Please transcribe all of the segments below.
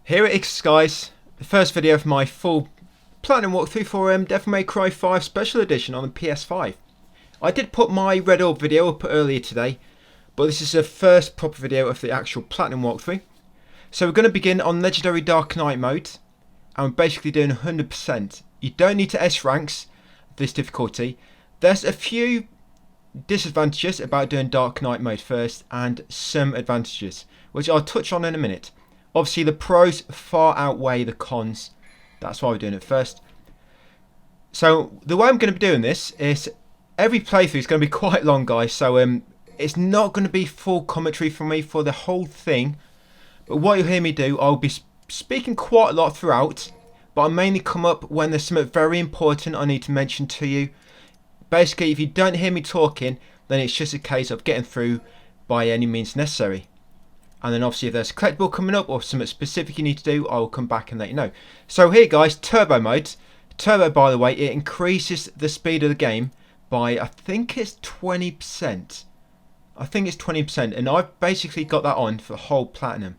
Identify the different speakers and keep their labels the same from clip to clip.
Speaker 1: Here it is, guys. The first video of my full platinum walkthrough for Devil May Cry 5 Special Edition on the PS5. I did put my Red Orb video up earlier today, but this is the first proper video of the actual platinum walkthrough. So we're going to begin on Legendary Dark Knight mode, and we're basically doing 100%. You don't need to S ranks this difficulty. There's a few disadvantages about doing Dark Knight mode first, and some advantages, which I'll touch on in a minute. Obviously the pros far outweigh the cons, that's why we're doing it first. So the way I'm going to be doing this is every playthrough is going to be quite long, guys, so it's not going to be full commentary from me for the whole thing, but what you'll hear me do, I'll be speaking quite a lot throughout, but I mainly come up when there's something very important I need to mention to you. Basically, if you don't hear me talking, then it's just a case of getting through by any means necessary. And then obviously if there's a collectible coming up or something specific you need to do, I will come back and let you know. So here, guys, turbo mode. Turbo, by the way, it increases the speed of the game by, I think it's 20%. I think it's 20%, and I've basically got that on for the whole platinum.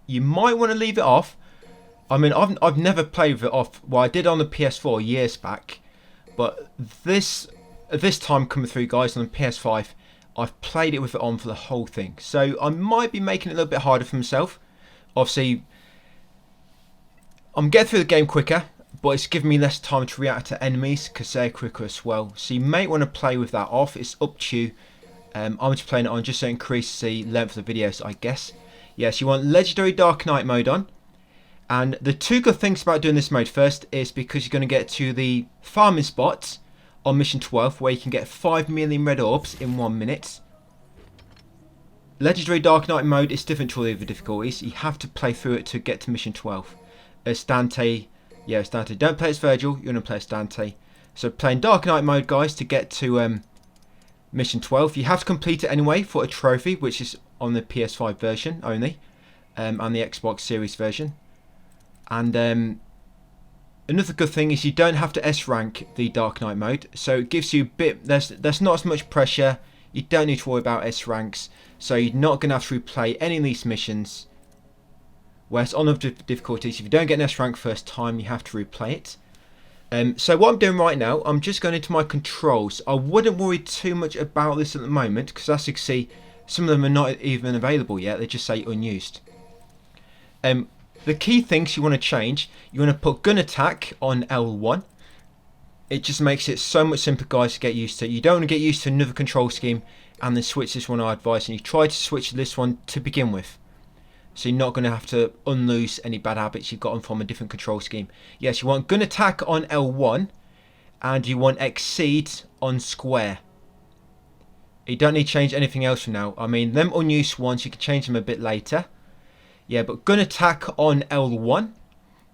Speaker 1: You might want to leave it off. I mean, I've never played with it off. Well, I did on the PS4 years back, but this time coming through, guys, on the PS5, I've played it with it on for the whole thing. So I might be making it a little bit harder for myself. Obviously, I'm getting through the game quicker, but it's giving me less time to react to enemies because they're quicker as well. So you may want to play with that off. It's up to you. I'm just playing it on just so it increases the length of the videos, I guess. Yes, you want Legendary Dark Knight mode on. And the two good things about doing this mode first is because you're going to get to the farming spots on mission 12, where you can get 5 million red orbs in 1 minute. Legendary Dark Knight mode is different to all the other difficulties. You have to play through it to get to mission 12. As Dante, yeah, it's Dante. Don't play as Virgil, you're going to play as Dante. So playing Dark Knight mode, guys, to get to mission 12. You have to complete it anyway for a trophy, which is on the PS5 version only, and the Xbox Series version. And another good thing is you don't have to S rank the Dark Knight mode, so it gives you a bit, there's not as much pressure. You don't need to worry about S ranks, so you're not going to have to replay any of these missions. Whereas on other difficulties, if you don't get an S rank first time, you have to replay it. So what I'm doing right now, I'm just going into my controls. I wouldn't worry too much about this at the moment, because as you can see, some of them are not even available yet. They just say unused. The key things you want to change, you want to put gun attack on L1. It just makes it so much simpler, guys, to get used to. You don't want to get used to another control scheme and then switch this one, I advise. And you try to switch this one to begin with, so you're not going to have to unloose any bad habits you've gotten from a different control scheme. Yes, you want gun attack on L1, and you want exceed on square. You don't need to change anything else for now. I mean, them unused ones, you can change them a bit later. Yeah, but gun attack on L1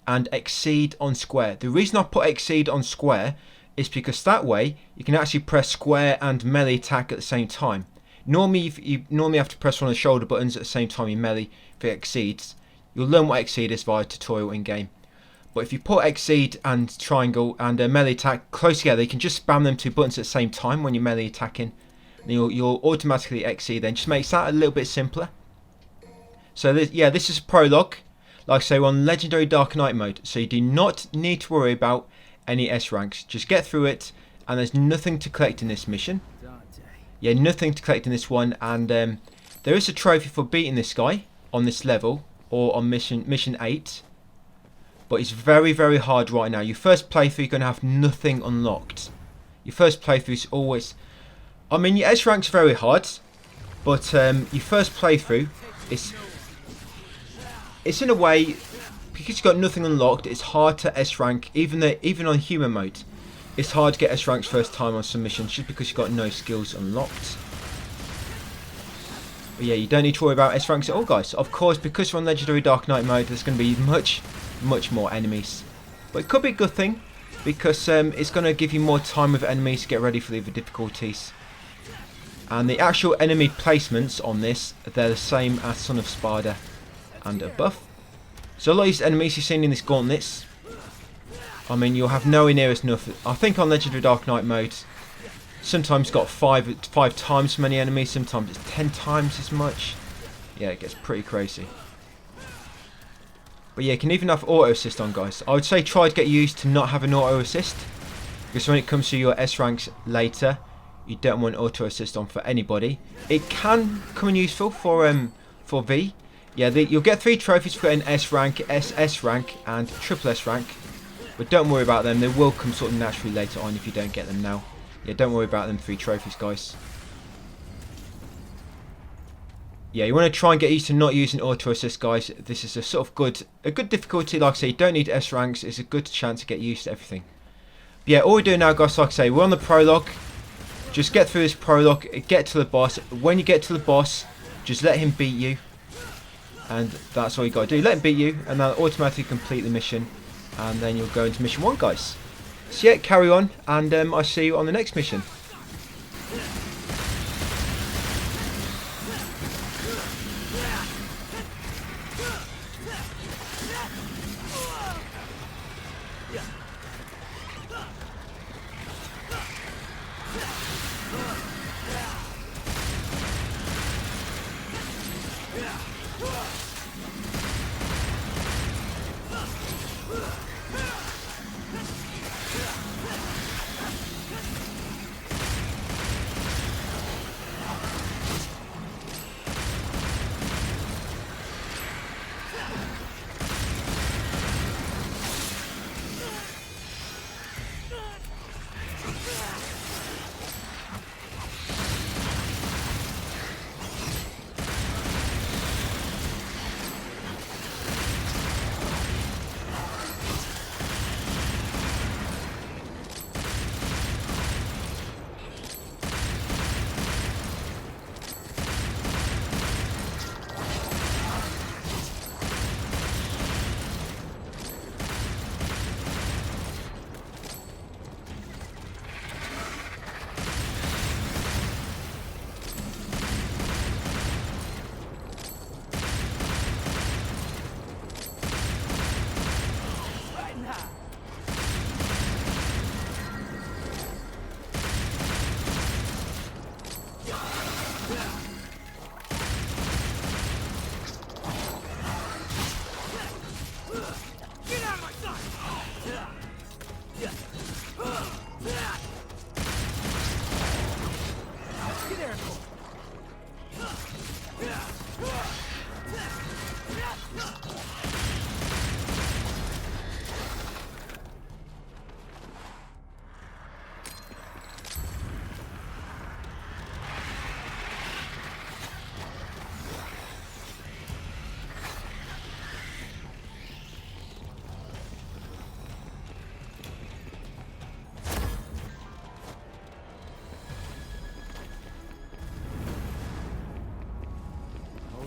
Speaker 1: and exceed on square. The reason I put exceed on square is because that way you can actually press square and melee attack at the same time. Normally, you normally have to press one of the shoulder buttons at the same time you melee for exceeds. You'll learn what exceed is via tutorial in game. But if you put exceed and triangle and melee attack close together, you can just spam them two buttons at the same time when you're melee attacking. And you'll automatically exceed. Then just makes that a little bit simpler. So this is Prologue. Like I say, we're on Legendary Dark Knight mode, so you do not need to worry about any S ranks. Just get through it, and there's nothing to collect in this mission.
Speaker 2: Dante.
Speaker 1: Yeah, nothing to collect in this one, and there is a trophy for beating this guy on this level, or on mission 8. But it's very, very hard right now. Your first playthrough, you're going to have nothing unlocked. Your first playthrough is always... I mean, your S rank's very hard, but your first playthrough is... It's in a way, because you've got nothing unlocked, it's hard to S rank, even on human mode. It's hard to get S ranks first time on some missions just because you've got no skills unlocked. But yeah, you don't need to worry about S ranks at all, guys. Of course, because we're on Legendary Dark Knight mode, there's going to be much more enemies. But it could be a good thing, because it's going to give you more time with enemies to get ready for the other difficulties. And the actual enemy placements on this, they're the same as Son of Sparda and above. So a lot of these enemies you've seen in this gauntlets, I mean, you'll have nowhere near as enough. I think on Legendary Dark Knight mode, sometimes got five times as many enemies, sometimes it's 10 times as much. Yeah, it gets pretty crazy. But yeah, you can even have auto assist on, guys. I would say try to get used to not having auto assist, because when it comes to your S ranks later, you don't want auto assist on for anybody. It can come in useful for V. Yeah, you'll get 3 trophies for getting S rank, SS rank, and triple S rank. But don't worry about them. They will come sort of naturally later on if you don't get them now. Yeah, don't worry about them 3 trophies, guys. Yeah, you want to try and get used to not using auto assist, guys. This is a sort of good difficulty. Like I say, you don't need S ranks. It's a good chance to get used to everything. But yeah, all we're doing now, guys, like I say, we're on the prologue. Just get through this prologue, get to the boss. When you get to the boss, just let him beat you. And that's all you got to do. Let him beat you, and that'll automatically complete the mission. And then you'll go into mission 1, guys. So yeah, carry on, and I'll see you on the next mission.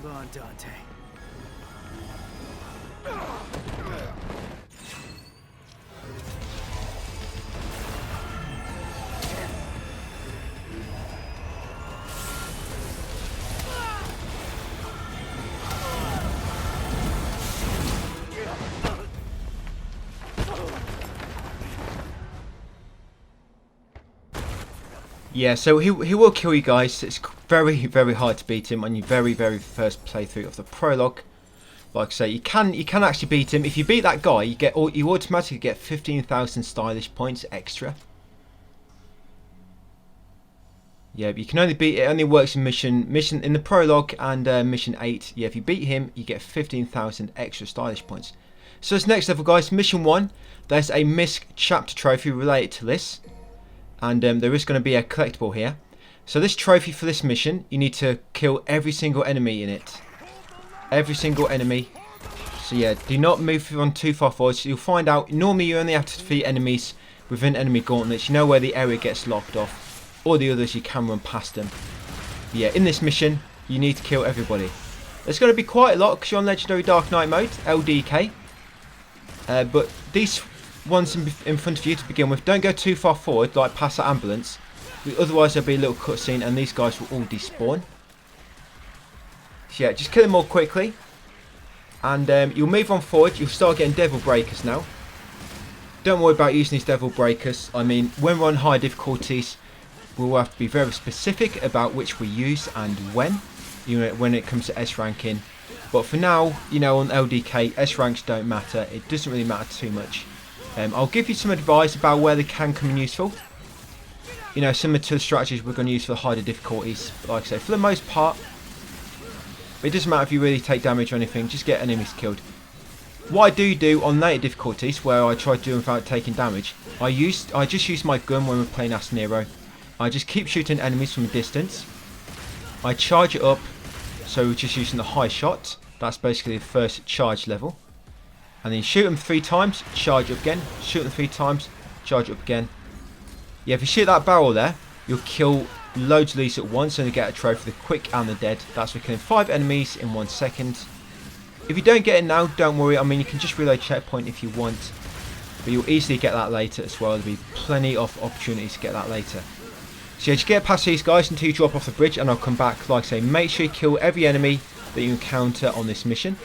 Speaker 2: Hold on, Dante.
Speaker 1: Yeah, so he will kill you guys. It's very, very hard to beat him on your very, very first playthrough of the prologue. Like I say, you can actually beat him. If you beat that guy, you automatically get 15,000 stylish points extra. Yeah, but you can only beat it. Only works in mission in the prologue and mission 8. Yeah, if you beat him, you get 15,000 extra stylish points. So this next level, guys, mission 1. There's a misc chapter trophy related to this. And there is going to be a collectible here. So this trophy for this mission, you need to kill every single enemy in it. Every single enemy. So yeah, do not move on too far forward. So you'll find out, normally you only have to defeat enemies within enemy gauntlets. You know where the area gets locked off. All the others you can run past them. But yeah, in this mission, you need to kill everybody. There's going to be quite a lot because you're on Legendary Dark Knight mode, LDK. But these ones in front of you to begin with, don't go too far forward, like past that ambulance. Otherwise there'll be a little cutscene and these guys will all despawn. So yeah, just kill them more quickly. And you'll move on forward, you'll start getting devil breakers now. Don't worry about using these devil breakers. I mean, when we're on high difficulties, we'll have to be very specific about which we use and when. You know, when it comes to S ranking. But for now, you know, on LDK, S ranks don't matter. It doesn't really matter too much. I'll give you some advice about where they can come in useful. You know, similar to the strategies we're going to use for the harder difficulties. But like I say, for the most part, it doesn't matter if you really take damage or anything. Just get enemies killed. What I do on later difficulties, where I try to do them without taking damage, I just use my gun when we're playing as Nero. I just keep shooting enemies from a distance. I charge it up, so we're just using the high shot. That's basically the first charge level. And then shoot them 3 times, charge up again. Shoot them 3 times, charge up again. Yeah, if you shoot that barrel there, you'll kill loads of these at once and you get a trophy, the quick and the dead. That's for killing 5 enemies in 1 second. If you don't get it now, don't worry. I mean, you can just reload checkpoint if you want. But you'll easily get that later as well. There'll be plenty of opportunities to get that later. So yeah, just get past these guys until you drop off the bridge and I'll come back. Like I say, make sure you kill every enemy that you encounter on this mission.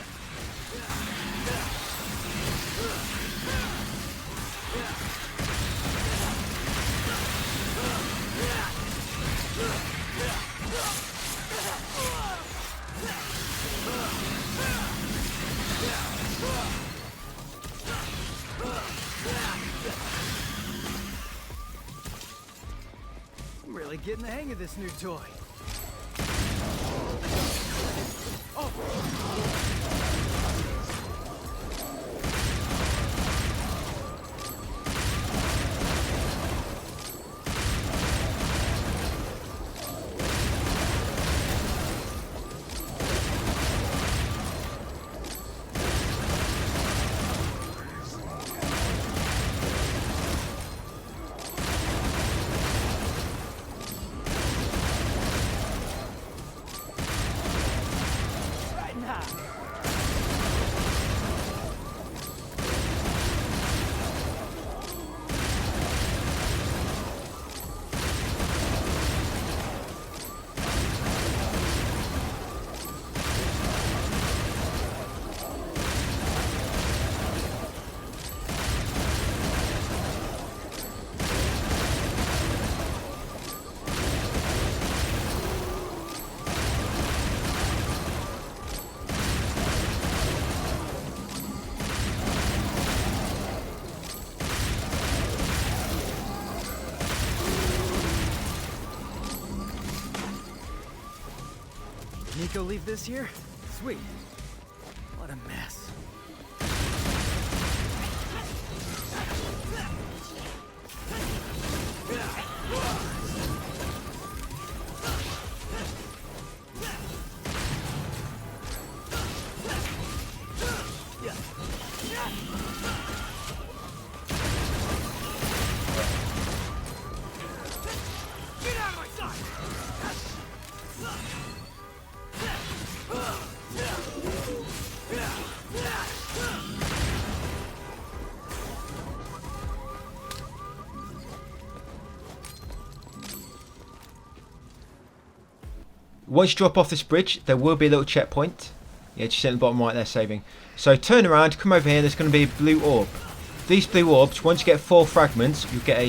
Speaker 2: Really getting the hang of this new toy. Oh. Nico leave this here? Sweet. What a mess. Get out of my sight!
Speaker 1: Once you drop off this bridge, there will be a little checkpoint. Yeah, just in the bottom right there, saving. So turn around, come over here, there's going to be a blue orb. These blue orbs, once you get 4 fragments, you'll get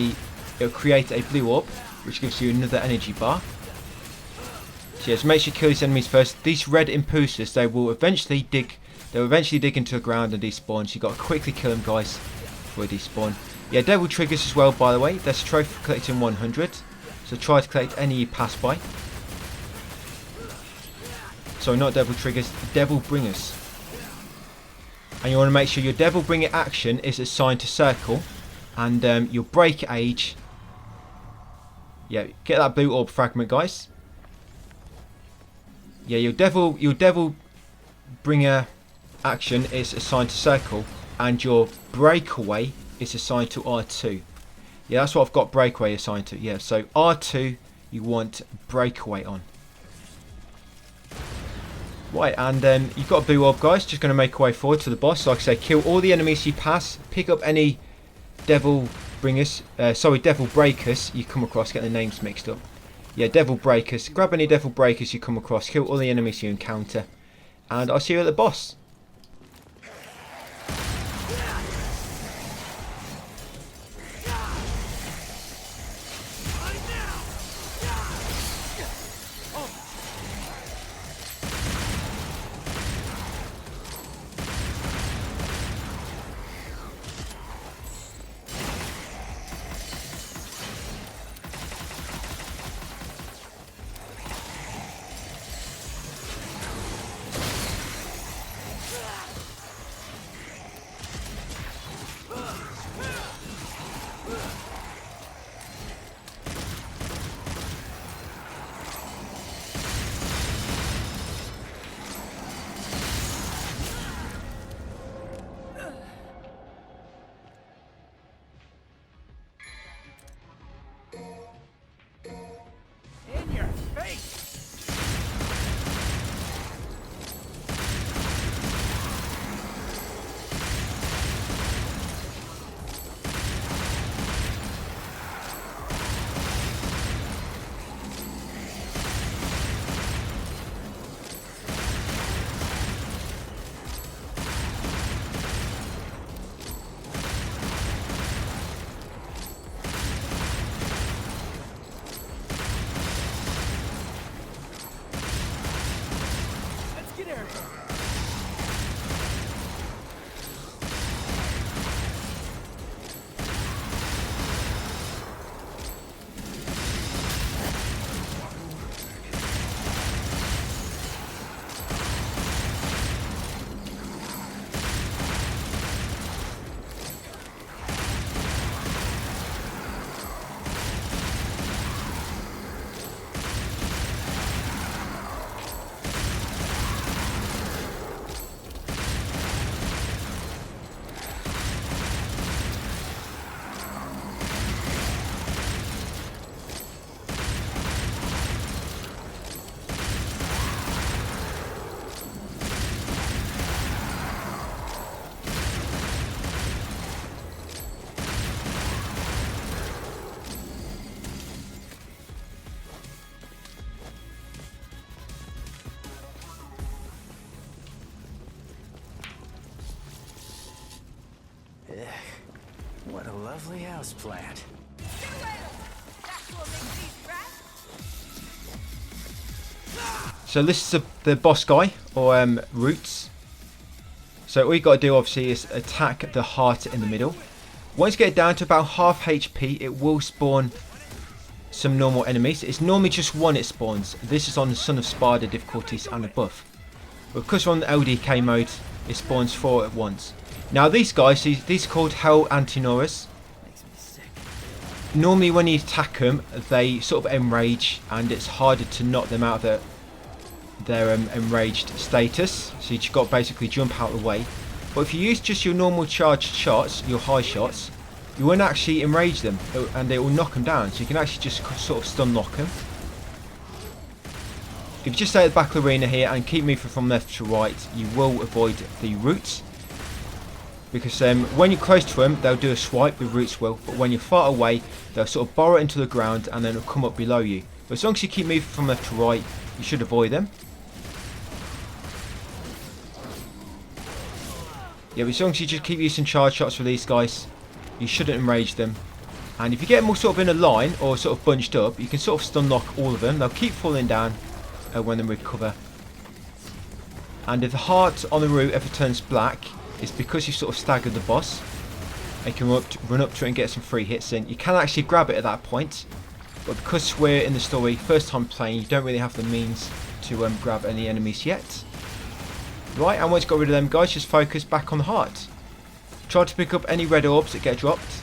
Speaker 1: it'll create a blue orb, which gives you another energy bar. So yes, make sure you kill these enemies first. These red impulsors, they will eventually dig into the ground and despawn. So you've got to quickly kill them, guys, before they despawn. Yeah, devil triggers as well, by the way. There's a trophy for collecting 100. So try to collect any you pass by. So not devil triggers, devil bringers. And you want to make sure your devil bringer action is assigned to circle. And your break age. Yeah, get that blue orb fragment, guys. Yeah, your devil bringer action is assigned to circle, and your breakaway is assigned to R2. Yeah, that's what I've got breakaway assigned to. Yeah, so R2 you want breakaway on. Right, and you've got a blue orb, guys. Just going to make our way forward to the boss. Like I say, kill all the enemies you pass. Pick up any devil breakers you come across. Get the names mixed up. Yeah, devil breakers. Grab any devil breakers you come across. Kill all the enemies you encounter. And I'll see you at the boss.
Speaker 2: What a lovely house plant.
Speaker 1: So this is the boss guy, or Roots. So all you got to do obviously is attack the heart in the middle. Once you get down to about half HP, it will spawn some normal enemies. It's normally just one it spawns. This is on the Son of Sparda difficulties and above. But because we're on the LDK mode, it spawns 4 at once. Now these guys, these are called Hell Antinauras.
Speaker 2: Makes me sick.
Speaker 1: Normally when you attack them, they sort of enrage, and it's harder to knock them out of their enraged status. So you just got to basically jump out of the way. But if you use just your normal charged shots, your high shots, you won't actually enrage them, and they will knock them down. So you can actually just sort of stun lock them. If you just stay at the back of the arena here and keep moving from left to right, you will avoid the roots. Because when you're close to them, they'll do a swipe, the roots will. But when you're far away, they'll sort of burrow into the ground and then it'll come up below you. But as long as you keep moving from left to right, you should avoid them. Yeah, but as long as you just keep using charge shots for these guys, you shouldn't enrage them. And if you get them all sort of in a line or sort of bunched up, you can sort of stun lock all of them. They'll keep falling down when they recover. And if the heart on the root ever turns black, it's because you sort of staggered the boss. You can run up to it and get some free hits in. You can actually grab it at that point, but because we're in the story, first time playing, you don't really have the means to grab any enemies yet. Right, and once you got rid of them guys, just focus back on the heart. Try to pick up any red orbs that get dropped.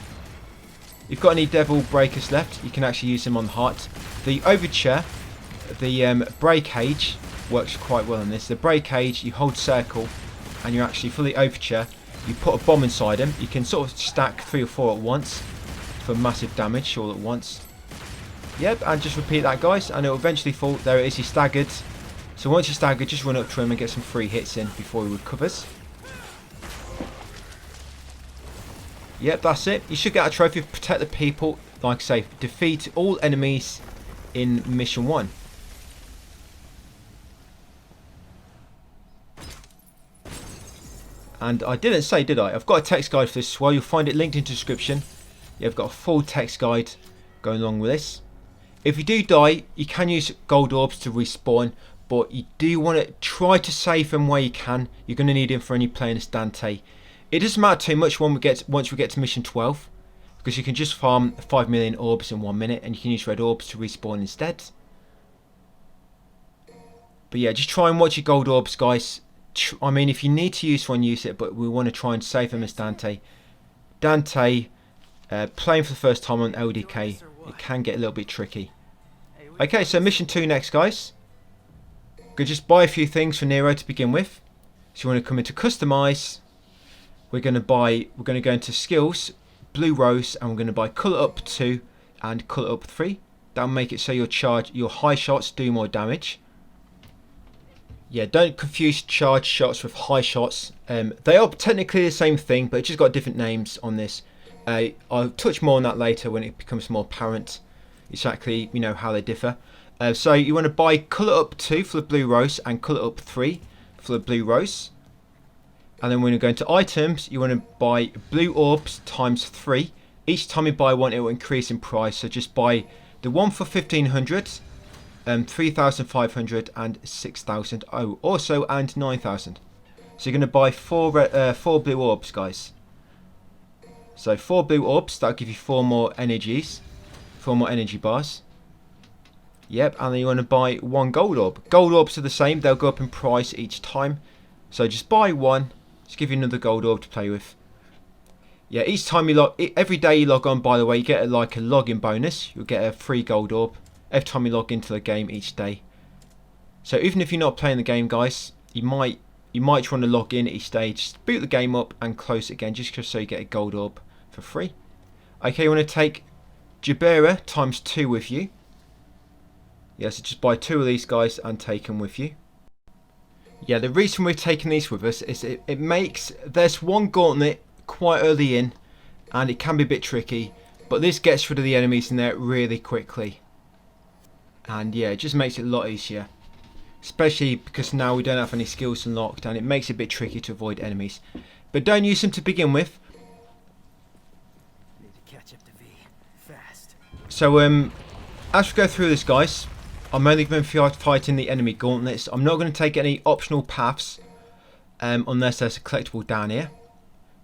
Speaker 1: If you've got any devil breakers left, you can actually use them on the heart. The overture, the break cage works quite well on this. The break cage, you hold circle and you're actually for the overture, you put a bomb inside them. You can sort of stack 3 or 4 at once for massive damage all at once. Yep, and just repeat that guys, and it'll eventually fall. There it is, he's staggered. So once you're staggered, just run up to him and get some free hits in before he recovers. Yep, that's it. You should get a trophy for Protect the People. Like I say, defeat all enemies in Mission 1. And I didn't say, did I? I've got a text guide for this as well. You'll find it linked in the description. Yeah, I've got a full text guide going along with this. If you do die, you can use gold orbs to respawn, but you do want to try to save them where you can. You're going to need them for any playing as Dante. It doesn't matter too much once we get to mission 12, because you can just farm 5 million orbs in 1 minute, and you can use red orbs to respawn instead. But yeah, just try and watch your gold orbs, guys. I mean, if you need to use one, use it, but we want to try and save them as Dante. Dante, playing for the first time on LDK, it can get a little bit tricky. Okay, so mission 2 next, guys. Could just buy a few things for Nero to begin with. So you want to come into customize. We're going to go into skills, blue rose, and we're going to buy colour up 2 and colour up 3. That'll make it so your high shots do more damage. Yeah, don't confuse charge shots with high shots. They are technically the same thing, but it's just got different names on this. I'll touch more on that later when it becomes more apparent exactly, you know, how they differ. So you want to buy colour up 2 for the blue rose and colour up 3 for the blue rose. And then when you go into items, you want to buy blue orbs times 3. Each time you buy one, it will increase in price. So just buy the one for 1500, 3500 and 6000. Oh, also and 9000. So you're going to buy 4 blue orbs, guys. So 4 blue orbs, that'll give you 4 more energies, 4 more energy bars. Yep, and then you want to buy 1 gold orb. Gold orbs are the same, they'll go up in price each time. So just buy 1, just give you another gold orb to play with. Yeah, each time you every day you log on, by the way, you get like a login bonus. You'll get a free gold orb every time you log into the game each day. So even if you're not playing the game, guys, you might want to log in each day. Just boot the game up and close it again, just so you get a gold orb for free. Okay, you want to take Jabera times 2 with you. Yeah, so just buy 2 of these guys and take them with you. Yeah, the reason we're taking these with us is it makes, there's one gauntlet quite early in, and it can be a bit tricky, but this gets rid of the enemies in there really quickly. And yeah, it just makes it a lot easier. Especially because now we don't have any skills unlocked, and it makes it a bit tricky to avoid enemies. But don't use them to begin with. So as we go through this, guys, I'm only going to be fighting the enemy gauntlets. I'm not going to take any optional paths unless there's a collectible down here.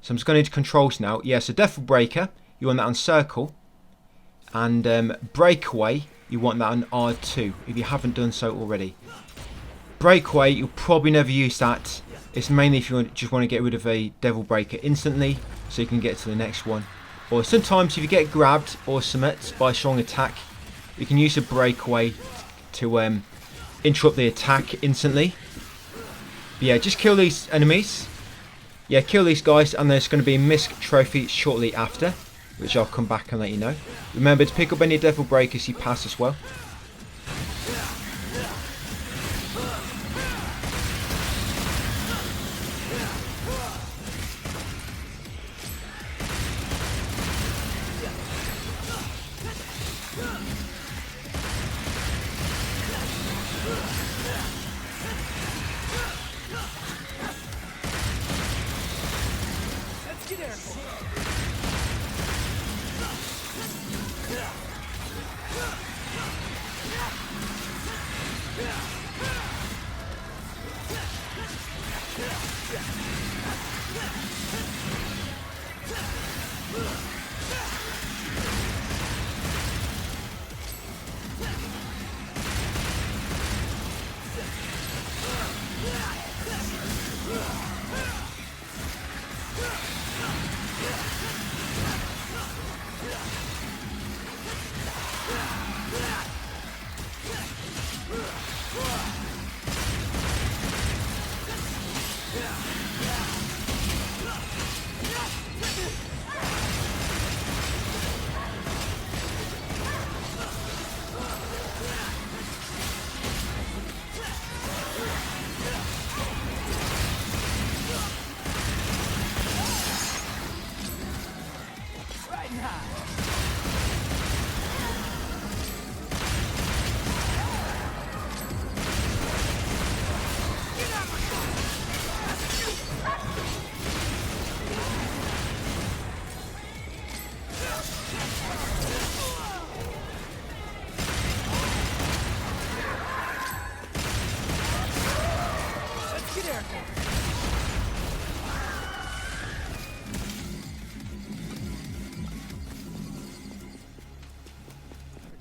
Speaker 1: So I'm just going into controls now. Yeah, so Devil Breaker, you want that on circle. And Breakaway, you want that on R2 if you haven't done so already. Breakaway, you'll probably never use that. It's mainly if you just want to get rid of a Devil Breaker instantly, so you can get to the next one. Or sometimes if you get grabbed or submit by a strong attack, you can use a Breakaway to interrupt the attack instantly. But yeah, just kill these enemies. Yeah, kill these guys, and there's going to be a misc trophy shortly after, which I'll come back and let you know. Remember to pick up any Devil Breakers you pass as well.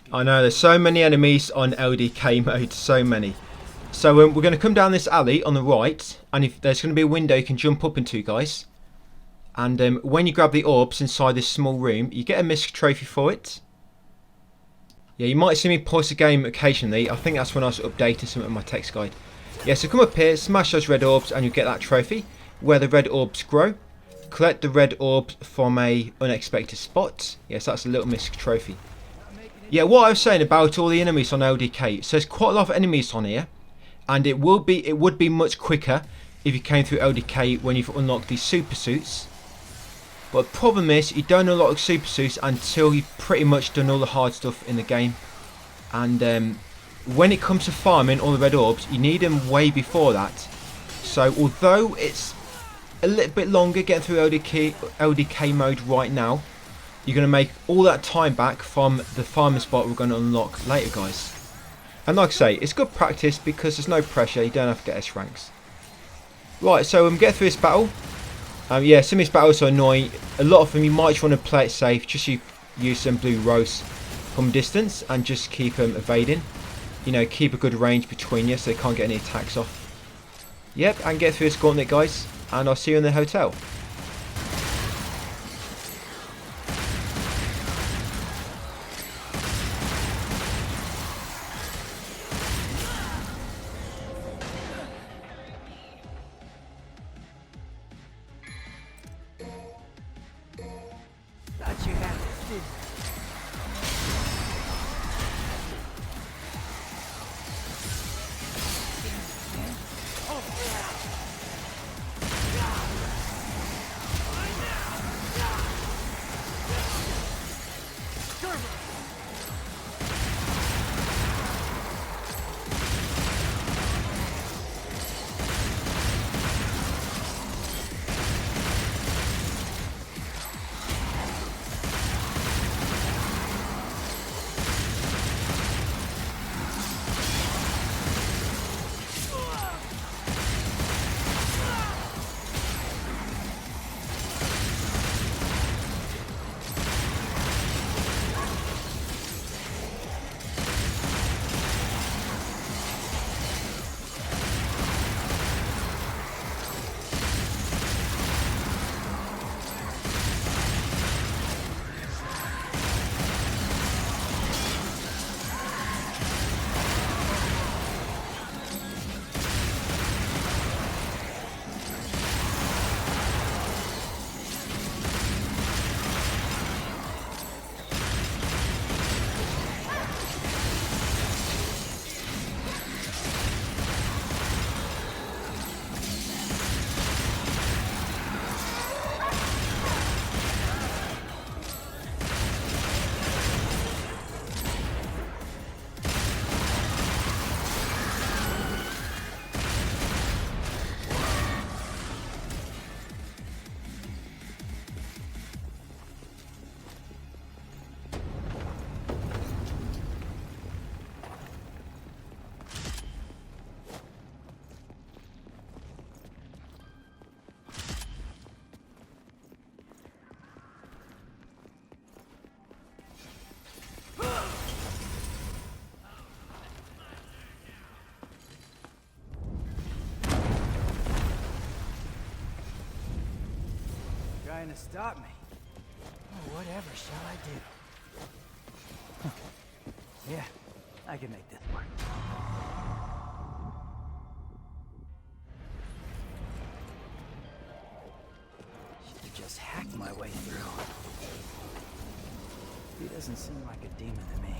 Speaker 1: I know, there's so many enemies on LDK mode, so many. So we're going to come down this alley on the right, and if there's going to be a window you can jump up into, guys. And when you grab the orbs inside this small room, you get a misc trophy for it. Yeah, you might see me pause the game occasionally. I think that's when I was updating some of my text guide. Yeah, so come up here, smash those red orbs, and you'll get that trophy, where the red orbs grow. Collect the red orbs from a unexpected spot. Yes, that's a little misc trophy. Yeah, what I was saying about all the enemies on LDK, so there's quite a lot of enemies on here, and it would be much quicker if you came through LDK when you've unlocked these super suits. But the problem is you don't unlock super suits until you've pretty much done all the hard stuff in the game. And when it comes to farming all the red orbs, you need them way before that. So although it's a little bit longer getting through LDK mode right now, you're going to make all that time back from the farming spot we're going to unlock later, guys. And like I say, it's good practice because there's no pressure, you don't have to get S ranks. Right, so get through this battle. Yeah, some of these battles are annoying. A lot of them you might just want to play it safe, just use some blue rose from distance and just keep them evading. You know, keep a good range between you so they can't get any attacks off. Yep, and get through this gauntlet, guys, and I'll see you in the hotel.
Speaker 2: Thought you had it, didn't trying to stop me. Oh, whatever shall I do? Yeah, I can make this work. Should have just hacked my way through. He doesn't seem like a demon to me.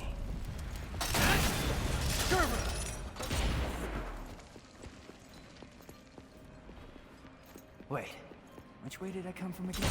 Speaker 2: Wait, which way did I come from again?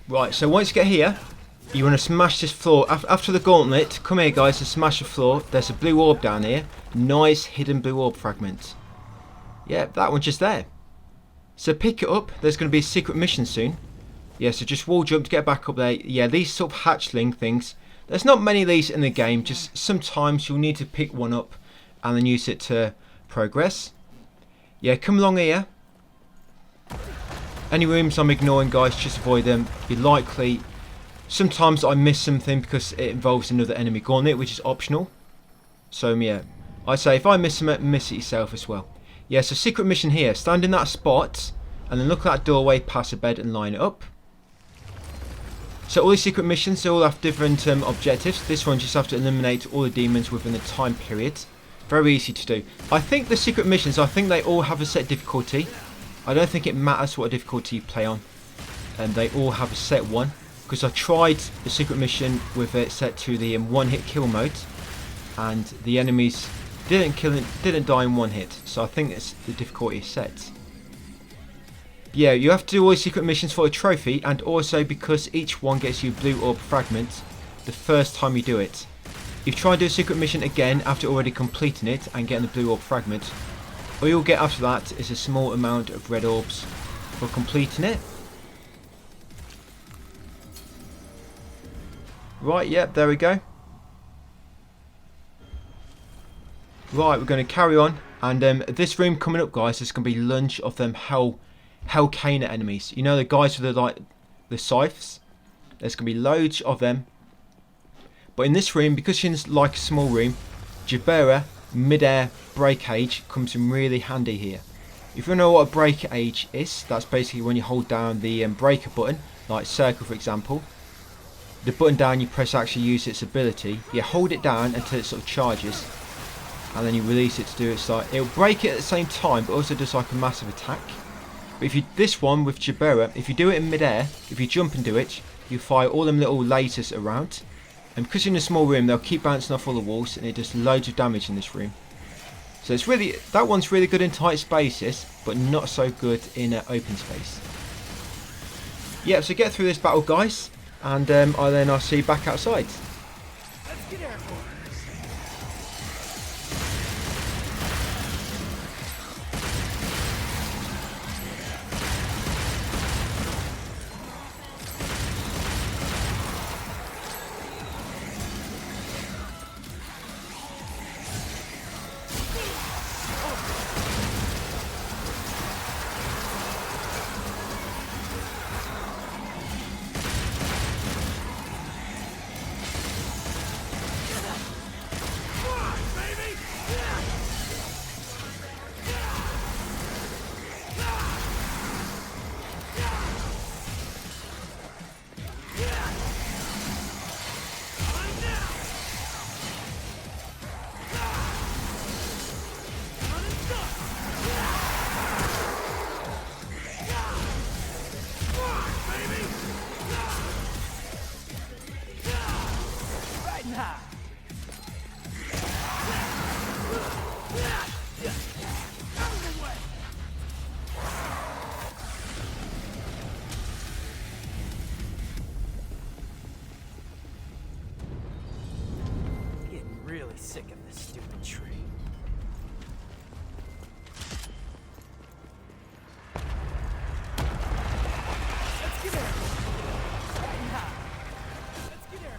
Speaker 1: Right, so once you get here, you want to smash this floor. After the gauntlet, come here guys, to smash the floor. There's a blue orb down here. Nice hidden blue orb fragment. Yeah, that one's just there. So pick it up. There's going to be a secret mission soon. Yeah, so just wall jump to get back up there. Yeah, these sort of hatchling things. There's not many of these in the game. Just sometimes you'll need to pick one up and then use it to progress. Yeah, come along here. Any rooms I'm ignoring, guys, just avoid them. You're likely... Sometimes I miss something because it involves another enemy gauntlet, which is optional. So, yeah. I say, if I miss them, miss it yourself as well. Yeah, so secret mission here. Stand in that spot, and then look at that doorway, pass a bed, and line it up. So all these secret missions, they all have different objectives. This one, just have to eliminate all the demons within the time period. Very easy to do. I think the secret missions, I think they all have a set difficulty. I don't think it matters what difficulty you play on, and they all have a set one. Because I tried the secret mission with it set to the one-hit kill mode, and the enemies didn't die in one hit. So I think it's the difficulty is set. Yeah, you have to do all the secret missions for a trophy, and also because each one gets you a blue orb fragment the first time you do it. If you try and do a secret mission again after already completing it and getting the blue orb fragment, all you'll get after that is a small amount of red orbs for completing it. Right, yep, there we go. Right, we're going to carry on. And this room coming up, guys, there's going to be lunge of them Hellcana enemies. You know, the guys with the scythes? There's going to be loads of them. But in this room, because it's like a small room, Jabera mid-air breakage comes in really handy here. If you know what a breakage is, that's basically when you hold down the breaker button, like circle for example. The button down you press actually use its ability. You hold it down until it sort of charges, and then you release it to do its like. It'll break it at the same time, but also does like a massive attack. But if you this one with Jabera, if you do it in mid-air, if you jump and do it, you fire all them little lasers around. And because you're in a small room, they'll keep bouncing off all the walls, and it does loads of damage in this room. So it's really, that one's really good in tight spaces, but not so good in open space. Yeah, so get through this battle, guys, and I'll see you back outside.
Speaker 2: Let's get airborne. Getting really sick of this stupid tree.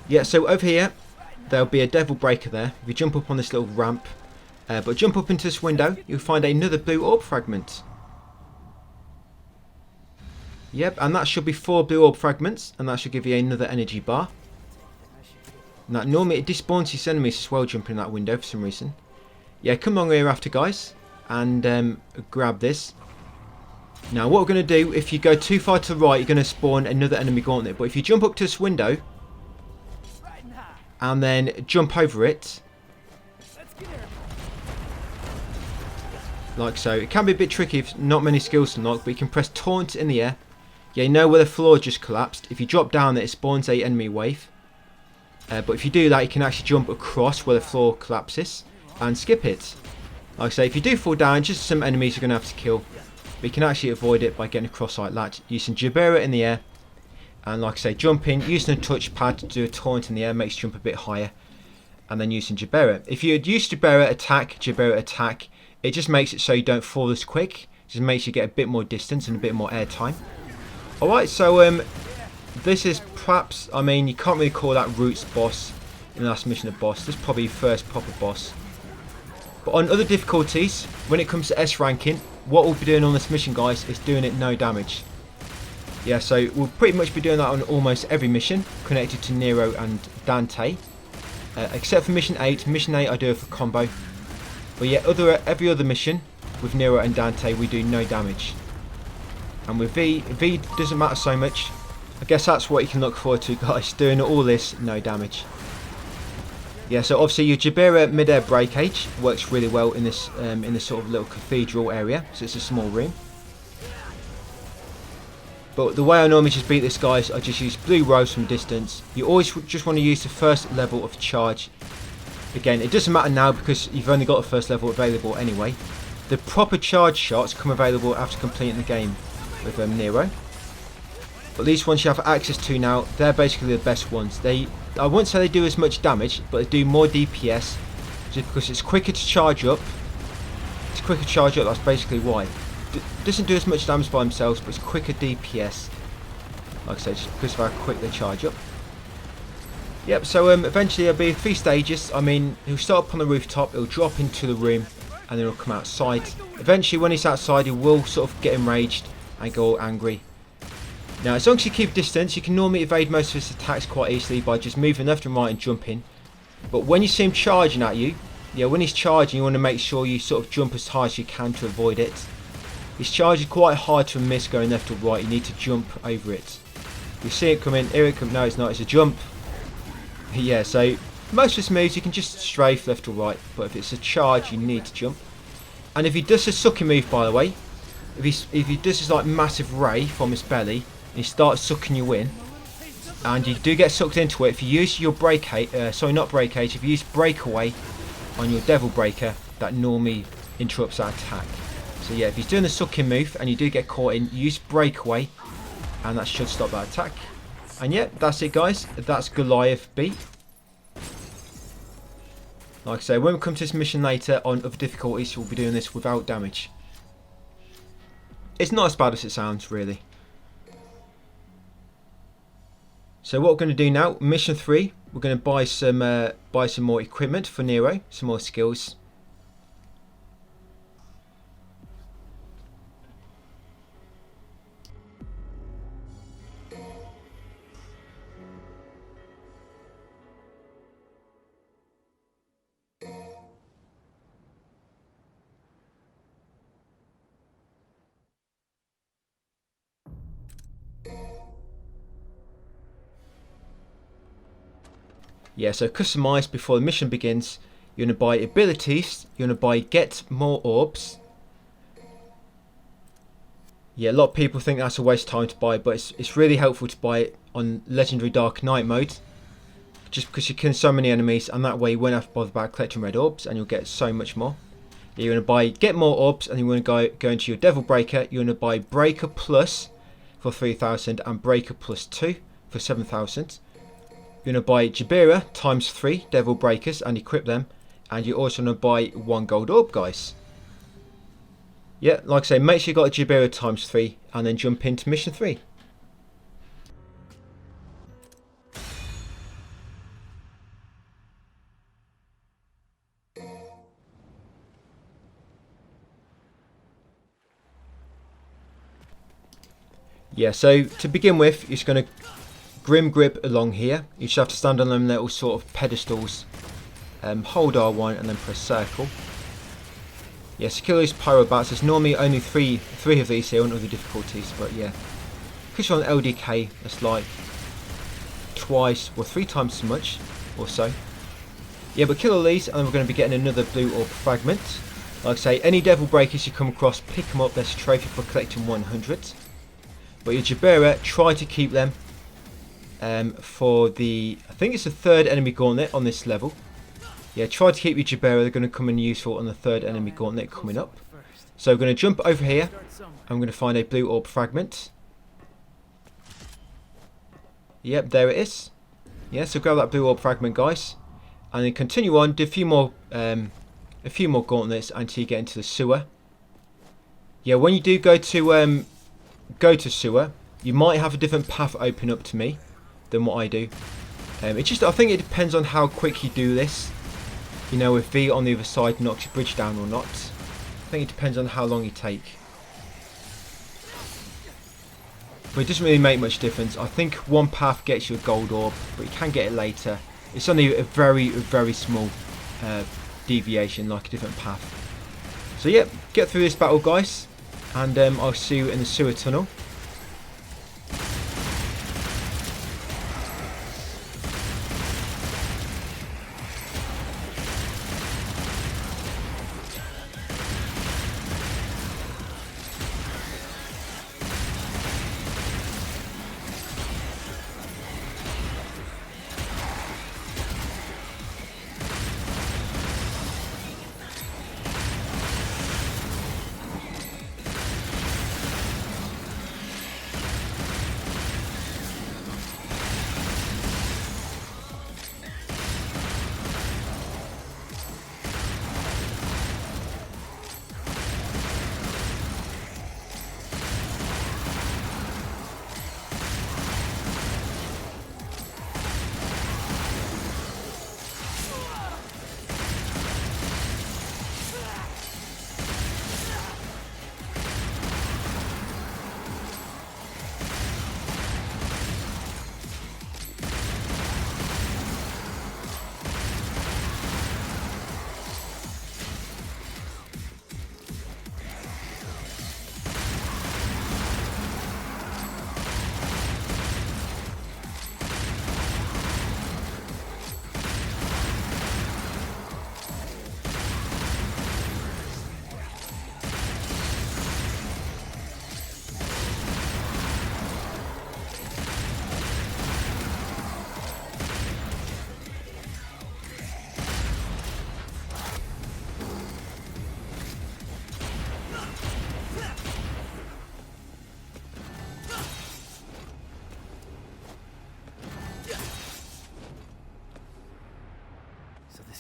Speaker 1: Yeah, so over here, there'll be a devil breaker there. If you jump up on this little ramp, but jump up into this window, you'll find another blue orb fragment. Yep, and that should be 4 blue orb fragments, and that should give you another energy bar. Now, normally it despawns his enemies as well, jumping in that window for some reason. Yeah, come along here after, guys, and grab this. Now, what we're going to do, if you go too far to the right, you're going to spawn another enemy gauntlet. But if you jump up to this window, and then jump over it, like so. It can be a bit tricky if not many skills to unlock, but you can press taunt in the air. Yeah, you know where the floor just collapsed. If you drop down there, it spawns a enemy wave. But if you do that, you can actually jump across where the floor collapses and skip it. Like I say, if you do fall down, just some enemies you're going to have to kill. But you can actually avoid it by getting across like that, using Jabera in the air. And like I say, jumping, using a touchpad to do a taunt in the air makes you jump a bit higher. And then using Jabera. If you had used Jabera attack, it just makes it so you don't fall as quick. It just makes you get a bit more distance and a bit more air time. Alright, so this is perhaps, I mean, you can't really call that Roots boss in the last mission a boss. This is probably your first proper boss. But on other difficulties, when it comes to S ranking, what we'll be doing on this mission, guys, is doing it no damage. Yeah, so we'll pretty much be doing that on almost every mission connected to Nero and Dante. Except for mission 8. Mission 8 I do it for combo. But yeah, every other mission with Nero and Dante we do no damage. And with V doesn't matter so much. I guess that's what you can look forward to, guys. Doing all this, no damage. Yeah, so obviously your Jabera mid-air breakage works really well in this sort of little cathedral area. So it's a small room. But the way I normally just beat this, guys, I just use blue rose from distance. You always just want to use the first level of charge. Again, it doesn't matter now because you've only got the first level available anyway. The proper charge shots come available after completing the game with Nero. But these ones you have access to now, they're basically the best ones. I won't say they do as much damage, but they do more DPS. Just because it's quicker to charge up. It's quicker to charge up, that's basically why. Doesn't do as much damage by themselves, but it's quicker DPS. Like I said, just because of how quick they charge up. Yep, so eventually there'll be 3 stages. I mean, he'll start up on the rooftop, he'll drop into the room, and then he'll come outside. Eventually, when he's outside, he will sort of get enraged and go all angry. Now, as long as you keep distance, you can normally evade most of his attacks quite easily by just moving left and right and jumping. But when you see him charging at you, yeah, when he's charging, you want to make sure you sort of jump as high as you can to avoid it. His charge is quite hard to miss going left or right. You need to jump over it. You see it come in, here it comes. No, it's not. It's a jump. Yeah, so most of his moves you can just strafe left or right, but if it's a charge, you need to jump. And if he does a sucking move, by the way, if he does his like massive ray from his belly, and he starts sucking you in, and you do get sucked into it, if you use your if you use breakaway on your devil breaker, that normally interrupts that attack. So yeah, if he's doing the sucking move and you do get caught in, use breakaway and that should stop that attack. And yeah, that's it, guys. That's Goliath beat. Like I say, when we come to this mission later on other difficulties, we'll be doing this without damage. It's not as bad as it sounds, really. So what we're going to do now, mission 3, we're going to buy some more equipment for Nero, some more skills. Yeah, so customize before the mission begins. You're going to buy abilities. You're going to buy get more orbs. Yeah, a lot of people think that's a waste of time to buy, but it's really helpful to buy it on Legendary Dark Knight mode. just because you're killing so many enemies, and that way you won't have to bother about collecting red orbs, and you'll get so much more. You're going to get more orbs, and you want to go into your Devil Breaker. You want to buy Breaker Plus for 3,000 and Breaker Plus 2 for 7,000. You're going to buy Jabira times 3 Devil Breakers and equip them, and you're also going to buy 1 gold orb, guys. Yeah, like I say, make sure you got a Jabira times 3 and then jump into mission 3. Yeah, so to begin with, you're just going to Grim Grip along here. You just have to stand on them little sort of pedestals. Hold R1 and then press circle. Yeah, so kill those pyro bats. There's normally only three of these here on other difficulties, but yeah. Because you're on LDK, it's like twice or 3 times as much or so. Yeah, but kill all these and then we're going to be getting another blue orb fragment. Like I say, any Devil Breakers you come across, pick them up. There's a trophy for collecting 100. But your Jabira, try to keep them for the, I think it's the 3rd enemy gauntlet on this level. Yeah, try to keep your Jabira, they're going to come in useful on the 3rd enemy gauntlet coming up. So we're going to jump over here, I'm going to find a blue orb fragment. Yep, there it is. Yeah, so grab that blue orb fragment, guys. And then continue on, do a few more gauntlets until you get into the sewer. Yeah, when you do go to sewer, you might have a different path open up to me than what I do. I think it depends on how quick you do this. You know, if V on the other side knocks your bridge down or not. I think it depends on how long you take. But it doesn't really make much difference. I think one path gets you a gold orb, but you can get it later. It's only a very small deviation, like a different path. So yeah, get through this battle, guys, and I'll see you in the sewer tunnel.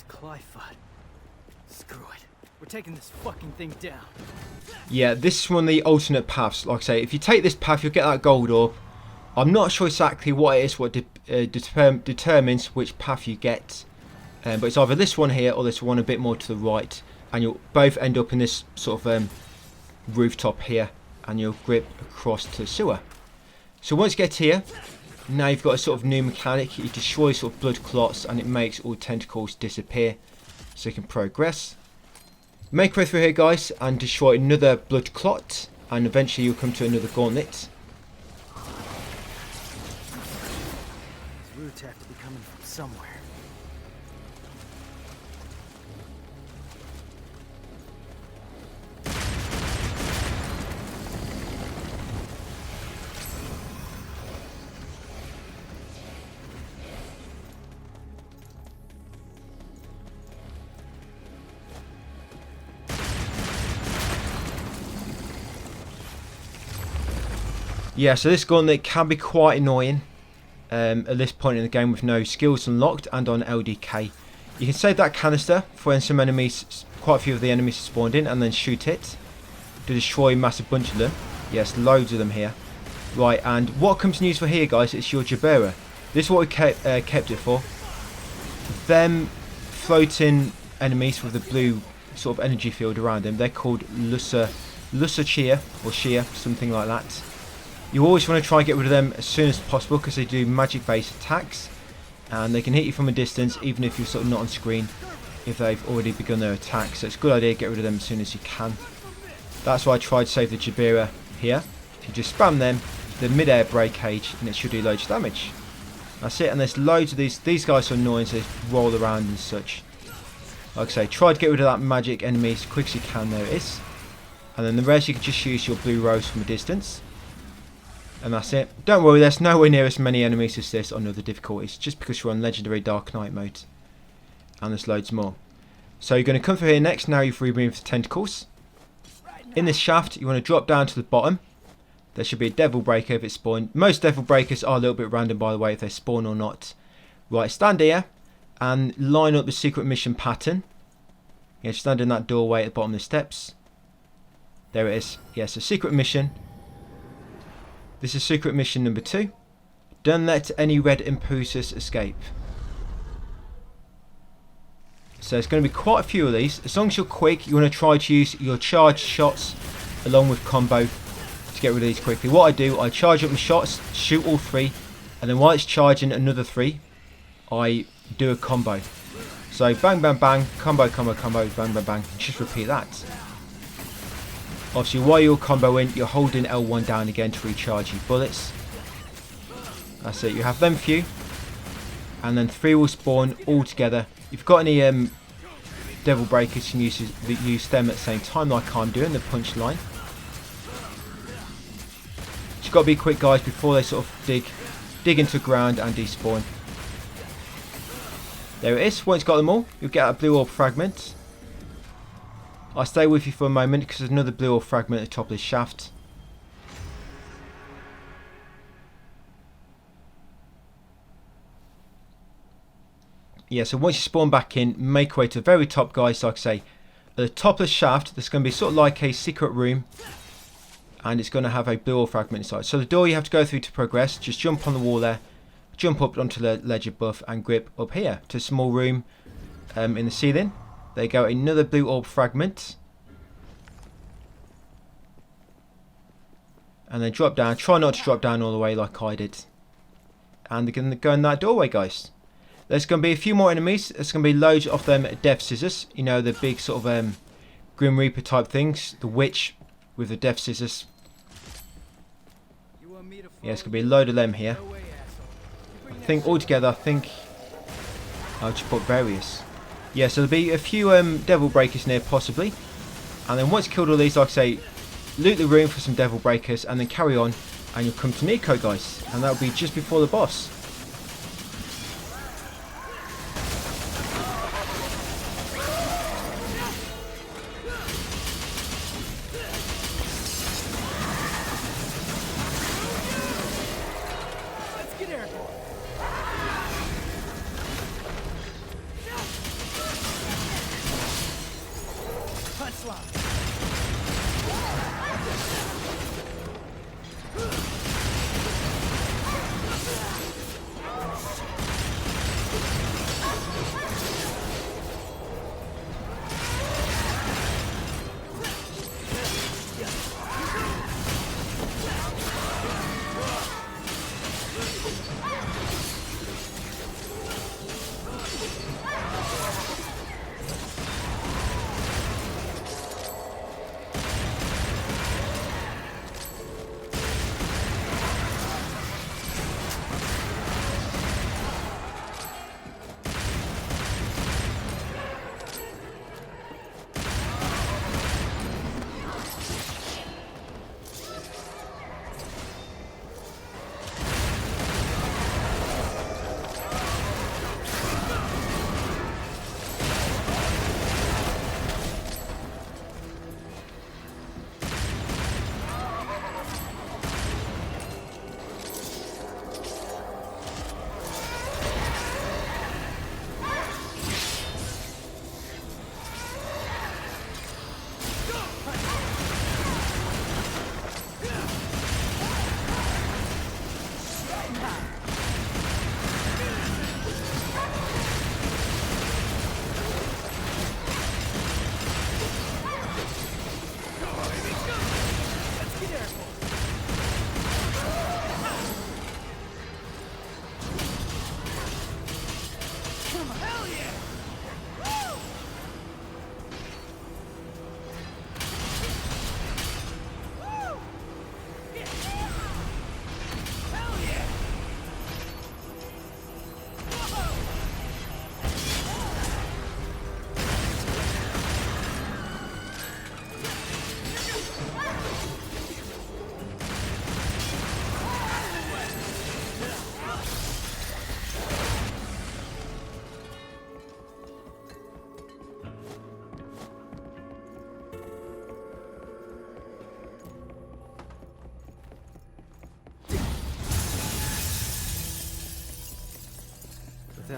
Speaker 2: Clyfut. Screw it. We're taking this fucking thing down.
Speaker 1: Yeah, this is one of the alternate paths. Like I say, if you take this path, you'll get that gold orb. I'm not sure exactly what it is, what determines which path you get. But it's either this one here or this one a bit more to the right. And you'll both end up in this sort of rooftop here. And you'll grip across to the sewer. So once you get here, now you've got a sort of new mechanic. You destroy sort of blood clots and it makes all tentacles disappear. So you can progress. Make your way through here, guys, and destroy another blood clot. And eventually you'll come to another gauntlet.
Speaker 2: These roots have to be coming from somewhere.
Speaker 1: Yeah, so this gauntlet can be quite annoying at this point in the game with no skills unlocked and on LDK. You can save that canister for when some enemies, quite a few of the enemies are spawned in, and then shoot it to destroy a massive bunch of them. Yes, loads of them here. Right, and what comes in use for here, guys, is your Jabera. This is what we kept it for. Them floating enemies with the blue sort of energy field around them, they're called Lusachia or Shia, something like that. You always want to try and get rid of them as soon as possible because they do magic based attacks and they can hit you from a distance even if you're sort of not on screen if they've already begun their attack. So it's a good idea to get rid of them as soon as you can. That's why I tried to save the Jabera here. You just spam them, the mid-air break cage, and it should do loads of damage. That's it, and there's loads of these guys are annoying, so they roll around and such. Like I say, try to get rid of that magic enemy as quick as you can. There it is. And then the rest you can just use your blue rose from a distance. And that's it. Don't worry, there's nowhere near as many enemies as this on other difficulties, just because you're on Legendary Dark Knight mode. And there's loads more. So you're going to come through here next, now you've removed the tentacles. In this shaft, you want to drop down to the bottom. There should be a devil breaker if it's spawned. Most devil breakers are a little bit random, by the way, if they spawn or not. Right, stand here and line up the secret mission pattern. Yeah, stand in that doorway at the bottom of the steps. There it is. Yes, a secret mission. This is secret mission number 2. Don't let any red impulses escape. So there's going to be quite a few of these. As long as you're quick, you want to try to use your charged shots along with combo to get rid of these quickly. What I do, I charge up my shots, shoot all 3, and then while it's charging another 3, I do a combo. So bang, bang, bang, combo, combo, combo, bang, bang, bang. Just repeat that. Obviously, while you're comboing, you're holding L1 down again to recharge your bullets. That's it. You have them few, and then 3 will spawn all together. If you've got any devil breakers, you can use them at the same time, like I'm doing, the punch line. Just got to be quick, guys, before they sort of dig into the ground and despawn. There it is. Once you've got them all, you'll get a blue orb fragment. I'll stay with you for a moment because there's another blue orb fragment at the top of this shaft. Yeah, so once you spawn back in, make your way to the very top, guys. Like I say, at the top of the shaft, there's going to be sort of like a secret room. And it's going to have a blue orb fragment inside. So the door you have to go through to progress, just jump on the wall there. Jump up onto the ledge above and grip up here to a small room in the ceiling. There you go, another blue orb fragment. And then drop down. Try not to drop down all the way like I did. And they're going to go in that doorway, guys. There's going to be a few more enemies. There's going to be loads of them death scissors. You know, the big sort of Grim Reaper type things. The witch with the death scissors. Yeah, it's going to be a load of them here. I think altogether, I'll just put various. Yeah, so there'll be a few devil breakers near possibly. And then once you killed all these, like I say, loot the room for some devil breakers and then carry on. And you'll come to Nico, guys. And that'll be just before the boss.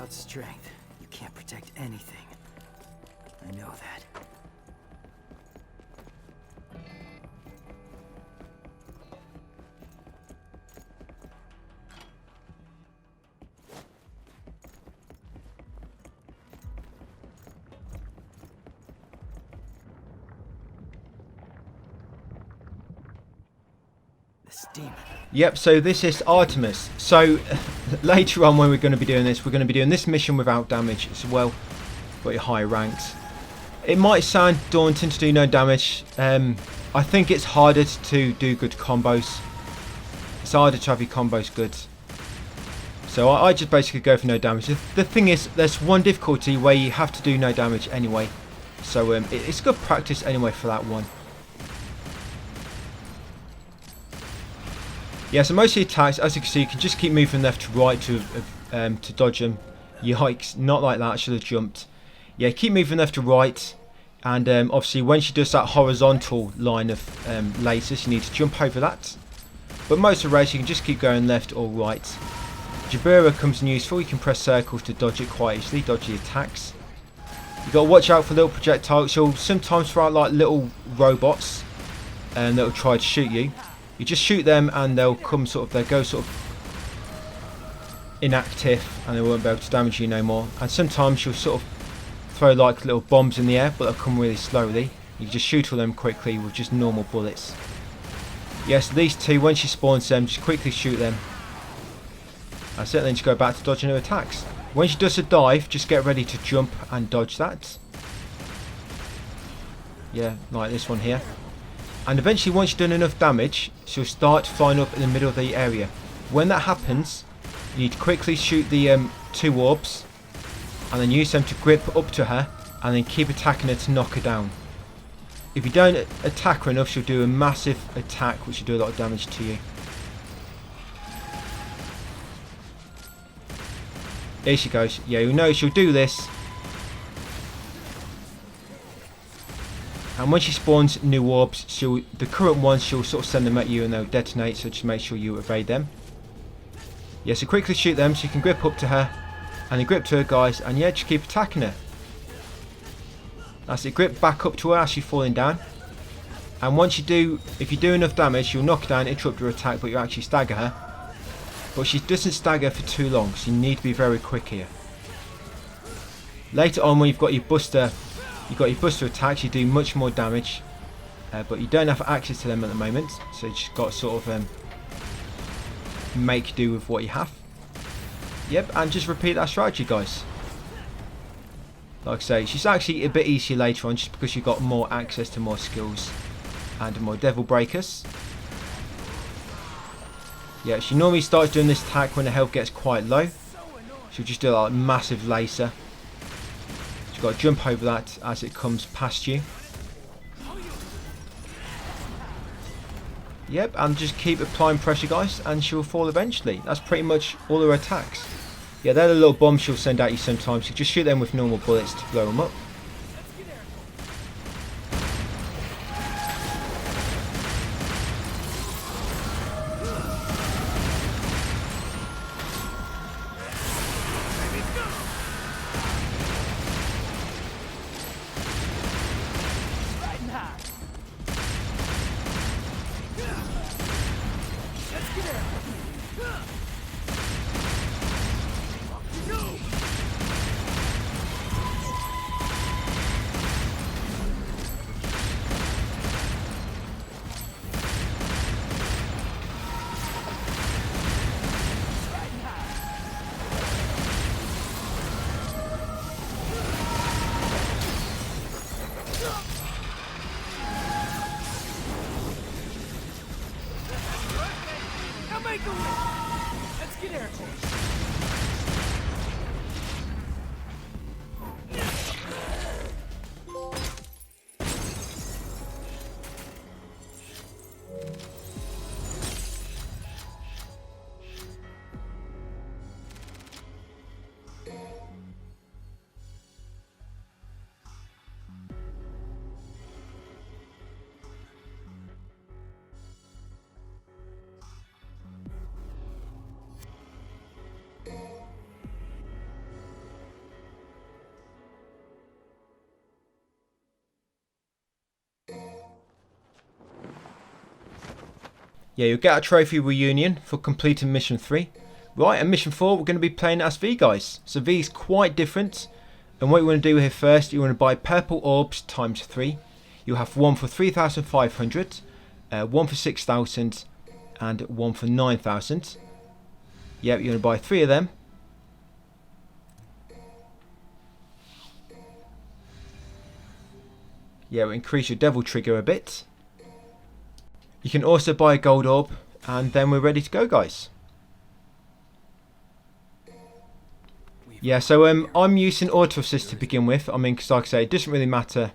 Speaker 2: Without strength, you can't protect anything. I know that. This demon.
Speaker 1: Yep, so this is Artemis. So later on when we're going to be doing this, we're going to be doing this mission without damage as well, but you're higher ranked. It might sound daunting to do no damage. I think it's harder to do good combos. It's harder to have your combos good. So I just basically go for no damage. The thing is, there's one difficulty where you have to do no damage anyway. So it's good practice anyway for that one. Yeah, so most of the attacks, as you can see, you can just keep moving left to right to dodge them. Yikes, not like that, I should have jumped. Yeah, keep moving left to right. And obviously when she does that horizontal line of lasers, you need to jump over that. But most of the race, you can just keep going left or right. Jabura comes in useful, you can press circles to dodge it quite easily, dodge the attacks. You've got to watch out for little projectiles. She'll sometimes throw out like little robots and that'll try to shoot you. You just shoot them and they'll come they'll go inactive and they won't be able to damage you no more. And sometimes you'll throw like little bombs in the air, but they'll come really slowly. You just shoot all them quickly with just normal bullets. Yes, these two, when she spawns them, just quickly shoot them. That's it, then just go back to dodging her attacks. When she does a dive, just get ready to jump and dodge that. Yeah, like this one here. And eventually once you've done enough damage, she'll start flying up in the middle of the area. When that happens, you need to quickly shoot the 2 orbs and then use them to grip up to her and then keep attacking her to knock her down. If you don't attack her enough, she'll do a massive attack which will do a lot of damage to you. Here she goes. Yeah, you'll know she'll do this. And when she spawns new orbs, the current ones, she'll send them at you and they'll detonate, so just make sure you evade them. Yeah, so quickly shoot them so you can grip up to her. And then grip to her, guys, and yeah, just keep attacking her. That's it, grip back up to her as she's falling down. And once if you do enough damage, you'll knock her down, interrupt her attack, but you actually stagger her. But she doesn't stagger for too long, so you need to be very quick here. Later on, when you've got your buster attacks, you do much more damage, but you don't have access to them at the moment, so you just got to make do with what you have. Yep, and just repeat that strategy, guys. Like I say, she's actually a bit easier later on, just because you've got more access to more skills and more devil breakers. Yeah, she normally starts doing this attack when the health gets quite low. She'll just do like a massive laser. You've got to jump over that as it comes past you. Yep, and just keep applying pressure, guys, and she'll fall eventually. That's pretty much all her attacks. Yeah, they're the little bombs she'll send at you sometimes. You just shoot them with normal bullets to blow them up. Yeah, you'll get a trophy reunion for completing mission 3. Right, and mission 4 we're going to be playing as V guys. So V is quite different. And what you want to do here first, you want to buy purple orbs times 3. You'll have one for 3,500, one for 6,000 and one for 9,000. Yep, you're going to buy 3 of them. Yeah, we'll increase your devil trigger a bit. You can also buy a gold orb, and then we're ready to go, guys. Yeah, so I'm using auto assist to begin with. I mean, because like I say, it doesn't really matter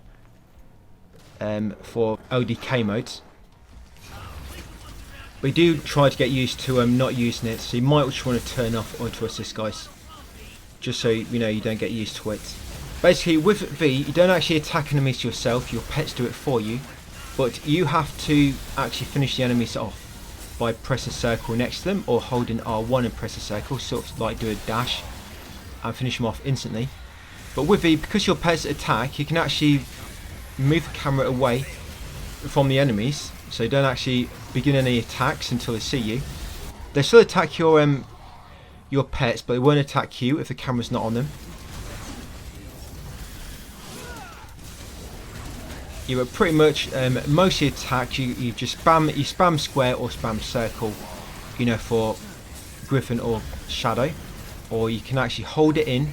Speaker 1: for LDK modes. We do try to get used to not using it, so you might just want to turn off auto assist, guys, just so you know you don't get used to it. Basically, with V, you don't actually attack enemies yourself. Your pets do it for you, but you have to actually finish the enemies off by pressing circle next to them or holding R1 and press a circle, sort of like do a dash and finish them off instantly. But with V, because your pets attack, you can actually move the camera away from the enemies, so you don't actually begin any attacks until they see you. They still attack your pets, but they won't attack you if the camera's not on them. You will pretty much mostly attack. You just spam square or spam circle, you know, for Griffin or Shadow, or you can actually hold it in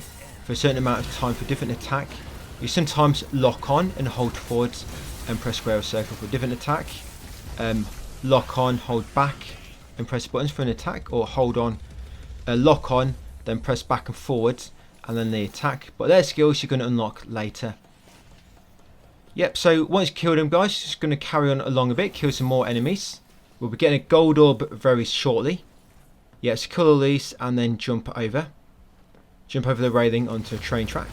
Speaker 1: for a certain amount of time for different attack. You sometimes lock on and hold forwards and press square or circle for a different attack. Lock on, hold back and press buttons for an attack, or hold on, lock on, then press back and forwards and then the attack. But their skills you're going to unlock later. Yep, so once you kill them, guys, just going to carry on along a bit, kill some more enemies. We'll be getting a gold orb very shortly. Yeah, so kill all these and then jump over the railing onto a train track.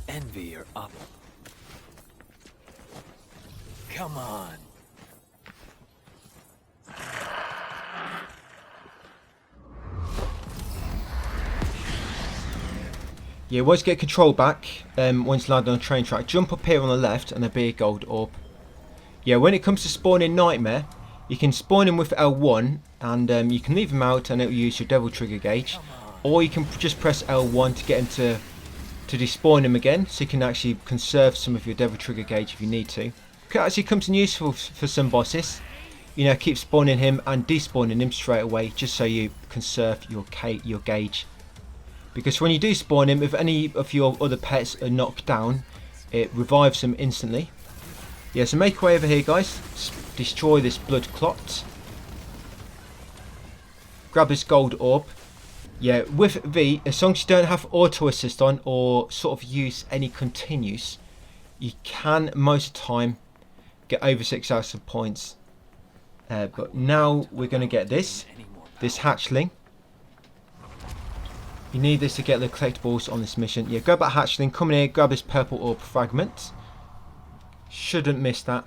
Speaker 2: Envy your up. Come on.
Speaker 1: Yeah, once you get control back, once you land on a train track, jump up here on the left and there'll be a gold orb. Yeah, when it comes to spawning Nightmare, you can spawn him with L1 and you can leave him out and it'll use your devil trigger gauge, or you can just press L1 to get him to despawn him again, so you can actually conserve some of your devil trigger gauge if you need to. It actually comes in useful for some bosses. You know, keep spawning him and despawning him straight away, just so you conserve your gauge. Because when you do spawn him, if any of your other pets are knocked down, it revives them instantly. Yeah, so make your way over here, guys. Destroy this blood clot. Grab this gold orb. Yeah, with V, as long as you don't have auto assist on or sort of use any continues, you can most of the time get over 6,000 points. But now we're going to get this hatchling. You need this to get the collectibles on this mission. Yeah, grab that hatchling, come in here, grab this purple orb fragment. Shouldn't miss that.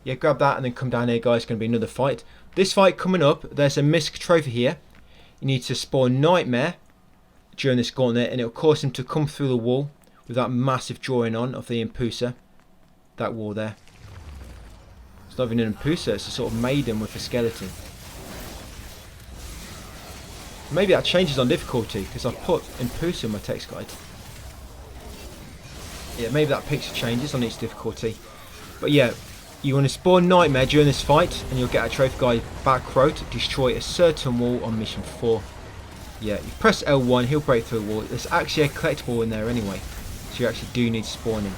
Speaker 1: Yeah, grab that and then come down here, guys. It's going to be another fight. This fight coming up, there's a misc trophy here. You need to spawn Nightmare during this gauntlet, and it'll cause him to come through the wall with that massive drawing on of the Impusa. That wall there. It's not even an Impusa, it's a sort of maiden with a skeleton. Maybe that changes on difficulty, because I've put Impusa in my text guide. Yeah, maybe that picture changes on each difficulty. But yeah, you want to spawn Nightmare during this fight, and you'll get a trophy guide back row to destroy a certain wall on mission 4. Yeah, you press L1, he'll break through the wall. There's actually a collectible in there anyway, so you actually do need to spawn him.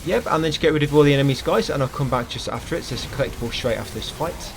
Speaker 1: Yep, and then just get rid of all the enemies, guys, and I'll come back just after it. So it's a collectible straight after this fight.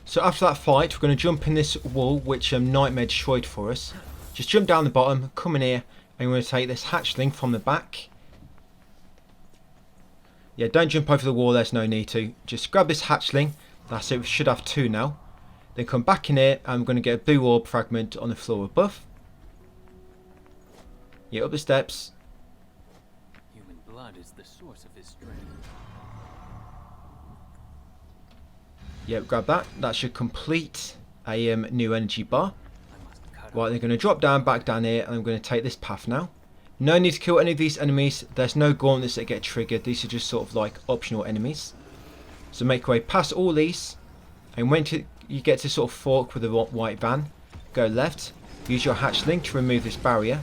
Speaker 1: So after that fight, we're going to jump in this wall, which Nightmare destroyed for us. Just jump down the bottom, come in here, and we're going to take this hatchling from the back. Yeah, don't jump over the wall, there's no need to. Just grab this hatchling. That's it, we should have 2 now. Then come back in here, and we're going to get a blue orb fragment on the floor above. Yeah, up the steps.
Speaker 2: Human blood is the source of his strength.
Speaker 1: Yep, grab that. That should complete a new energy bar. Right, they're going to drop down, back down here, and I'm going to take this path now. No need to kill any of these enemies. There's no gauntlets that get triggered. These are just sort of like optional enemies. So make your way past all these. And when you get to sort of fork with the white van, go left. Use your hatchling to remove this barrier.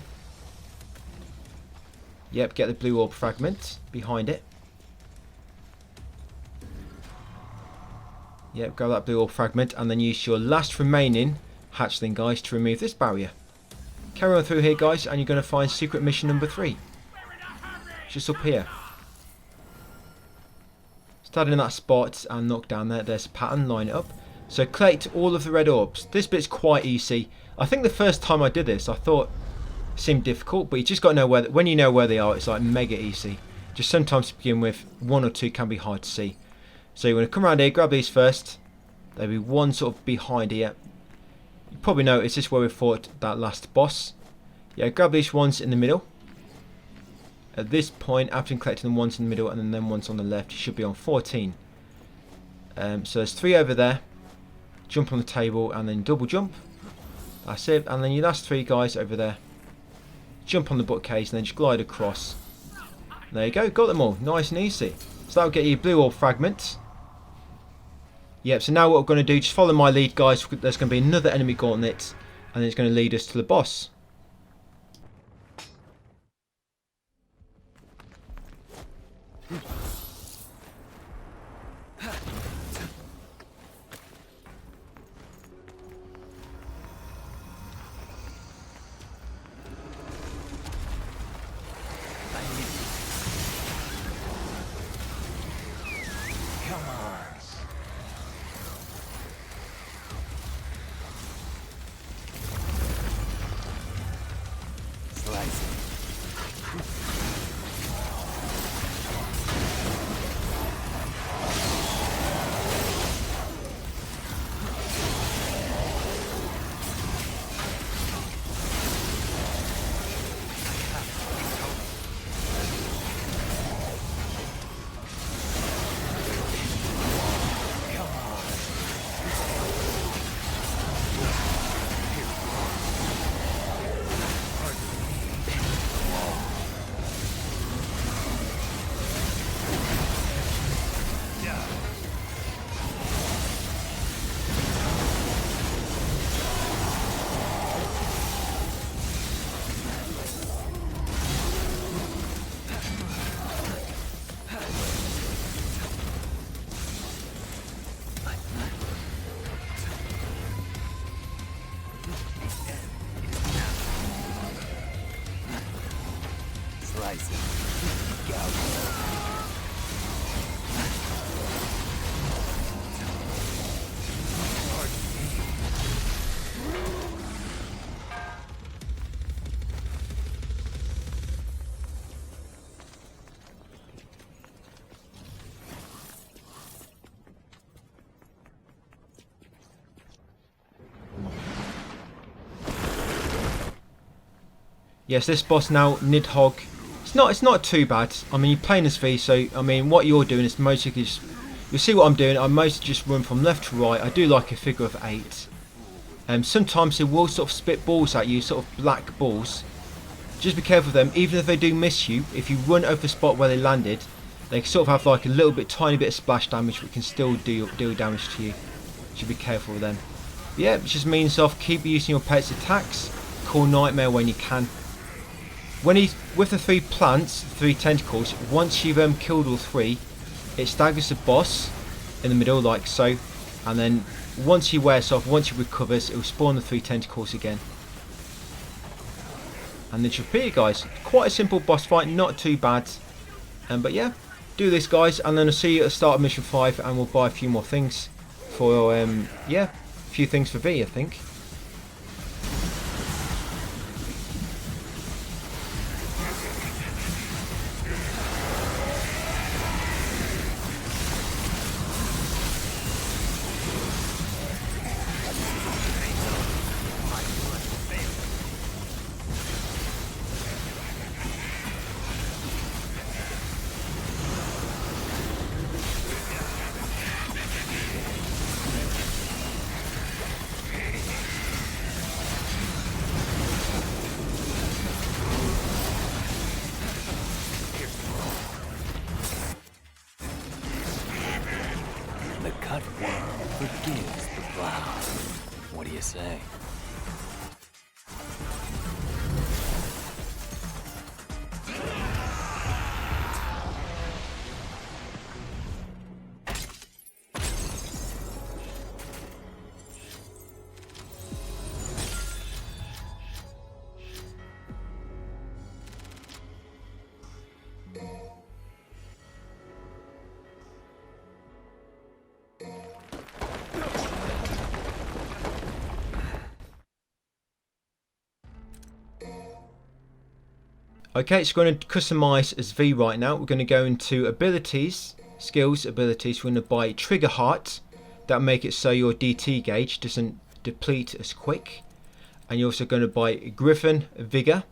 Speaker 1: Yep, get the blue orb fragment behind it. Yep, grab that blue orb fragment and then use your last remaining hatchling, guys, to remove this barrier. Carry on through here, guys, and you're going to find secret mission number 3. Just up here. Starting in that spot and knock down there. There's a pattern, line it up. So collect all of the red orbs. This bit's quite easy. I think the first time I did this, I thought it seemed difficult, but you just got to know where, when you know where they are, it's like mega easy. Just sometimes to begin with, 1 or 2 can be hard to see. So you're going to come around here, grab these first. There'll be one sort of behind here. You probably noticed this is where we fought that last boss. Yeah, grab these ones in the middle. At this point, after collecting the ones in the middle and then them ones on the left, you should be on 14. So there's 3 over there. Jump on the table and then double jump. That's it. And then your last 3 guys over there. Jump on the bookcase and then just glide across. There you go, got them all. Nice and easy. So that'll get you blue orb fragments. Yep, so now what we're going to do, just follow my lead, guys. There's going to be another enemy gauntlet, and it's going to lead us to the boss. Yes, this boss now, Nidhogg. It's not too bad. I mean, you're playing as V, so I mean, what you're doing is mostly just, you'll see what I'm doing. I mostly just run from left to right. I do like a figure of 8. Sometimes they will sort of spit balls at you, sort of black balls. Just be careful of them. Even if they do miss you, if you run over the spot where they landed, they sort of have like a little bit, tiny bit of splash damage, but can still deal damage to you. Should be careful with them. But yeah, it just means keep using your pet's attacks. Call Nightmare when you can. When he's with the 3 plants, 3 tentacles, once you've killed all 3, it staggers the boss in the middle like so, and then once he wears off, once he recovers, it will spawn the 3 tentacles again. And then repeat, guys. Quite a simple boss fight, not too bad. But yeah, do this, guys, and then I'll see you at the start of mission 5, and we'll buy a few more things for yeah, a few things for V, I think.
Speaker 2: Cutworm forgives the plow. What do you say?
Speaker 1: Okay, so we're going to customize as V right now. We're going to go into abilities, skills, abilities. We're going to buy trigger heart. That'll make it so your DT gauge doesn't deplete as quick. And you're also going to buy Griffin Vigor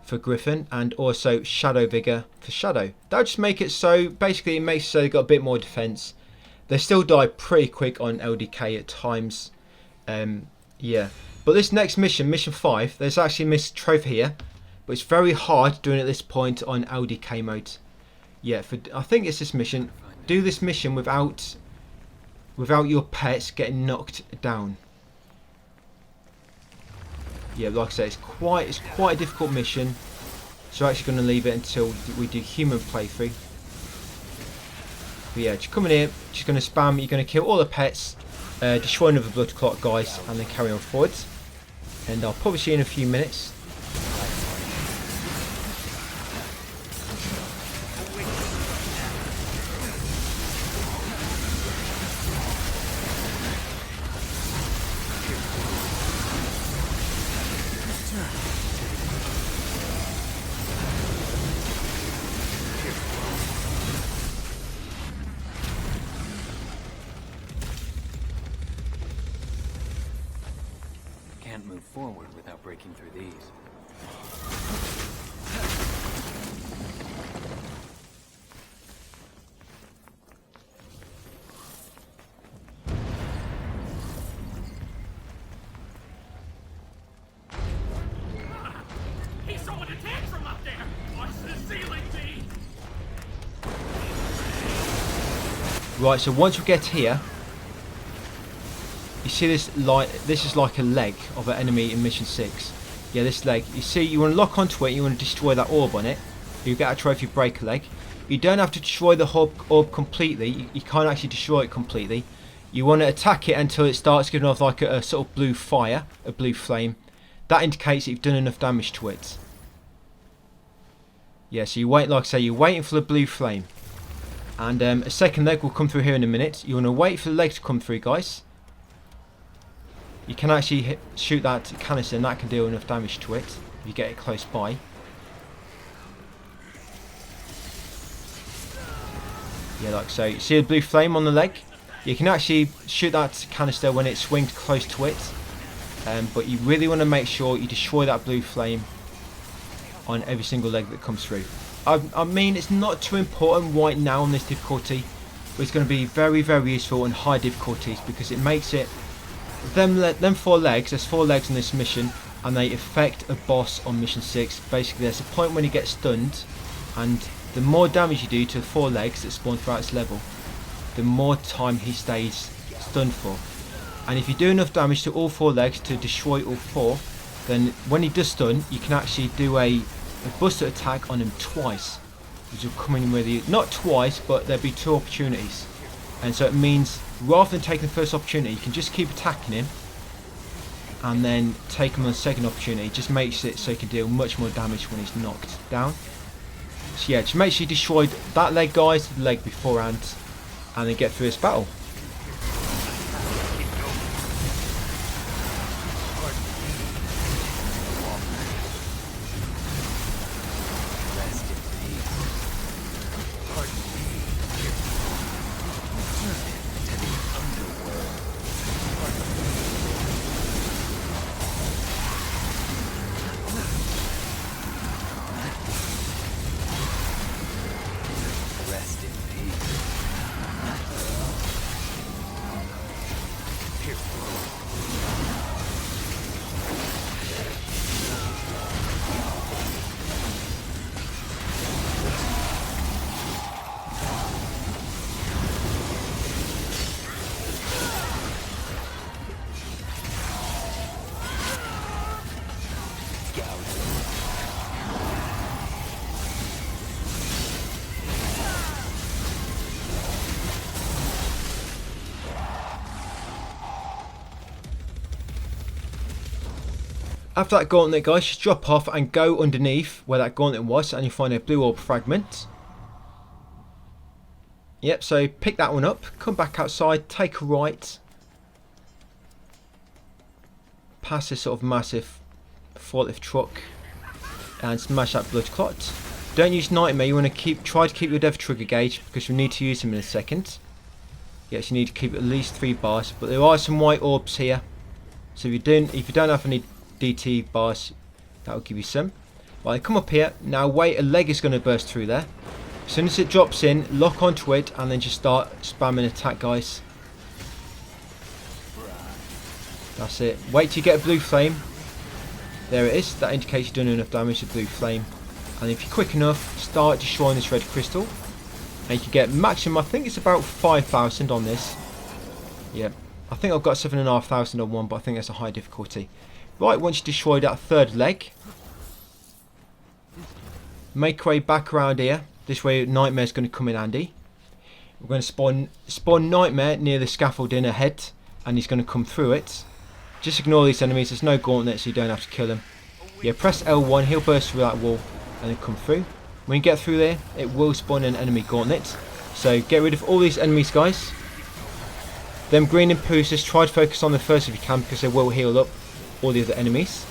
Speaker 1: for Griffin, and also Shadow Vigor for Shadow. That'll just make it so, basically it makes it so they've got a bit more defense. They still die pretty quick on LDK at times. Yeah. But this next mission, mission 5, there's actually a missed trophy here. But it's very hard doing it at this point on LDK mode. Yeah, I think it's this mission. Do this mission without your pets getting knocked down. Yeah, like I said, it's quite a difficult mission. So I'm actually going to leave it until we do human playthrough. But yeah, just come in here, just going to spam. You're going to kill all the pets, destroy another blood clot, guys, and then carry on forwards. And I'll probably see you in a few minutes.
Speaker 2: Can't move forward without breaking through these.
Speaker 3: He's throwing a tantrum up there! Watch the ceiling, B!
Speaker 1: Right, so once we get here, you see this light. This is like a leg of an enemy in mission 6. Yeah, this leg. You see, you want to lock onto it. You want to destroy that orb on it. You get a trophy breaker leg. You don't have to destroy the orb completely. You can't actually destroy it completely. You want to attack it until it starts giving off like a sort of blue fire, a blue flame. That indicates that you've done enough damage to it. Yeah, so you wait, like I say, you're waiting for the blue flame. And a second leg will come through here in a minute. You want to wait for the leg to come through, guys. You can actually shoot that canister and that can deal enough damage to it if you get it close by. Yeah, like so. You see the blue flame on the leg? You can actually shoot that canister when it swings close to it. but you really want to make sure you destroy that blue flame on every single leg that comes through. I mean, it's not too important right now on this difficulty, but it's going to be very, very useful on high difficulties, because it makes it them 4 legs. There's 4 legs on this mission, and they affect a boss on mission 6. Basically, there's a point when he gets stunned, and the more damage you do to the 4 legs that spawn throughout this level, the more time he stays stunned for. And if you do enough damage to all 4 legs to destroy all 4, then when he does stun, you can actually do a buster attack on him twice, which will come in with you. Not twice, but there'll be 2 opportunities. And so it means, rather than taking the first opportunity, you can just keep attacking him, and then take him on the second opportunity. It just makes it so you can deal much more damage when he's knocked down. So yeah, just make sure you destroy that leg, guys, the leg beforehand, and then get through this battle. After that gauntlet, guys, just drop off and go underneath where that gauntlet was, and you'll find a blue orb fragment. Yep, so pick that one up, come back outside, take a right, past this sort of massive forklift truck, and smash that blood clot. Don't use Nightmare. You want to try to keep your dev trigger gauge, because you'll need to use him in a second. Yes, you need to keep at least 3 bars, but there are some white orbs here, so if you don't have any DT bars, that will give you some. Right, come up here. Now wait, a leg is going to burst through there. As soon as it drops in, lock onto it, and then just start spamming attack, guys. That's it. Wait till you get a blue flame. There it is. That indicates you've done enough damage to blue flame. And if you're quick enough, start destroying this red crystal. And you can get maximum, I think it's about 5,000 on this. Yep. I think I've got 7,500 on one, but I think that's a high difficulty. Right, once you destroy that 3rd leg, make your way back around here. This way Nightmare's going to come in handy. We're going to spawn Nightmare near the scaffolding ahead, and he's going to come through it. Just ignore these enemies. There's no gauntlet, so you don't have to kill him. Yeah, press L1, he'll burst through that wall and then come through. When you get through there, it will spawn an enemy gauntlet. So get rid of all these enemies, guys. Them green impulses, try to focus on the first if you can, because they will heal up all the other enemies.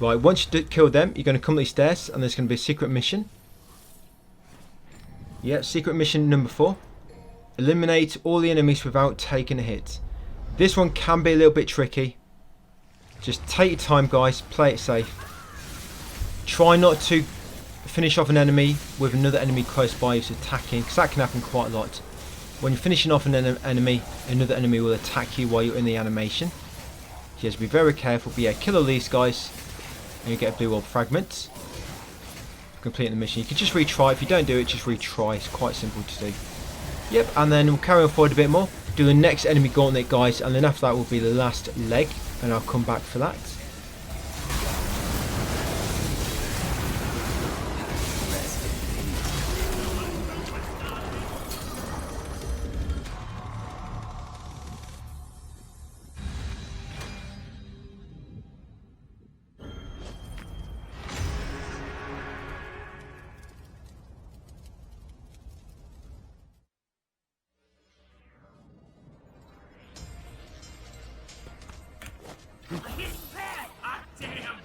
Speaker 1: Right, once you kill them, you're going to come up these stairs and there's going to be a secret mission. Yep, secret mission number 4. Eliminate all the enemies without taking a hit. This one can be a little bit tricky. Just take your time, guys. Play it safe. Try not to finish off an enemy with another enemy close by who's attacking, because that can happen quite a lot. When you're finishing off an enemy, another enemy will attack you while you're in the animation. So you have to be very careful. But yeah, kill all these guys and you get a blue orb fragment. Completing the mission. You can just retry. If you don't do it, just retry. It's quite simple to do. Yep, and then we'll carry on forward a bit more. Do the next enemy gauntlet, guys, and then after that will be the last leg, and I'll come back for that.
Speaker 3: I hit that! Hot damn!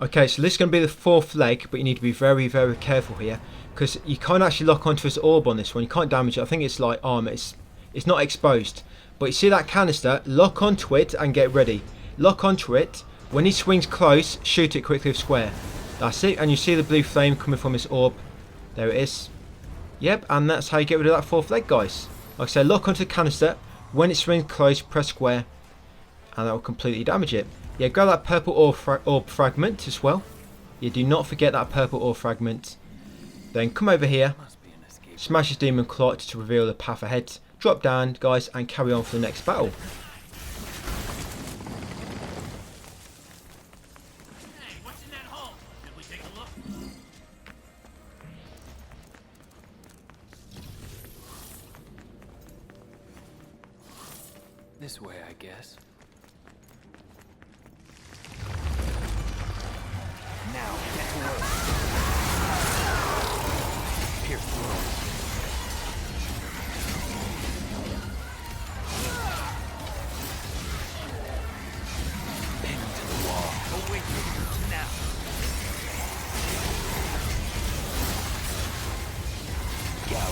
Speaker 1: Okay, so this is going to be the 4th leg, but you need to be very, very careful here, because you can't actually lock onto this orb on this one. You can't damage it. I think it's like armor. It's not exposed. But you see that canister? Lock onto it and get ready. Lock onto it. When he swings close, shoot it quickly with square. That's it. And you see the blue flame coming from this orb. There it is. Yep, and that's how you get rid of that 4th leg, guys. Like I said, lock onto the canister. When it swings close, press square, and that will completely damage it. Yeah, grab that purple orb fragment as well. You do not forget that purple orb fragment. Then come over here, smash his demon clot to reveal the path ahead. Drop down, guys, and carry on for the next battle.
Speaker 3: Hey, what's in that hole? Did we take a look?
Speaker 2: This way, I guess. Now, get to work. Here, pin him to the wall. Away now. Go.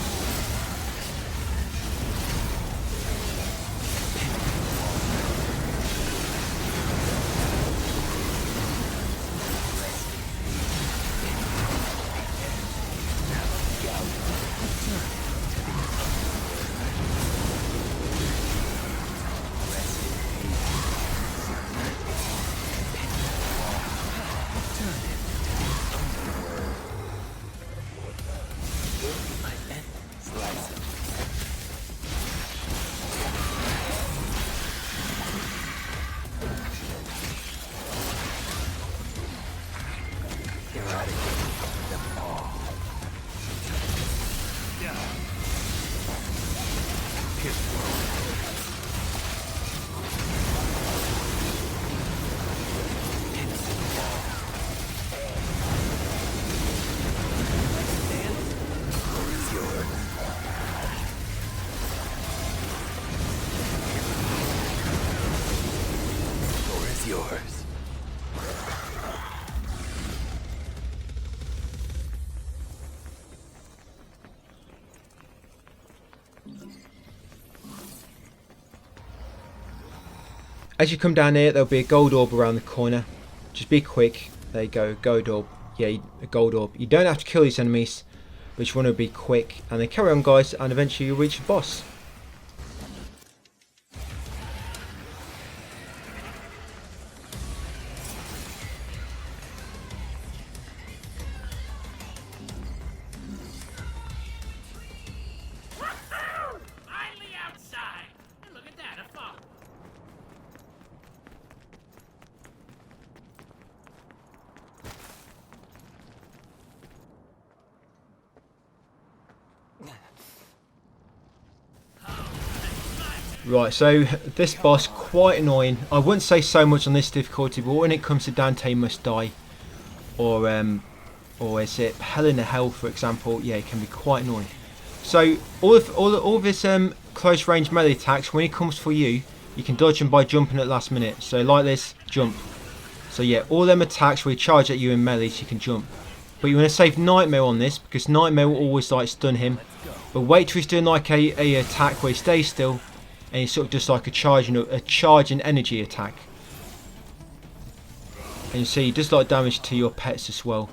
Speaker 1: As you come down here, there'll be a gold orb around the corner. Just be quick. There you go, gold orb. Yeah, a gold orb. You don't have to kill these enemies, but you want to be quick. And then carry on, guys, and eventually you'll reach the boss.
Speaker 3: Finally outside. And look at that, a fog.
Speaker 1: Right, so this boss, quite annoying. I wouldn't say so much on this difficulty, but when it comes to Dante Must Die, or is it Hell in a Hell, for example, yeah, it can be quite annoying. So all of his close range melee attacks, when he comes for you, you can dodge them by jumping at the last minute. So like this, jump. So yeah, all them attacks where he charge at you in melee, so you can jump. But you want to save Nightmare on this, because Nightmare will always like stun him. But wait till he's doing like a attack where he stays still, and he's sort of just like a charging energy attack. And you see, he does like damage to your pets as well.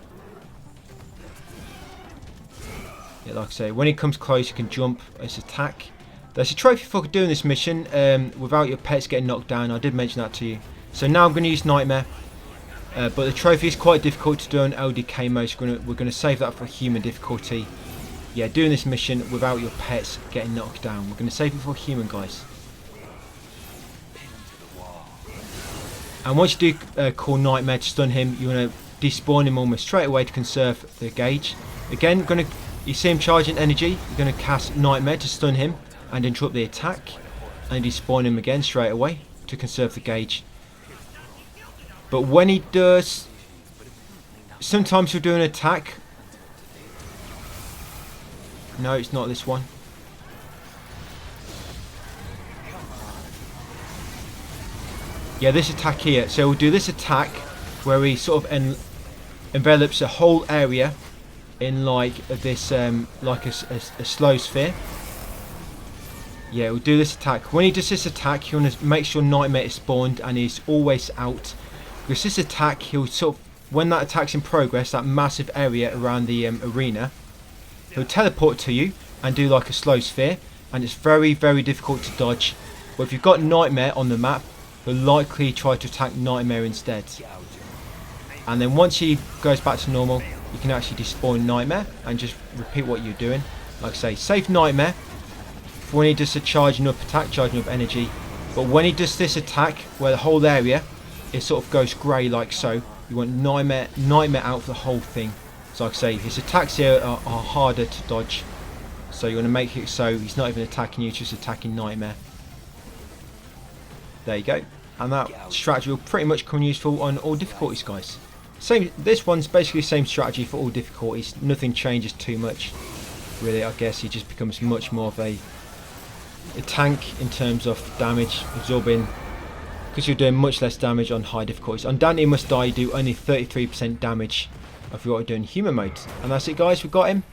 Speaker 1: Yeah, like I say, when he comes close, you can jump as attack. There's a trophy for doing this mission without your pets getting knocked down. I did mention that to you. So now I'm going to use Nightmare. But the trophy is quite difficult to do on LDK mode, so we're going to save that for human difficulty. Yeah, doing this mission without your pets getting knocked down. We're going to save it for human, guys. And once you do call Nightmare to stun him, you want to despawn him almost straight away to conserve the gauge. Again, you see him charging energy, you're going to cast Nightmare to stun him and interrupt the attack. And despawn him again straight away to conserve the gauge. But when he does, sometimes he'll do an attack. No, it's not this one. Yeah, this attack here. So we'll do this attack where he sort of envelops a whole area in like this, like a slow sphere. Yeah, we'll do this attack. When he does this attack, you want to make sure Nightmare is spawned and he's always out. Because this attack, he'll sort of, when that attack's in progress, that massive area around the arena, he'll teleport to you and do like a slow sphere, and it's very, very difficult to dodge. But if you've got Nightmare on the map, he'll likely try to attack Nightmare instead. And then once he goes back to normal, you can actually despawn Nightmare and just repeat what you're doing. Like I say, save Nightmare for when he does a charging up attack, charging up energy. But when he does this attack, where the whole area, it sort of goes grey like so, you want Nightmare out for the whole thing. So like I say, his attacks here are harder to dodge. So you want to make it so he's not even attacking you, just attacking Nightmare. There you go. And that strategy will pretty much come useful on all difficulties, guys. This one's basically the same strategy for all difficulties. Nothing changes too much, really. I guess he just becomes much more of a tank in terms of damage, absorbing, because you're doing much less damage on high difficulties. On Dante Must Die, you do only 33% damage if you're doing human mode. And that's it, guys. We've got him.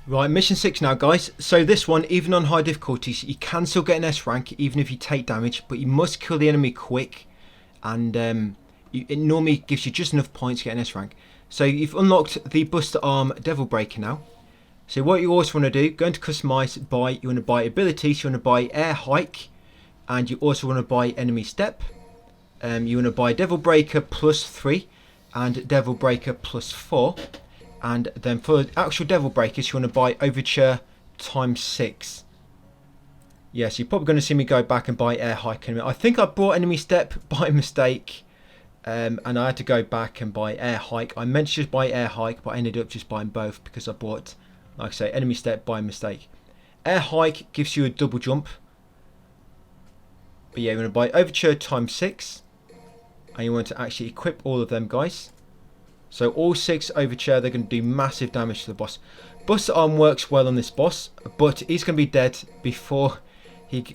Speaker 1: Right, mission 6 now, guys. So this one, even on high difficulties, you can still get an S rank even if you take damage, but you must kill the enemy quick, and it normally gives you just enough points to get an S rank. So you've unlocked the Buster Arm Devil Breaker now. So what you also want to do, go into customize, you want to buy abilities, you want to buy Air Hike, and you also want to buy Enemy Step. You want to buy Devil Breaker +3 and Devil Breaker +4. And then for actual Devil Breakers, you want to buy Overture ×6. Yes, you're probably going to see me go back and buy air hike. I think I bought enemy step by mistake, and I had to go back and buy air hike. I meant to just buy air hike, but I ended up just buying both because I bought, like I say, enemy step by mistake. Air hike gives you a double jump. But yeah, you're going to buy overture times 6, and you want to actually equip all of them, guys. So all 6 overture, they're going to do massive damage to the boss. Buster Arm works well on this boss, but he's going to be dead before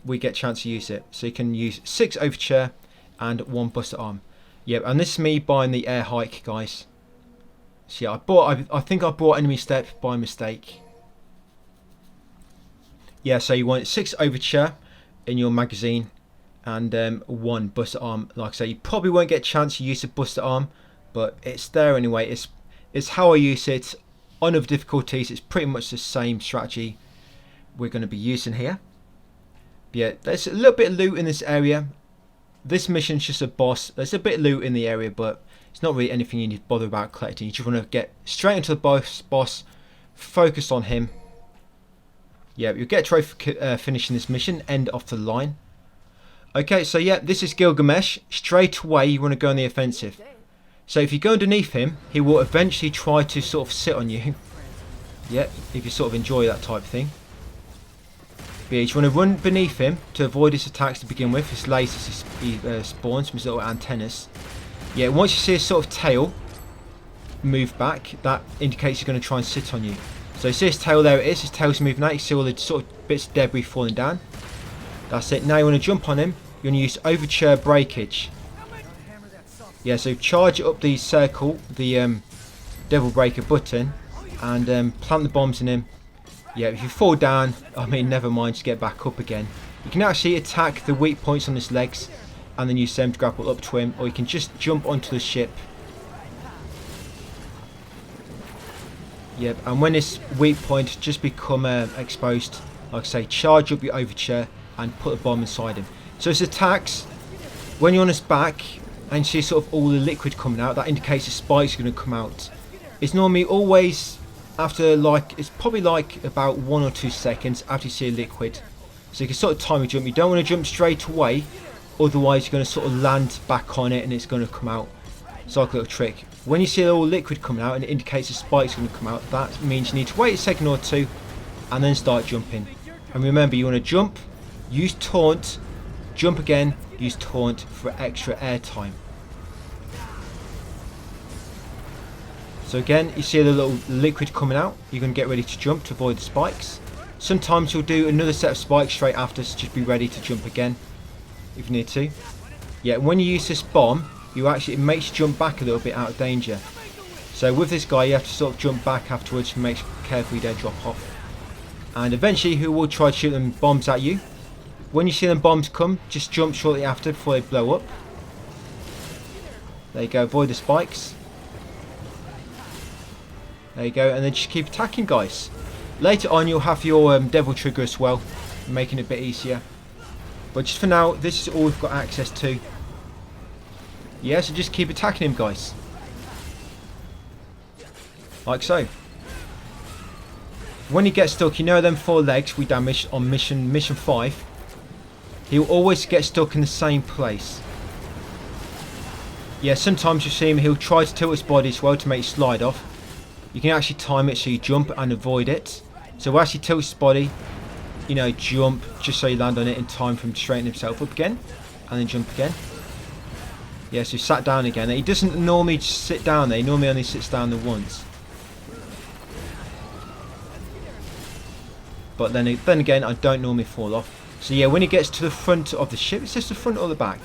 Speaker 1: we get a chance to use it. So you can use 6 overture and 1 Buster Arm. Yep, and this is me buying the air hike, guys. So yeah, I think I bought enemy step by mistake. Yeah, so you want 6 overture in your magazine and 1 Buster Arm. Like I say, you probably won't get a chance to use a Buster Arm, but it's there anyway. It's how I use it. On other difficulties, it's pretty much the same strategy we're going to be using here. But yeah, there's a little bit of loot in this area. This mission's just a boss. There's a bit of loot in the area, but it's not really anything you need to bother about collecting. You just want to get straight into the boss, focus on him. Yeah, you'll get a trophy finishing this mission, end off the line. Okay, so yeah, this is Gilgamesh. Straight away, you want to go on the offensive. So if you go underneath him, he will eventually try to sort of sit on you. Yeah, if you sort of enjoy that type of thing. But yeah, you want to run beneath him to avoid his attacks to begin with. His lasers he spawns from his little antennas. Yeah, once you see his sort of tail move back, that indicates he's going to try and sit on you. So you see his tail, there it is. His tail's moving out. You see all the sort of bits of debris falling down. That's it. Now you want to jump on him. You want to use overture breakage. Yeah, so charge up the circle, the Devil Breaker button, and plant the bombs in him. Yeah, if you fall down, I mean, never mind, just get back up again. You can actually attack the weak points on his legs, and then use them to grapple up to him, or you can just jump onto the ship. Yep, and when this weak point just become exposed, like I say, charge up your overture and put a bomb inside him. So his attacks, when you're on his back, and see sort of all the liquid coming out, that indicates the spike's going to come out. It's normally always after it's probably like about 1 or 2 seconds after you see a liquid. So you can sort of time your jump. You don't want to jump straight away, otherwise you're going to sort of land back on it and it's going to come out. It's like a little trick. When you see all liquid coming out and it indicates the spike's going to come out, that means you need to wait a second or 2 and then start jumping. And remember, you want to jump, use taunt, jump again, use taunt for extra air time. So again, you see the little liquid coming out, you're going to get ready to jump to avoid the spikes. Sometimes you'll do another set of spikes straight after, so just be ready to jump again if you need to. Yeah, when you use this bomb, it makes you jump back a little bit out of danger. So with this guy, you have to sort of jump back afterwards to make careful you don't drop off. And eventually he will try to shoot them bombs at you. When you see them bombs come, just jump shortly after before they blow up. There you go, avoid the spikes. There you go, and then just keep attacking, guys. Later on you'll have your devil trigger as well, making it a bit easier. But just for now, this is all we've got access to. Yeah, so just keep attacking him, guys. Like so. When he gets stuck, you know them 4 legs we damaged on mission 5. He'll always get stuck in the same place. Yeah, sometimes you see him, he'll try to tilt his body as well to make it slide off. You can actually time it so you jump and avoid it. So as he tilts his body, you know, jump just so you land on it in time for him to straighten himself up again. And then jump again. Yeah, so he sat down again. He doesn't normally just sit down there, he normally only sits down there once. But then again, I don't normally fall off. So yeah, when he gets to the front of the ship, it's just the front or the back.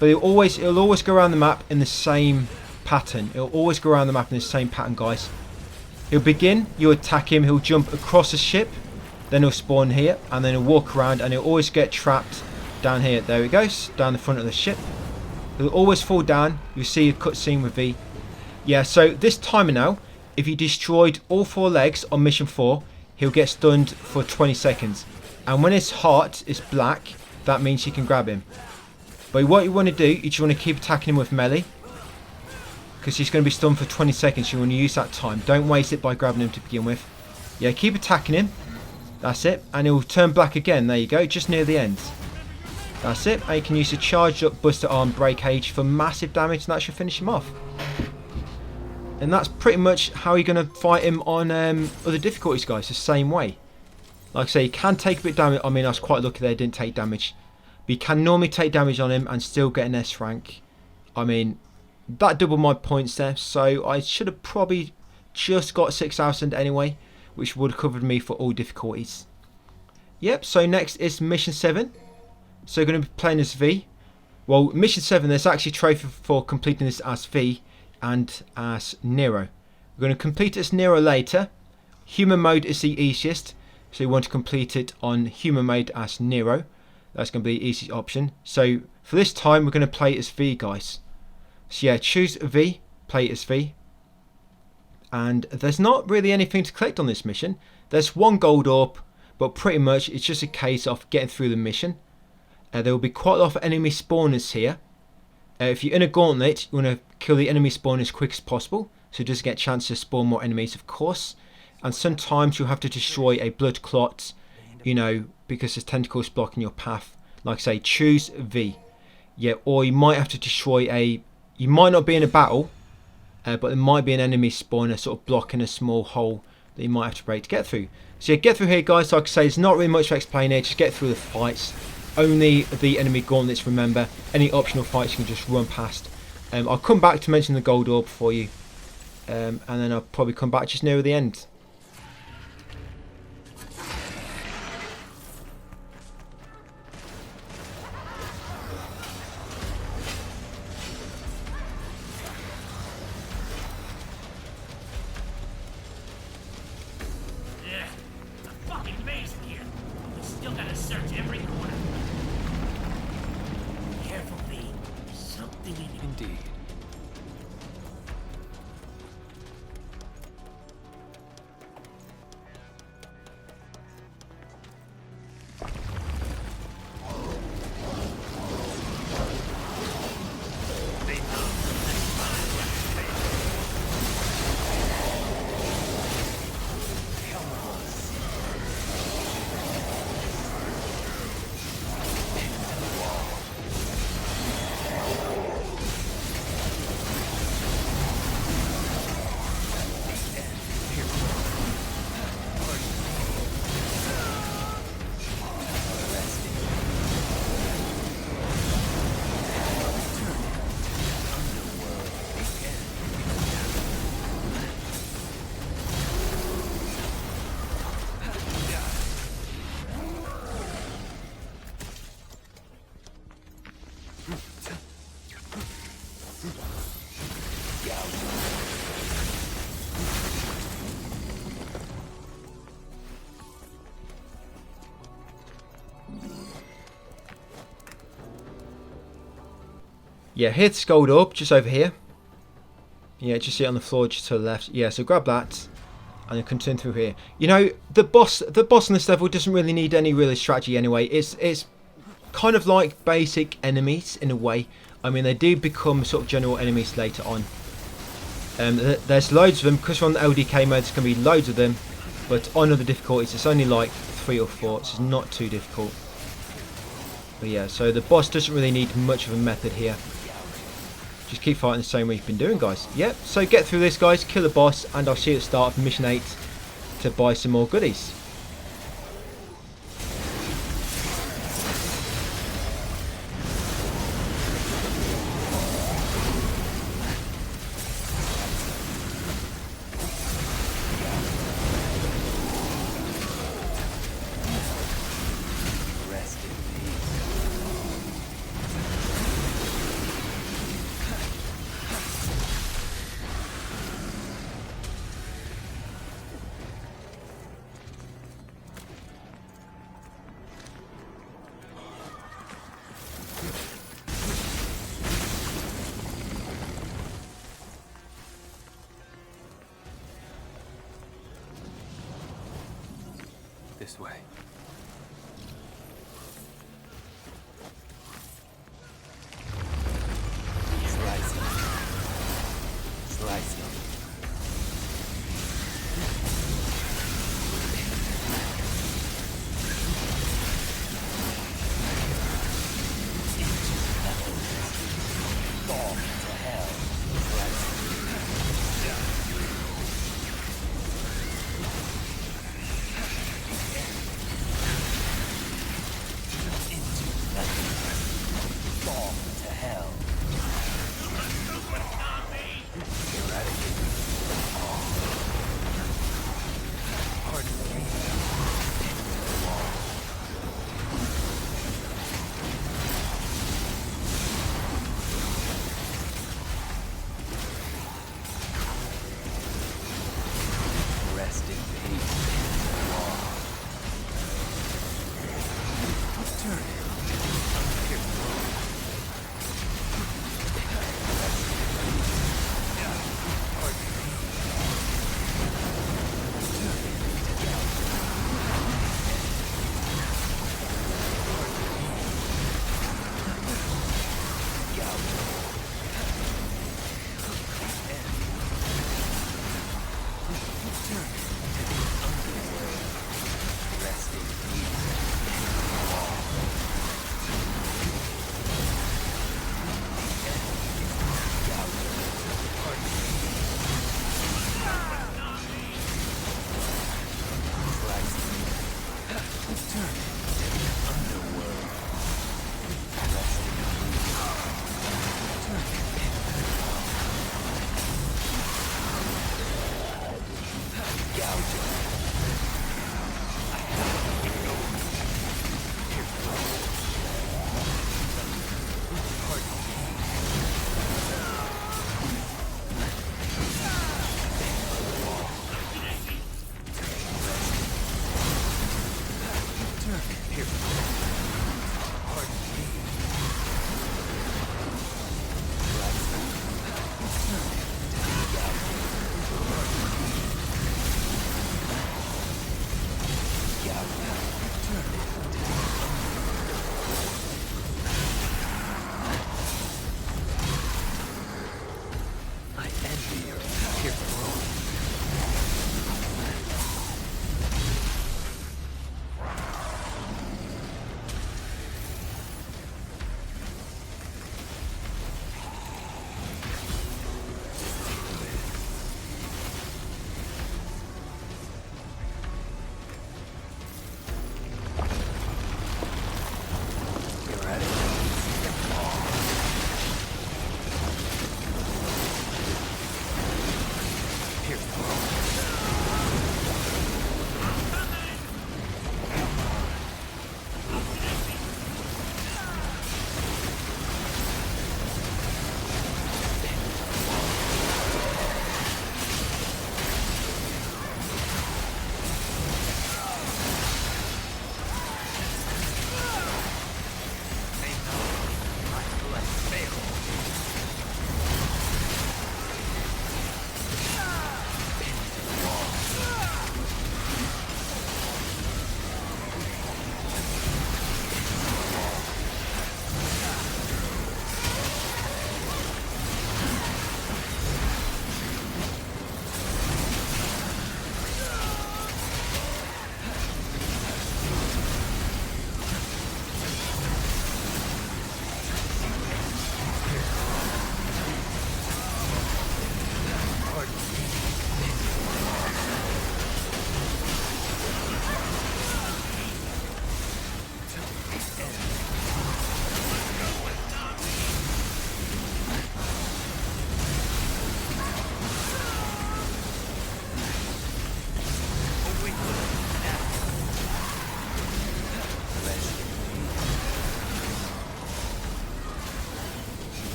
Speaker 1: But it'll always go around the map in the same pattern. It'll always go around the map in the same pattern, guys. He'll begin, you attack him, he'll jump across the ship, then he'll spawn here, and then he'll walk around, and he'll always get trapped down here. There he goes, down the front of the ship. He'll always fall down. You'll see a cutscene with V. Yeah, so this timer now, if you destroyed all 4 legs on mission 4, he'll get stunned for 20 seconds. And when his heart is black, that means you can grab him. But what you want to do, you just want to keep attacking him with melee. Because he's going to be stunned for 20 seconds. You want to use that time. Don't waste it by grabbing him to begin with. Yeah, keep attacking him. That's it. And it will turn black again. There you go. Just near the end. That's it. And you can use the charged up Buster Arm Breakage for massive damage. And that should finish him off. And that's pretty much how you're going to fight him on other difficulties, guys. The same way. Like I say, you can take a bit of damage. I mean, I was quite lucky there. I didn't take damage. But you can normally take damage on him and still get an S rank. I mean, that doubled my points there. So I should have probably just got 6,000 anyway, which would have covered me for all difficulties. Yep, so next is Mission 7. So we're going to be playing as V. Well, Mission 7, there's actually a trophy for completing this as V and as Nero. We're going to complete it as Nero later. Human mode is the easiest. So you want to complete it on human mode as Nero. That's going to be the easiest option. So for this time, we're going to play as V, guys. So yeah, choose V, play as V. And there's not really anything to collect on this mission. There's one gold orb, but pretty much it's just a case of getting through the mission. There will be quite a lot of enemy spawners here. If you're in a gauntlet, you want to kill the enemy spawn as quick as possible, so it doesn't get a chance to spawn more enemies, of course. And sometimes you'll have to destroy a blood clot, you know, because there's tentacles blocking your path. Like I say, choose V. Yeah, or you might have to destroy a... You might not be in a battle, but there might be an enemy spawner sort of blocking a small hole that you might have to break to get through. So yeah, get through here, guys. Like I say, there's not really much to explain here. Just get through the fights. Only the enemy gauntlets, remember. Any optional fights you can just run past. I'll come back to mention the gold orb for you. And then I'll probably come back just near the end.
Speaker 3: Yeah, it's a fucking maze here. We still gotta search every corner. Careful, V. There's something in it.
Speaker 2: Indeed.
Speaker 1: Yeah, here's the gold orb, just over here. Yeah, just see it on the floor, just to the left. Yeah, so grab that, and then continue through here. You know, the boss on this level doesn't really need any real strategy anyway. It's kind of like basic enemies in a way. I mean, they do become sort of general enemies later on. There's loads of them, because we're on the LDK mode, there's going to be loads of them. But on other difficulties, it's only like 3 or 4, so it's not too difficult. But yeah, so the boss doesn't really need much of a method here. Just keep fighting the same way you've been doing, guys. Yep, so get through this, guys, kill the boss, and I'll see you at the start of Mission 8 to buy some more goodies.
Speaker 2: This way. Slicing. Slicing.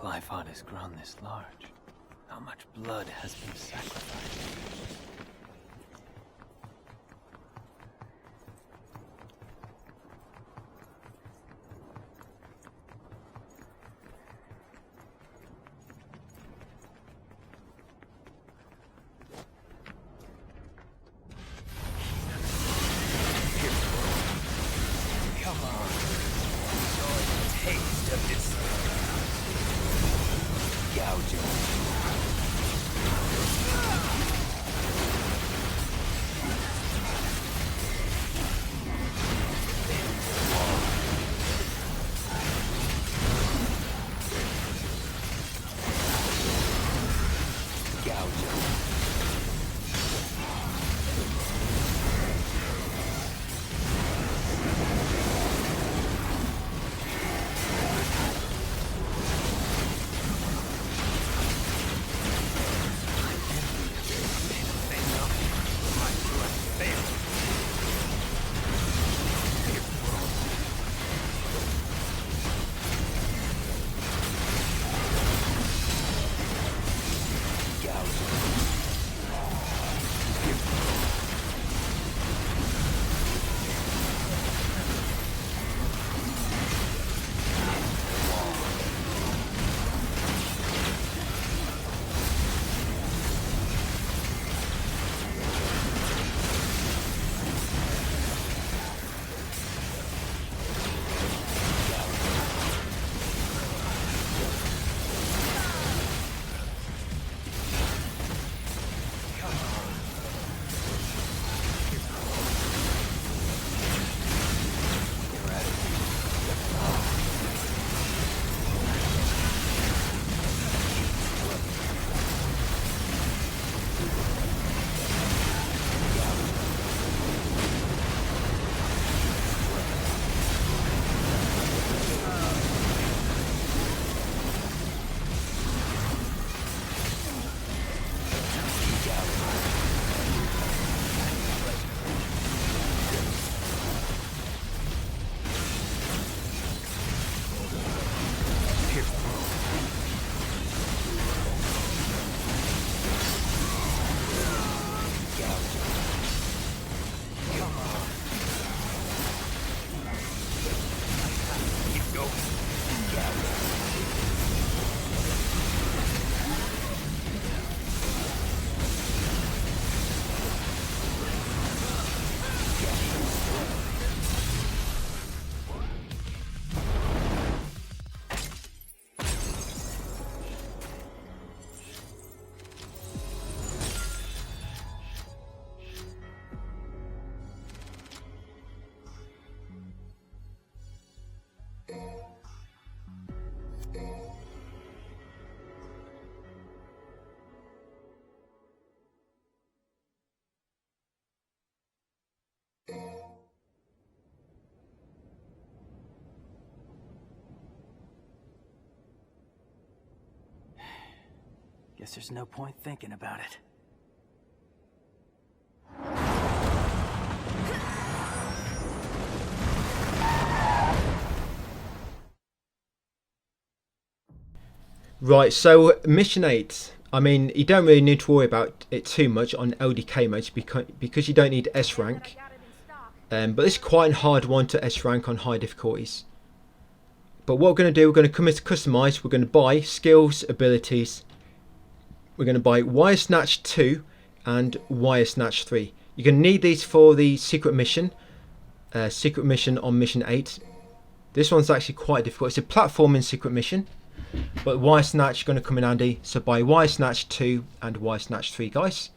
Speaker 2: Glyphon has grown this large. How much blood has been sacrificed? Guess there's no point thinking about it.
Speaker 1: Right, so mission 8. I mean, you don't really need to worry about it too much on LDK modes because you don't need S rank. But it's quite a hard one to S rank on high difficulties. But what we're going to do, we're going to come into customize. We're going to buy skills, abilities. We're going to buy Wire Snatch 2 and Wire Snatch 3. You're going to need these for the secret mission on mission 8. This one's actually quite difficult. It's a platforming secret mission, but Wire Snatch is going to come in handy. So buy Wire Snatch 2 and Wire Snatch 3, guys,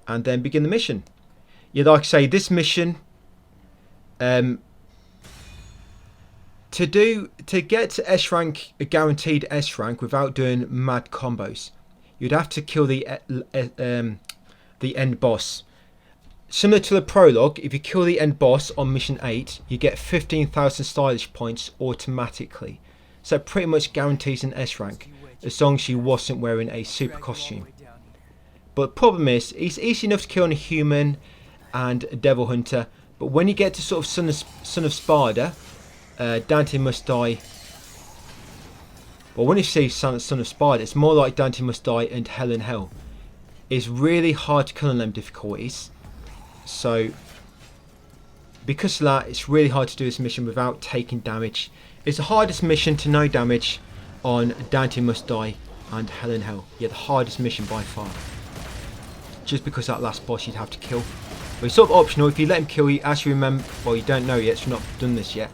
Speaker 1: and then begin the mission. Yeah, like I say, this mission, to get to S rank, a guaranteed S rank without doing mad combos, you'd have to kill the end boss. Similar to the prologue, if you kill the end boss on mission 8, you get 15,000 stylish points automatically. So it pretty much guarantees an S rank, as long as you wasn't wearing a super costume. But the problem is, it's easy enough to kill on a human and a devil hunter, but when you get to sort of Son of Sparda, Dante must die. Well, when you see Son of Spider, it's more like Dante Must Die and Hell in Hell. It's really hard to kill on them difficulties. So, because of that, it's really hard to do this mission without taking damage. It's the hardest mission to no damage on Dante Must Die and Hell in Hell. Yeah, the hardest mission by far. Just because that last boss you'd have to kill. But it's sort of optional. If you let him kill you, actually remember, well, you don't know yet, so you've not done this yet.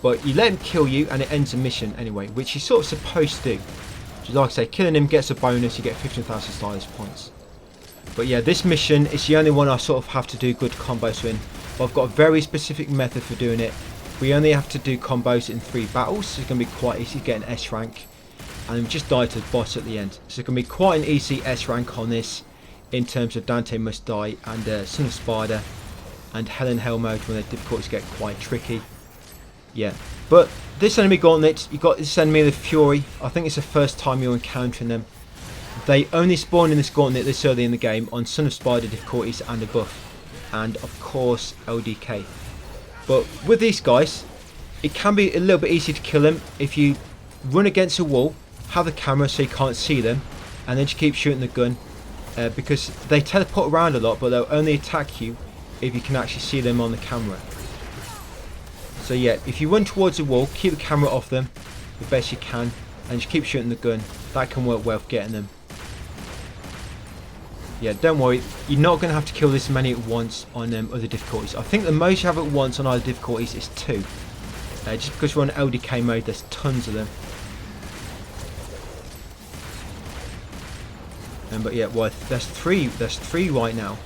Speaker 1: But you let him kill you and it ends the mission anyway, which you're sort of supposed to do. Just like I say, killing him gets a bonus, you get 15,000 stylus points. But yeah, this mission is the only one I sort of have to do good combos in. But I've got a very specific method for doing it. We only have to do combos in 3 battles, so it's going to be quite easy to get an S rank. And we just die to the boss at the end. So it's going to be quite an easy S rank on this in terms of Dante Must Die and Son of Spider and Hell in Hell mode when the difficulties get quite tricky. Yeah, but this enemy gauntlet, you got this enemy the Fury. I think it's the first time you're encountering them. They only spawn in this gauntlet this early in the game on Son of Spider difficulties and above, and of course LDK. But with these guys, it can be a little bit easier to kill them if you run against a wall, have the camera so you can't see them, and then just keep shooting the gun, because they teleport around a lot, but they'll only attack you if you can actually see them on the camera. So yeah, if you run towards the wall, keep the camera off them the best you can, and just keep shooting the gun. That can work well for getting them. Yeah, don't worry, you're not going to have to kill this many at once on other difficulties. I think the most you have at once on other difficulties is 2. Just because we're on LDK mode, there's tons of them. But yeah, well, there's 3 right now.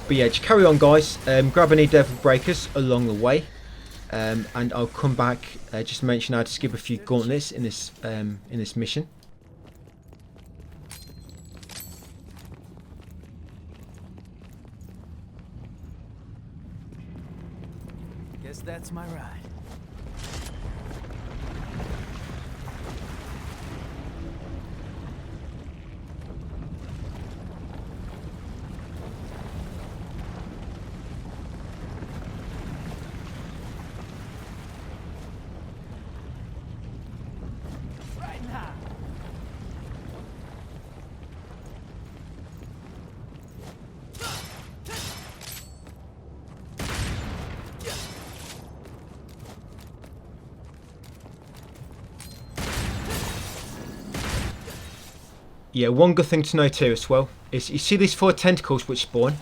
Speaker 1: But yeah, just carry on, guys. Grab any devil breakers along the way, and I'll come back. Just mention how to skip a few gauntlets in this mission.
Speaker 2: Guess that's my ride.
Speaker 1: Yeah, one good thing to note here as well is you see these 4 tentacles which spawn.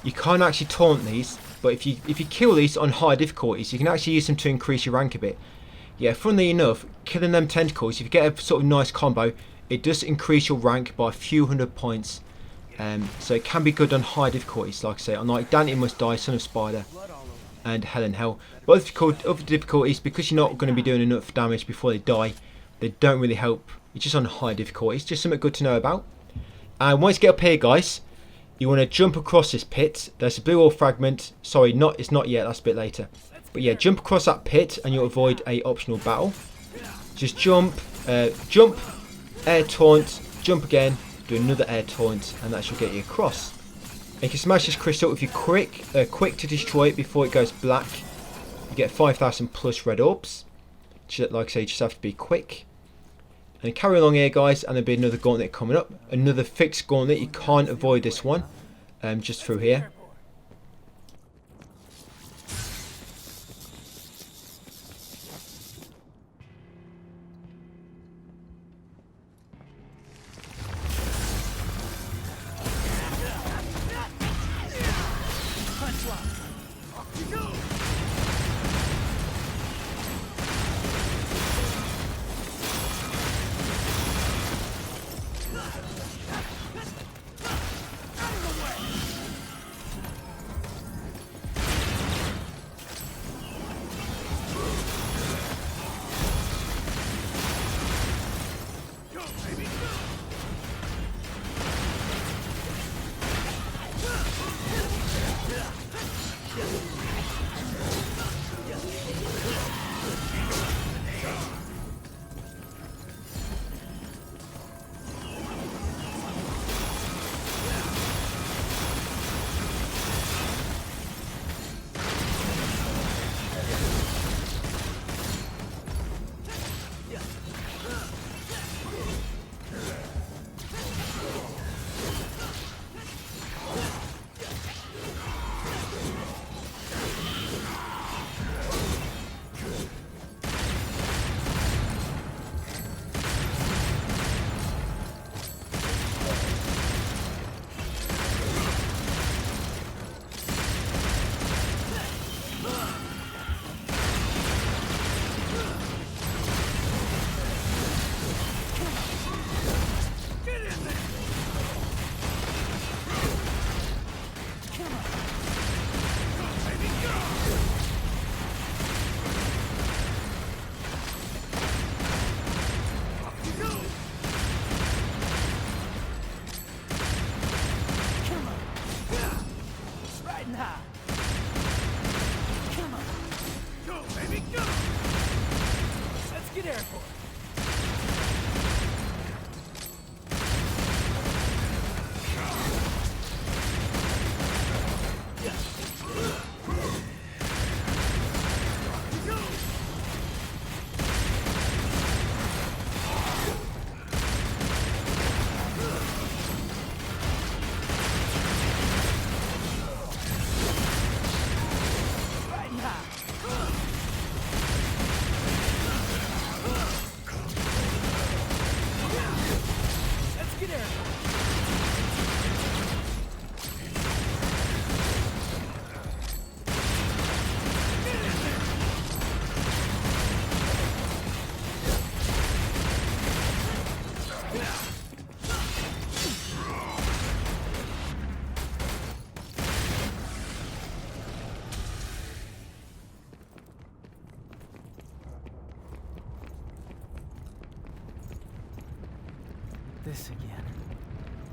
Speaker 1: You can't actually taunt these, but if you kill these on high difficulties, you can actually use them to increase your rank a bit. Yeah, funnily enough, killing them tentacles, if you get a sort of nice combo, it does increase your rank by a few hundred points. So it can be good on high difficulties, like I say, on like Dante Must Die, Son of Spider, and Hell in Hell. But other difficulties, because you're not going to be doing enough damage before they die, they don't really help. It's just on high difficulties, just something good to know about. And once you get up here, guys, you want to jump across this pit. There's a blue ore fragment. Sorry, it's not yet, that's a bit later. But yeah, jump across that pit and you'll avoid a optional battle. Just jump, jump, air taunt, jump again, do another air taunt, and that should get you across. And you can smash this crystal if you're quick to destroy it before it goes black. You get 5,000 plus red orbs. Like I say, you just have to be quick. And carry along here, guys, and there'll be another gauntlet coming up. Another fixed gauntlet. You can't avoid this one. Just through here.
Speaker 2: this again.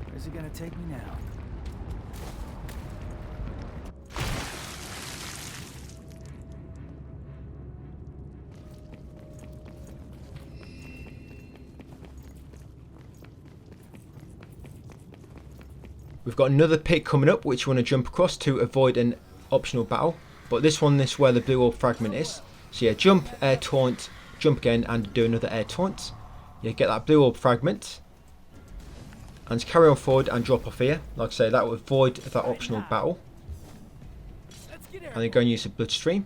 Speaker 2: Where's it gonna take me now?
Speaker 1: We've got another pit coming up which you want to jump across to avoid an optional battle. But this one, this is where the blue orb fragment is. So yeah, jump, air taunt, jump again and do another air taunt. Yeah, get that blue orb fragment. And carry on forward and drop off here. Like I say, that will avoid that optional battle. And then go and use the bloodstream.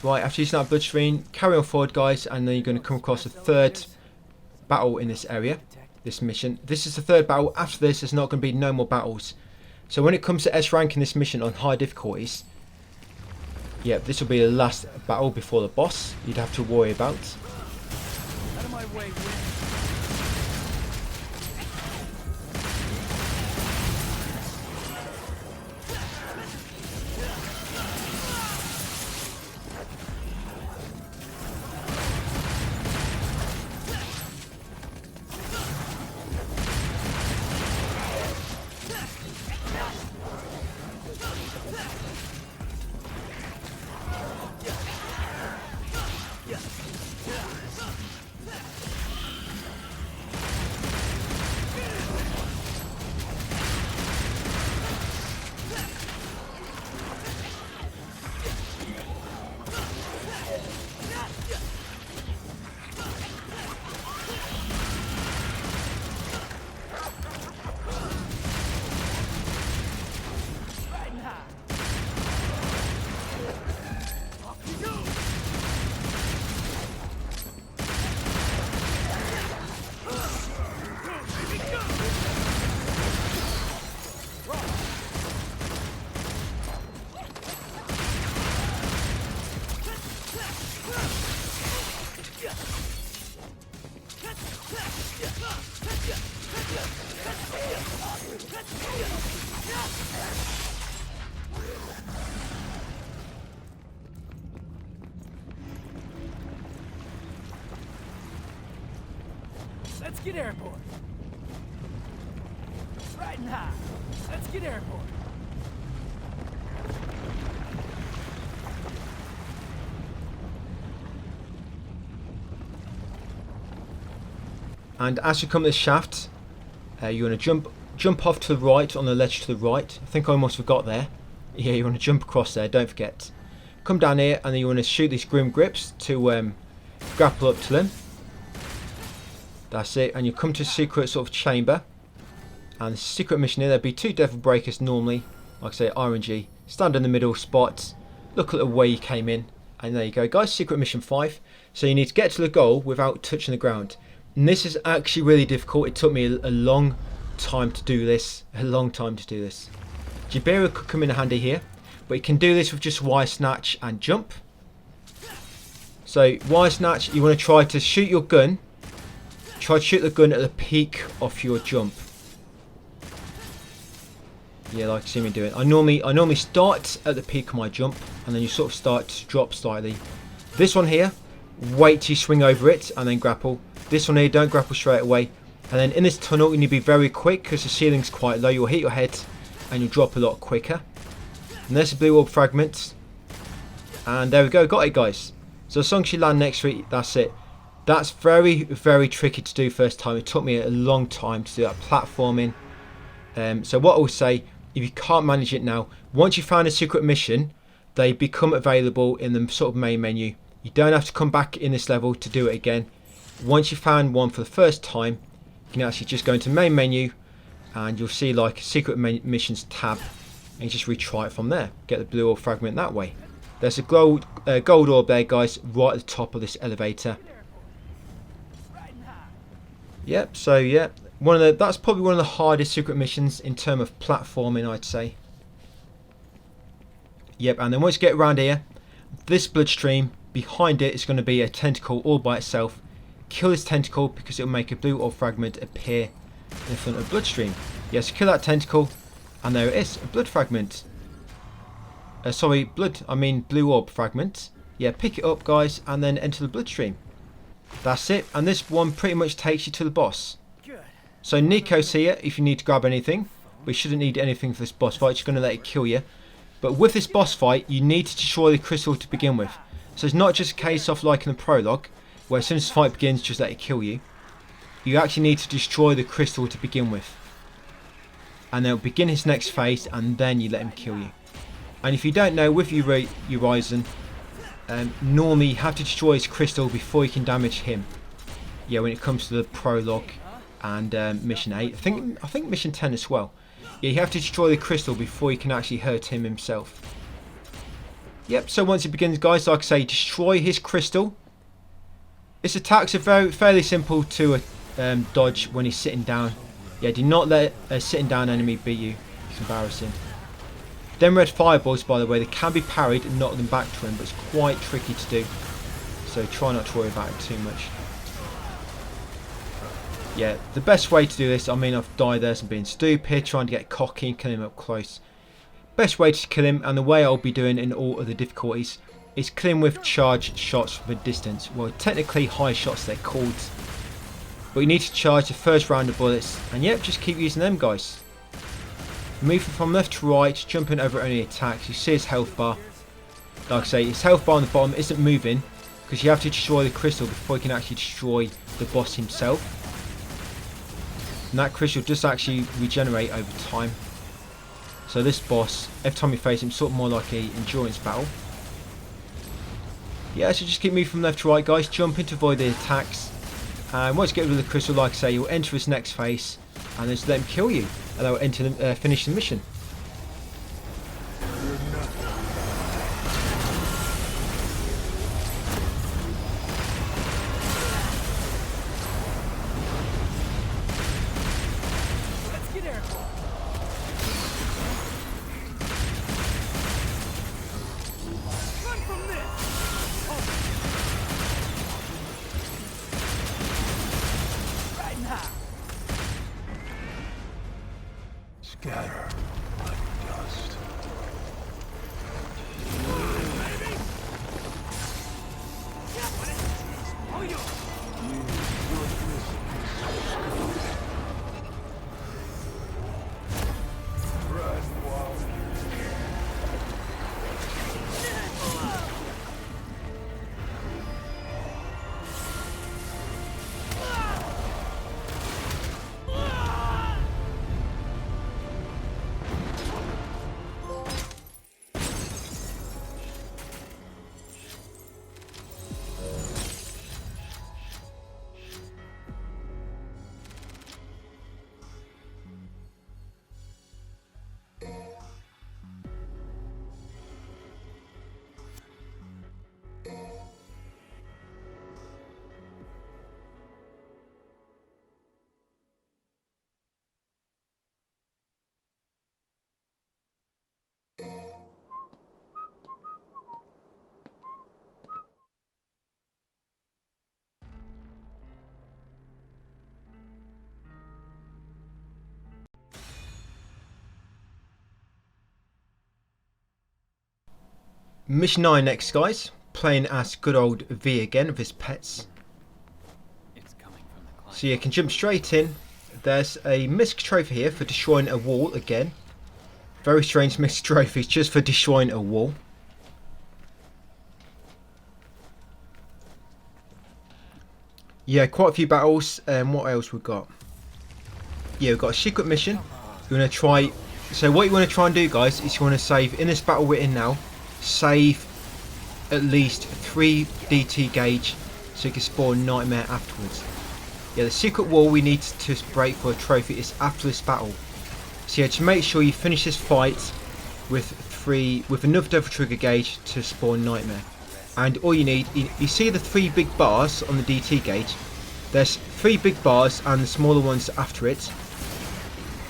Speaker 1: Right, after using that bloodstream, carry on forward guys, and then you're going to come across a third battle in this area, this mission. This is the third battle. After this, there's not going to be no more battles. So when it comes to S rank in this mission on high difficulties, yeah, this will be the last battle before the boss you'd have to worry about.
Speaker 2: Out of my way, Win. Let's get airborne. Riding high. Let's get airborne.
Speaker 1: And as you come to this shaft, you want to jump off to the right on the ledge to the right. I think I almost forgot there. Yeah, you want to jump across there, don't forget. Come down here and then you want to shoot these grim grips to grapple up to them. That's it, and you come to a secret sort of chamber. And the secret mission here, there'll be 2 devil breakers normally, like I say, RNG. Stand in the middle spot, look at the way you came in, and there you go guys, secret mission 5. So you need to get to the goal without touching the ground. And this is actually really difficult. It took me a long time to do this. Jibera could come in handy here, but you can do this with just wire snatch and jump. So wire snatch, you want to try to shoot your gun. Try to shoot the gun at the peak of your jump. Yeah, like you see me doing. I normally start at the peak of my jump, and then you sort of start to drop slightly. This one here, wait till you swing over it and then grapple. This one here, don't grapple straight away. And then in this tunnel, you need to be very quick because the ceiling's quite low. You'll hit your head and you'll drop a lot quicker. And there's a blue orb fragment. And there we go, got it guys. So as long as you land next to it, that's it. That's very, very tricky to do first time. It took me a long time to do that platforming. So what I will say, if you can't manage it now, once you find a secret mission, they become available in the sort of main menu. You don't have to come back in this level to do it again. Once you found one for the first time, you can actually just go into main menu and you'll see like secret missions tab, and you just retry it from there. Get the blue orb fragment that way. There's a gold orb there guys, right at the top of this elevator. Yep, so yeah, that's probably one of the hardest secret missions in terms of platforming, I'd say. Yep, and then once you get around here, this bloodstream, behind it is going to be a tentacle all by itself. Kill this tentacle because it will make a blue orb fragment appear in front of bloodstream. Yes, kill that tentacle, and there it is, a blood fragment. sorry, blue orb fragment. Yeah, pick it up, guys, and then enter the bloodstream. That's it, and this one pretty much takes you to the boss.
Speaker 2: Good.
Speaker 1: So Nico's here if you need to grab anything. We shouldn't need anything for this boss fight, just going to let it kill you. But with this boss fight, you need to destroy the crystal to begin with. So it's not just a case of like in the prologue, where as soon as the fight begins, just let it kill you. You actually need to destroy the crystal to begin with. And then begin his next phase, and then you let him kill you. And if you don't know, with Urizen, normally you have to destroy his crystal before you can damage him. Yeah, when it comes to the prologue and mission 8. I think mission 10 as well. Yeah, you have to destroy the crystal before you can actually hurt him himself. Yep, so once it begins, guys, like I say, destroy his crystal. His attacks are fairly simple to dodge when he's sitting down. Yeah, do not let a sitting down enemy beat you. It's embarrassing. Them red fireballs, by the way, they can be parried and knock them back to him, but it's quite tricky to do. So try not to worry about it too much. Yeah, the best way to do this, I mean, I've died there, so I'm being stupid, trying to get cocky and kill him up close. Best way to kill him, and the way I'll be doing in all other difficulties, is kill him with charged shots from a distance. Well, technically high shots they're called. But you need to charge the first round of bullets, and yep, just keep using them, guys. Moving from left to right, jumping over any attacks. You see his health bar. Like I say, his health bar on the bottom isn't moving, because you have to destroy the crystal before you can actually destroy the boss himself. And that crystal just actually regenerate over time. So this boss, every time you face him, sort of more like an endurance battle. Yeah, so just keep moving from left to right, guys, jumping to avoid the attacks. And once you get rid of the crystal, like I say, you'll enter his next phase, and then just let him kill you, and that will enter finish the mission.
Speaker 2: Let's get airborne. Run from this. Right now.
Speaker 4: Scatter like dust.
Speaker 2: Oh, you.
Speaker 1: Mission 9 next, guys. Playing as good old V again with his pets.
Speaker 2: It's coming from the client.
Speaker 1: So you can jump straight in. There's a misc trophy here for destroying a wall again. Very strange misc trophies just for destroying a wall. Yeah, quite a few battles. What else we've got? Yeah, we've got a secret mission. You want to try. So what you want to try and do, guys, is you want to save in this battle we're in now. Save at least 3 DT gauge so you can spawn Nightmare afterwards. Yeah, the secret wall we need to break for a trophy is after this battle. So yeah, to make sure you finish this fight with enough Devil Trigger gauge to spawn Nightmare. And all you need, you see the 3 big bars on the DT gauge. There's 3 big bars and the smaller ones after it.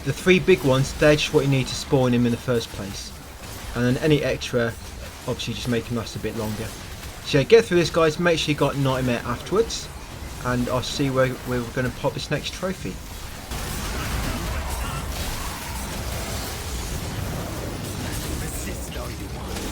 Speaker 1: The 3 big ones, they're just what you need to spawn him in the first place. And then any extra, obviously just make him last a bit longer. So yeah, get through this, guys, make sure you got Nightmare afterwards. And I'll see where we're going to pop this next trophy.
Speaker 2: Resist all you want.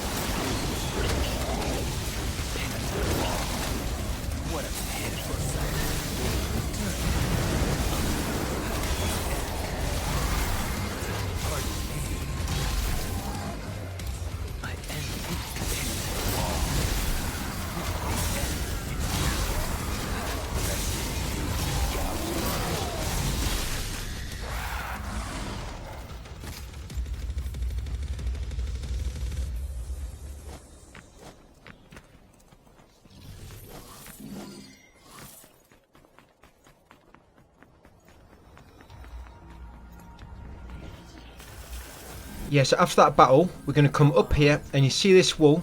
Speaker 1: Yeah, so after that battle, we're going to come up here, and you see this wall.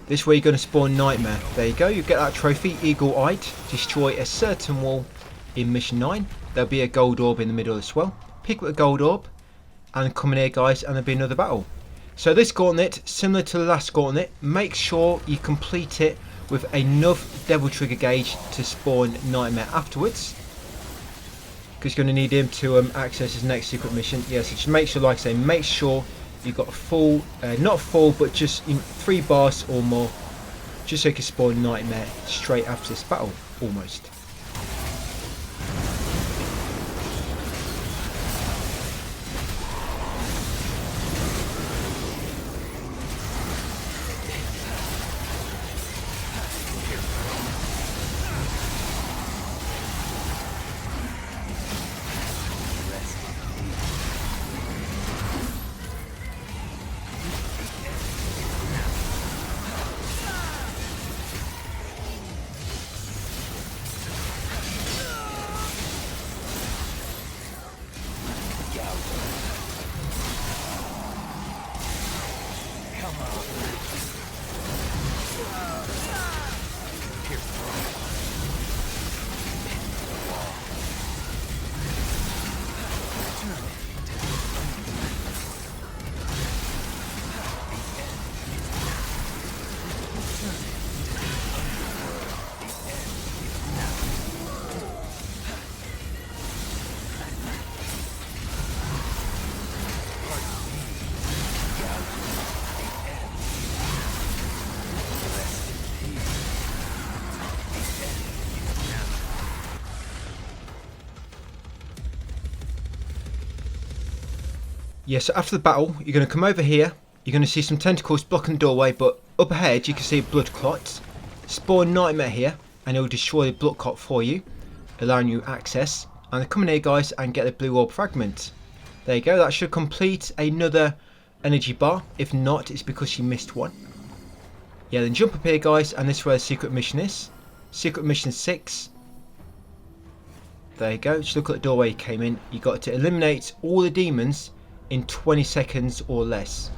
Speaker 1: This is where you're going to spawn Nightmare. There you go, you get that trophy, Eagle-Eyed. Destroy a certain wall in Mission 9. There'll be a gold orb in the middle as well. Pick up the gold orb, and come in here, guys, and there'll be another battle. So this gauntlet, similar to the last gauntlet, make sure you complete it with enough Devil Trigger gauge to spawn Nightmare afterwards. Because you're going to need him to access his next secret mission. Yeah, so just make sure, like I say, make sure you've got a full, not full, but just 3 bars or more, just so you can spawn Nightmare straight after this battle, almost. Yeah, so after the battle, you're going to come over here. You're going to see some tentacles blocking the doorway, but up ahead you can see blood clots. Spawn Nightmare here, and it will destroy the blood clot for you, allowing you access. And come in here, guys, and get the blue orb fragment. There you go, that should complete another energy bar. If not, it's because you missed one. Yeah, then jump up here, guys, and this is where the secret mission is. Secret mission 6. There you go, just look at the doorway you came in. You got to eliminate all the demons in 20 seconds or less.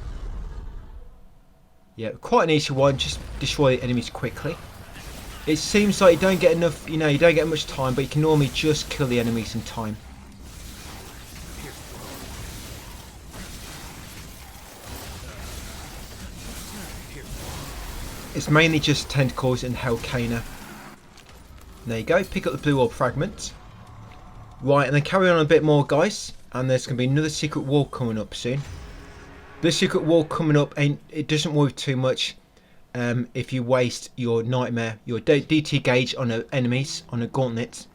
Speaker 1: Yeah, quite an easy one, just destroy the enemies quickly. It seems like you don't get enough, you don't get much time, but you can normally just kill the enemies in time. It's mainly just tentacles and Hellcana. There you go, pick up the blue orb fragment. Right, and then carry on a bit more, guys. And there's going to be another secret wall coming up soon. This secret wall coming up, it doesn't worry too much if you waste your Nightmare, your DT gauge on enemies, on a gauntlet.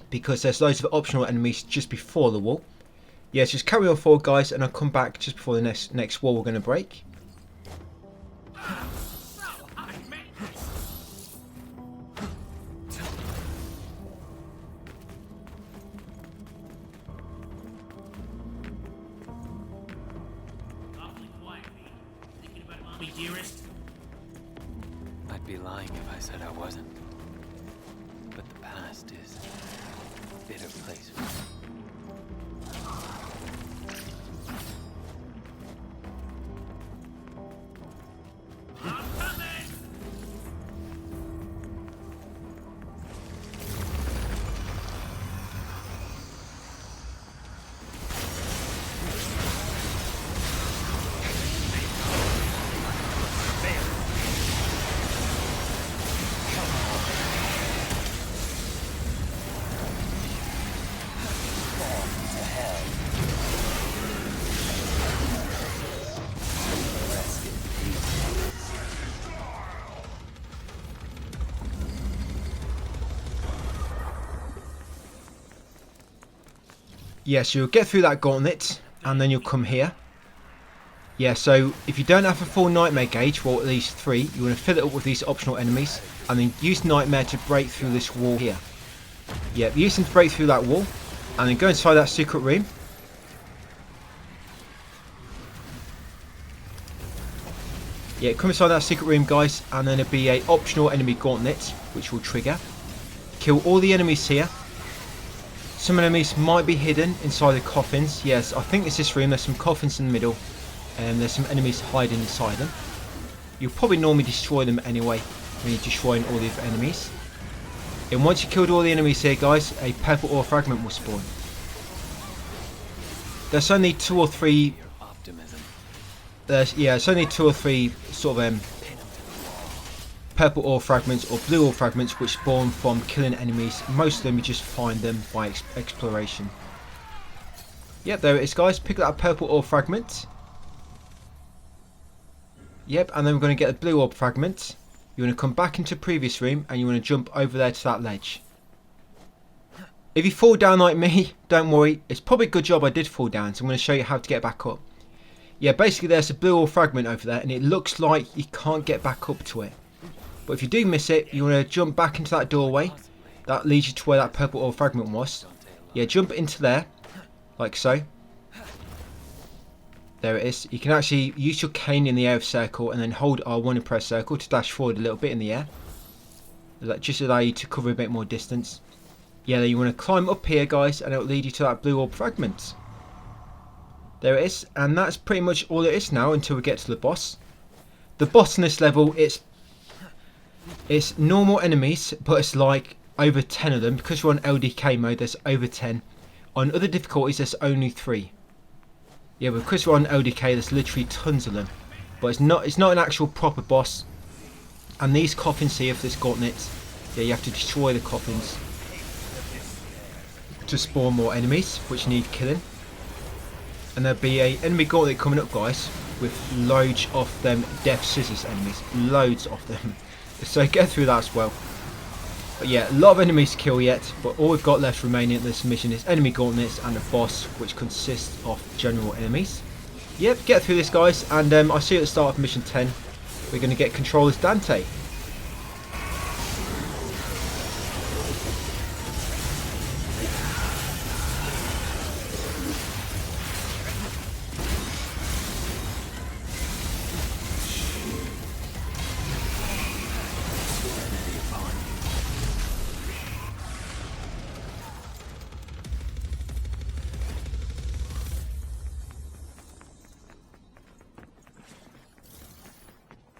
Speaker 1: Because there's loads of optional enemies just before the wall. Yeah, so just carry on forward, guys, and I'll come back just before the next wall we're going to break.
Speaker 3: Dearest,
Speaker 2: I'd be lying if I said I wasn't. But the past is a bitter place for me.
Speaker 3: I'm coming!
Speaker 1: Yeah, so you'll get through that gauntlet, and then you'll come here. Yeah, so if you don't have a full Nightmare gauge, well at least 3, you want to fill it up with these optional enemies, and then use Nightmare to break through this wall here. Yeah, use them to break through that wall, and then go inside that secret room. Yeah, come inside that secret room, guys, and then there'll be a optional enemy gauntlet, which will trigger. Kill all the enemies here. Some enemies might be hidden inside the coffins. Yes, I think it's this room. There's some coffins in the middle. and there's some enemies hiding inside them. You'll probably normally destroy them anyway when you're destroying all the other enemies. And once you killed all the enemies here, guys, a purple ore fragment will spawn. There's only 2 or 3. It's only 2 or 3 sort of purple ore fragments or blue ore fragments which spawn from killing enemies. Most of them you just find them by exploration. Yep, there it is, guys. Pick up that purple ore fragment. Yep, and then we're going to get a blue orb fragment. You want to come back into previous room and you want to jump over there to that ledge. If you fall down like me, don't worry. It's probably a good job I did fall down, so I'm going to show you how to get back up. Yeah, basically there's a blue orb fragment over there and it looks like you can't get back up to it. But if you do miss it, you want to jump back into that doorway. That leads you to where that purple orb fragment was. Yeah, jump into there, like so. There it is. You can actually use your cane in the air of circle and then hold R1 and press circle to dash forward a little bit in the air. That just allow you to cover a bit more distance. Yeah, then you want to climb up here, guys, and it will lead you to that blue orb fragment. There it is, and that's pretty much all it is now until we get to the boss. The boss in this level, it's normal enemies, but it's like over 10 of them. Because we're on LDK mode, there's over 10. On other difficulties, there's only 3. Yeah, but because we're on LDK, there's literally tons of them. But it's not an actual proper boss. And these coffins here for this gauntlet, yeah, you have to destroy the coffins to spawn more enemies, which need killing. And there'll be a enemy gauntlet coming up, guys, with loads of them death scissors enemies. Loads of them. So get through that as well. But yeah, a lot of enemies to kill yet, but all we've got left remaining in this mission is enemy gauntlets and a boss, which consists of general enemies. Yep, get through this, guys, and I'll see you at the start of mission 10. We're going to get control as Dante.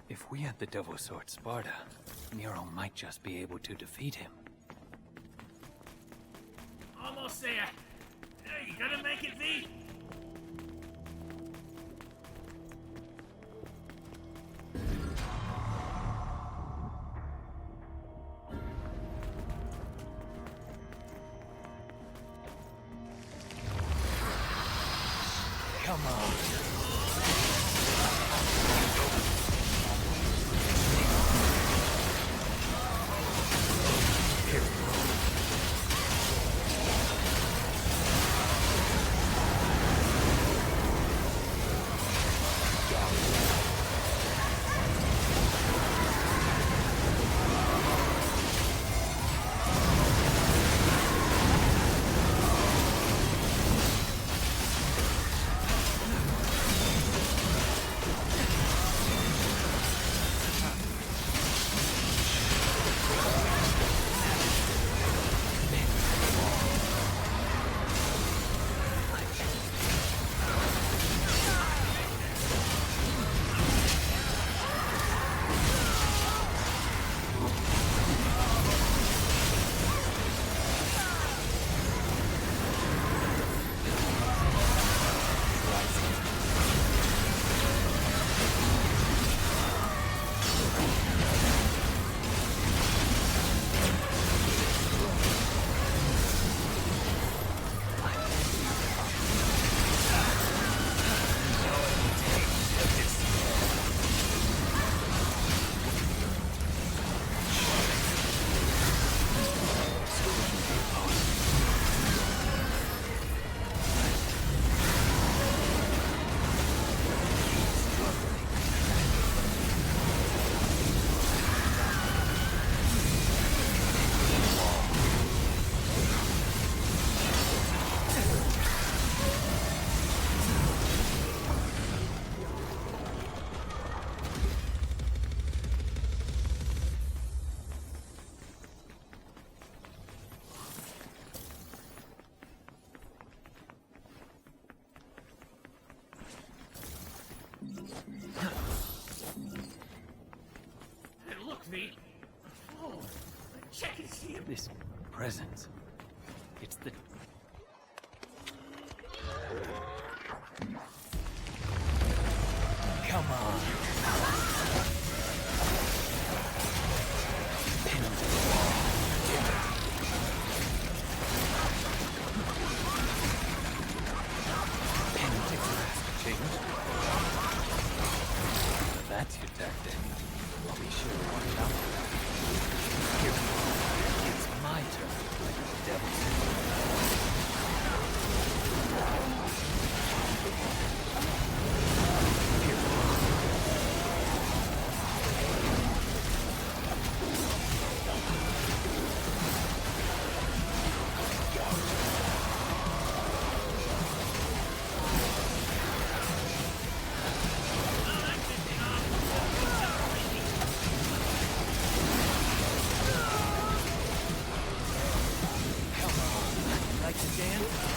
Speaker 2: If we had the Devil Sword Sparta, Nero might just be able to defeat him.
Speaker 3: Almost there. Hey, you gonna make it, V?
Speaker 2: Come on.
Speaker 3: the... Oh, check and see him.
Speaker 2: This presence. It's the... Come on. Pinned to the wall. Pinned to grasp change. If that's your tactic, I'll be sure to watch out for that. Here, it's my turn to play the devil. Like to dance?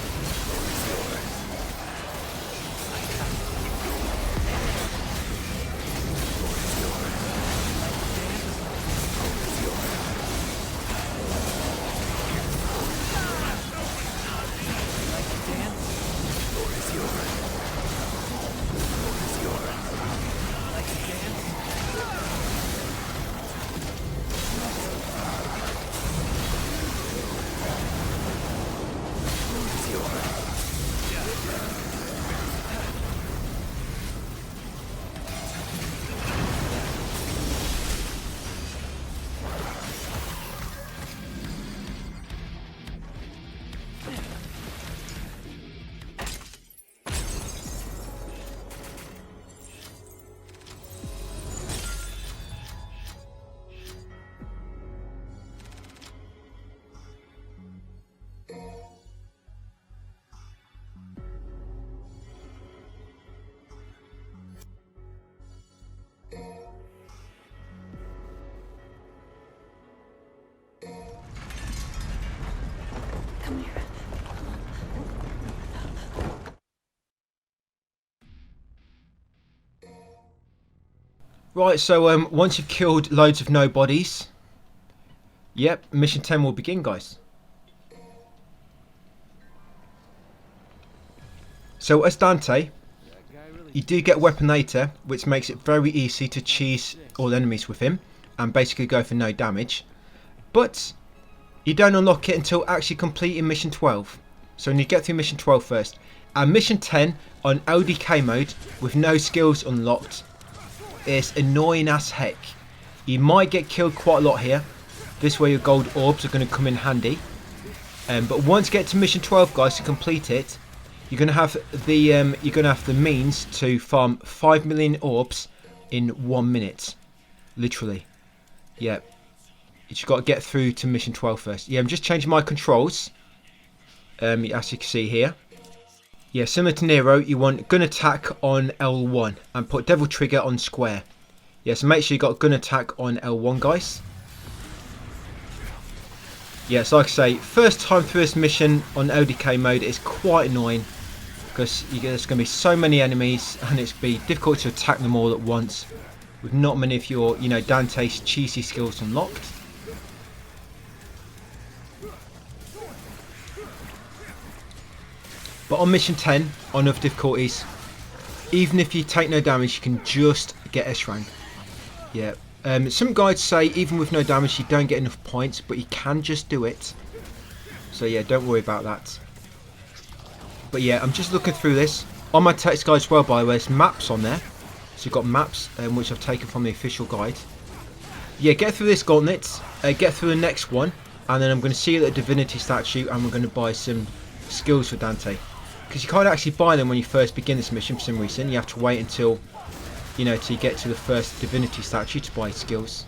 Speaker 5: Come here.
Speaker 1: Right, so once you've killed loads of nobodies, yep, mission 10 will begin, guys. So as Dante, you do get Weaponator, which makes it very easy to cheese all enemies with him and basically go for no damage. But you don't unlock it until actually completing mission 12. So you need to get through mission 12 first. And mission 10 on LDK mode with no skills unlocked is annoying as heck. You might get killed quite a lot here. This way your gold orbs are going to come in handy. But once you get to mission 12, guys, to complete it, you're going to have the means to farm 5 million orbs in 1 minute, literally. Yeah, you just got to get through to mission 12 first. Yeah, I'm just changing my controls. As you can see here. Yeah, similar to Nero, you want gun attack on L1 and put devil trigger on square. Yeah, so make sure you got gun attack on L1, guys. Yeah, so like I say, first time through this mission on LDK mode is quite annoying because there's going to be so many enemies and it's be difficult to attack them all at once with not many of your, Dante's cheesy skills unlocked. But on mission 10, on other difficulties, even if you take no damage, you can just get S rank. Yeah. Some guides say even with no damage, you don't get enough points, but you can just do it. So yeah, don't worry about that. But yeah, I'm just looking through this. On my text guide as well, by the way, there's maps on there. So you've got maps, which I've taken from the official guide. Yeah, get through this gauntlet, get through the next one, and then I'm going to see you at the divinity statue, and we're going to buy some skills for Dante. Because you can't actually buy them when you first begin this mission for some reason. You have to wait until, till you get to the first divinity statue to buy skills.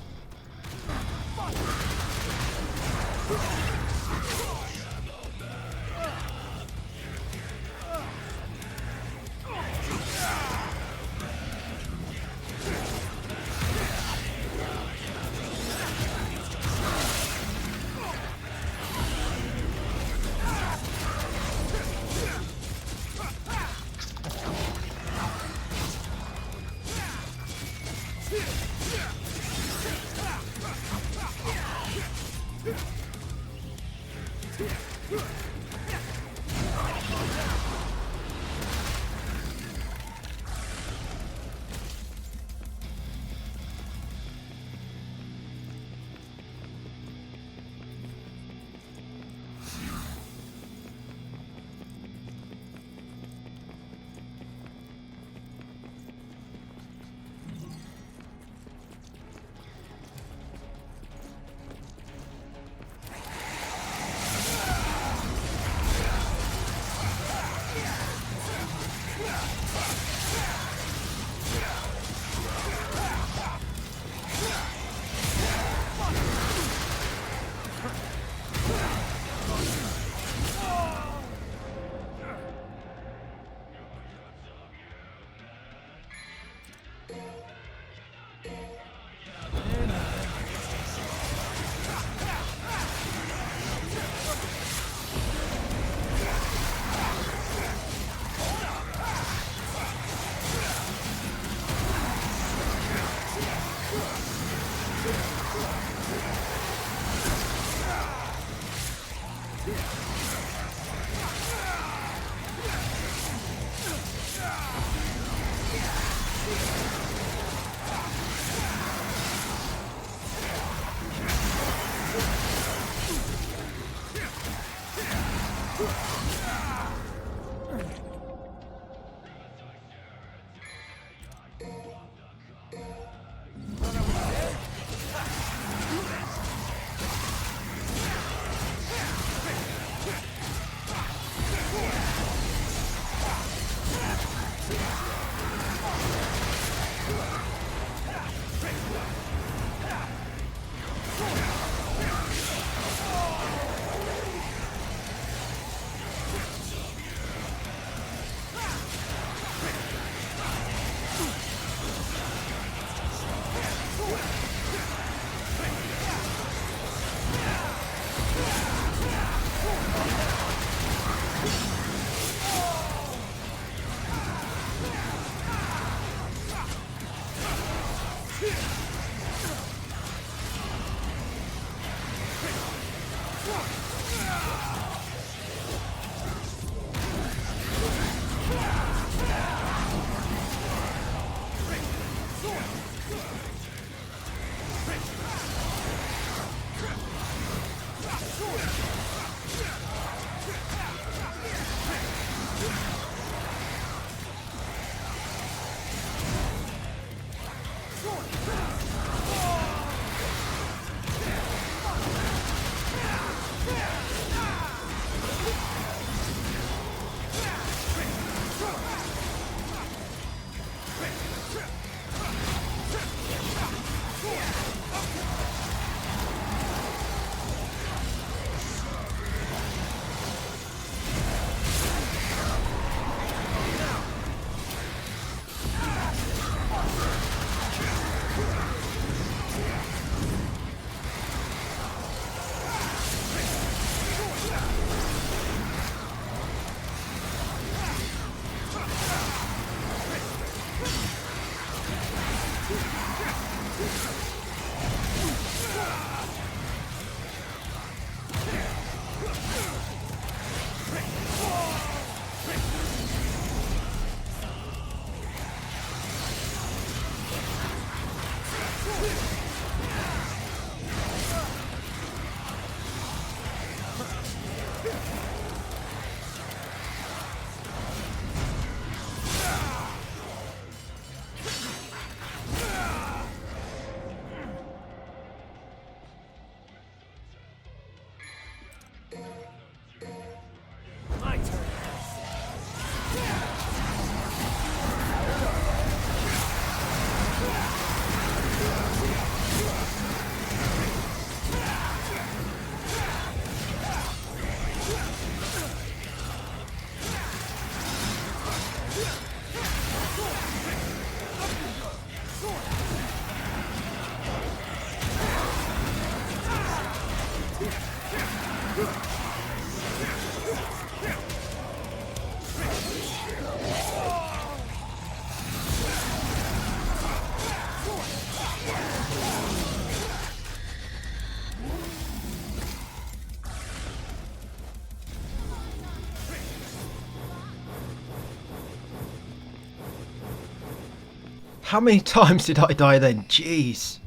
Speaker 1: How many times did I die then? Jeez.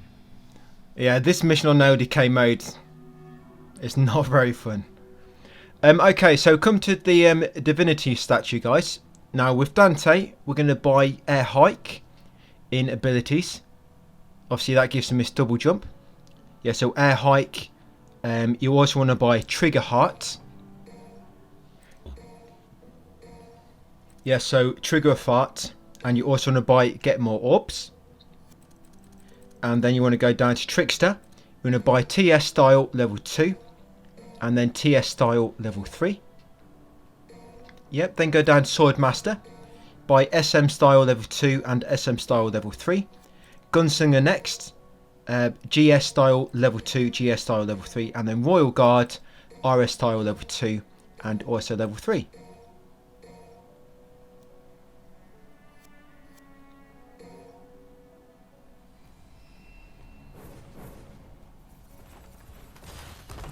Speaker 1: Yeah, this mission on no decay mode is not very fun. Okay, so come to the divinity statue, guys. Now with Dante, we're going to buy air hike in abilities. Obviously that gives him his double jump. Yeah, so air hike. You also want to buy trigger heart. Yeah, so trigger a fart, and you also want to buy get more orbs. And then you want to go down to Trickster. You want to buy TS style level 2, and then TS style level 3. Yep, then go down to Swordmaster. Buy SM style level 2 and SM style level 3. Gunslinger next. GS style level 2, GS style level 3, and then Royal Guard, RS style level 2, and also level 3.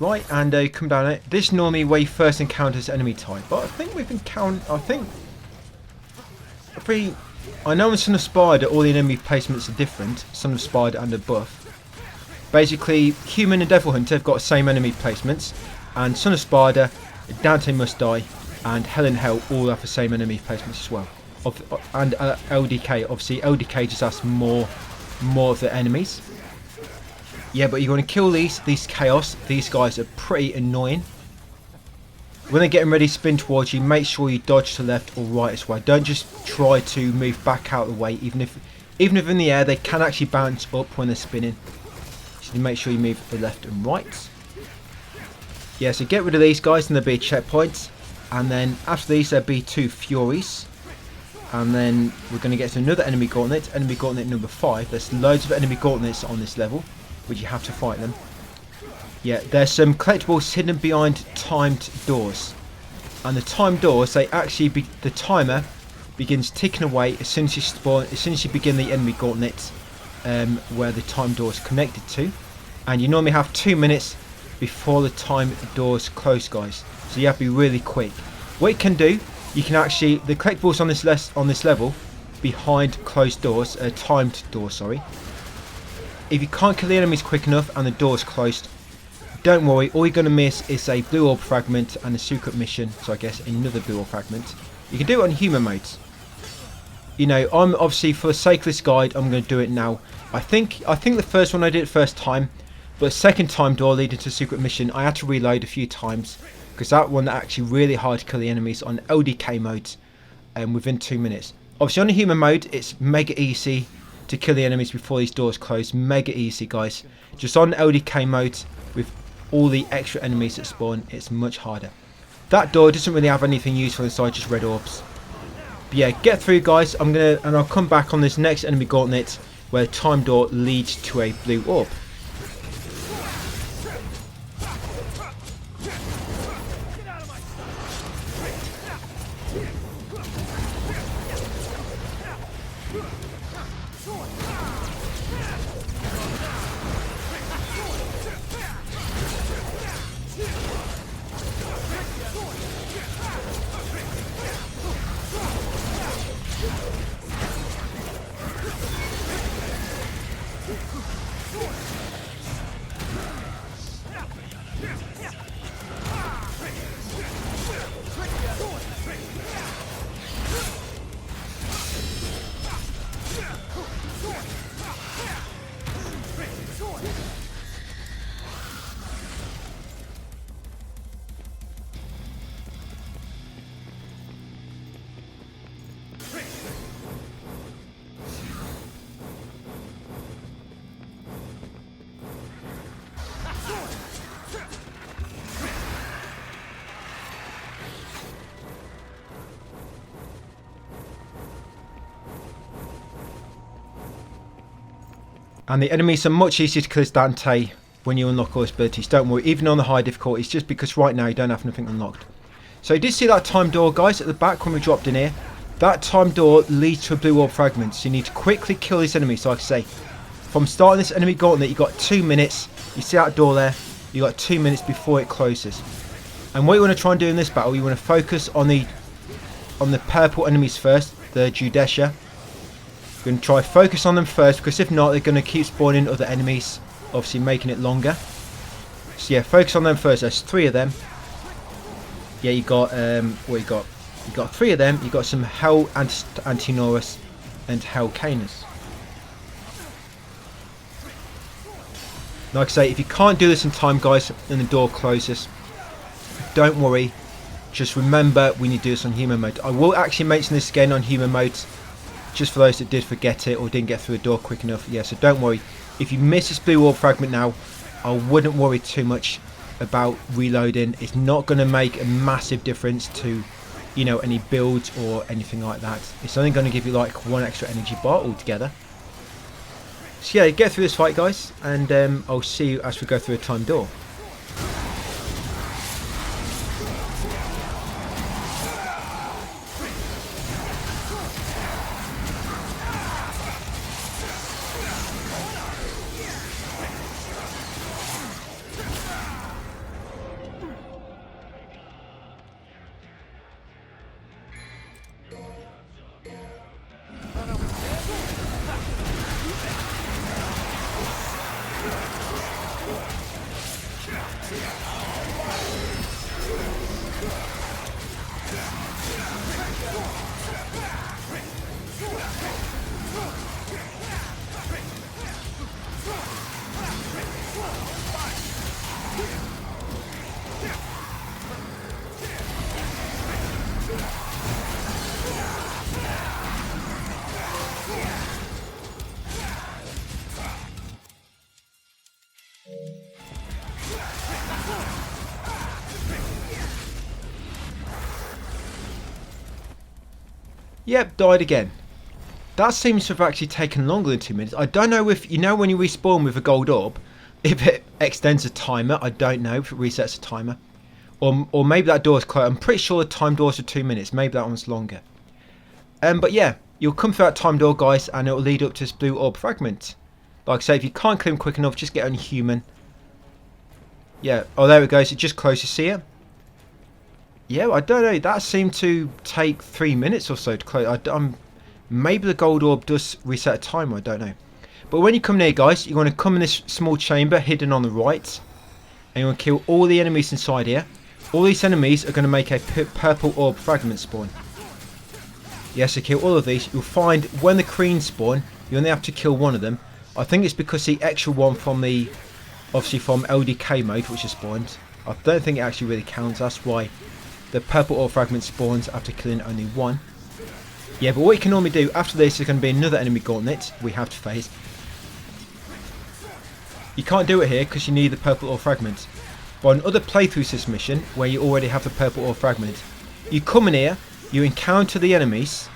Speaker 1: Right, and come down it. This is normally where you first encounter this enemy type, but I think we've encountered. I know in Son of Spider all the enemy placements are different. Son of Spider and the buff. Basically, Human and Devil Hunter have got the same enemy placements, and Son of Spider, Dante Must Die, and Hell in Hell all have the same enemy placements as well. And LDK, obviously LDK just has more of the enemies. Yeah, but you want to kill these chaos. These guys are pretty annoying. When they're getting ready to spin towards you, make sure you dodge to left or right as well. Don't just try to move back out of the way. Even if in the air, they can actually bounce up when they're spinning. So make sure you move to the left and right. Yeah, so get rid of these guys and there'll be a checkpoint. And then after these, there'll be 2 Furies. And then we're going to get to another enemy gauntlet. Enemy gauntlet number 5. There's loads of enemy gauntlets on this level, which you have to fight them. Yeah, there's some collectibles hidden behind timed doors, and the timed doors, they actually the timer begins ticking away as soon as you spawn, as soon as you begin the enemy gauntlet, where the time door is connected to, and you normally have 2 minutes before the time doors close, guys. So you have to be really quick. What you can do, you can actually the collectibles on this level behind closed doors, timed doors, sorry. If you can't kill the enemies quick enough and the door's closed, don't worry, all you're going to miss is a blue orb fragment and a secret mission, so I guess another blue orb fragment. You can do it on human modes. You know, I'm obviously, for the sake of this guide, I'm going to do it now. I think the first one I did it first time, but the second time door leading to secret mission, I had to reload a few times, because that one actually really hard to kill the enemies on LDK modes within 2 minutes. Obviously on a human mode, it's mega easy to kill the enemies before these doors close. Mega easy, guys. Just on LDK mode with all the extra enemies that spawn, it's much harder. That door doesn't really have anything useful inside, just red orbs. But yeah, get through, guys. I'll come back on this next enemy gauntlet where the time door leads to a blue orb. And the enemies are much easier to kill as Dante when you unlock all his abilities. Don't worry, even on the high difficulties, just because right now you don't have anything unlocked. So you did see that time door, guys, at the back when we dropped in here. That time door leads to a blue orb fragment. So you need to quickly kill this enemy. So like I say, from starting this enemy gauntlet, you've got 2 minutes. You see that door there? You've got 2 minutes before it closes. And what you want to try and do in this battle, you want to focus on the purple enemies first, the Judesha. You're going to try focus on them first, because if not, they're going to keep spawning other enemies, obviously making it longer. So yeah, focus on them first. There's 3 of them. Yeah, you got what you got? You got 3 of them. You got some Hell Antinorus and Hell Canis. Like I say, if you can't do this in time, guys, and the door closes, don't worry. Just remember, we need to do this on human mode. I will actually mention this again on human mode, just for those that did forget it or didn't get through the door quick enough. Yeah, so don't worry. If you miss this blue orb fragment now, I wouldn't worry too much about reloading. It's not going to make a massive difference to, you know, any builds or anything like that. It's only going to give you like 1 extra energy bar altogether. So yeah, get through this fight, guys, and I'll see you as we go through a time door. Yep, died again. That seems to have actually taken longer than 2 minutes. I don't know if, you know, when you respawn with a gold orb, if it extends a timer. I don't know if it resets a timer. Or maybe that door is closed. I'm pretty sure the time doors are 2 minutes. Maybe that one's longer. But yeah, you'll come through that time door, guys, and it'll lead up to this blue orb fragment. Like I say, if you can't clear them quick enough, just get on human. Yeah, oh, there it goes. It just closed. You see it? Yeah, I don't know. That seemed to take 3 minutes or so to close. Maybe the gold orb does reset a timer. I don't know. But when you come near, guys, you're going to come in this small chamber hidden on the right. And you're going to kill all the enemies inside here. All these enemies are going to make a purple orb fragment spawn. Yes, to kill all of these. You'll find when the creams spawn, you only have to kill one of them. I think it's because the extra one from the, obviously from LDK mode, which is spawned. I don't think it actually really counts. That's why the purple orb fragment spawns after killing only one. Yeah, but what you can normally do after this is going to be another enemy gauntlet we have to face. You can't do it here because you need the purple orb fragment. But on other playthroughs this mission, where you already have the purple orb fragment, you come in here, you encounter the enemies,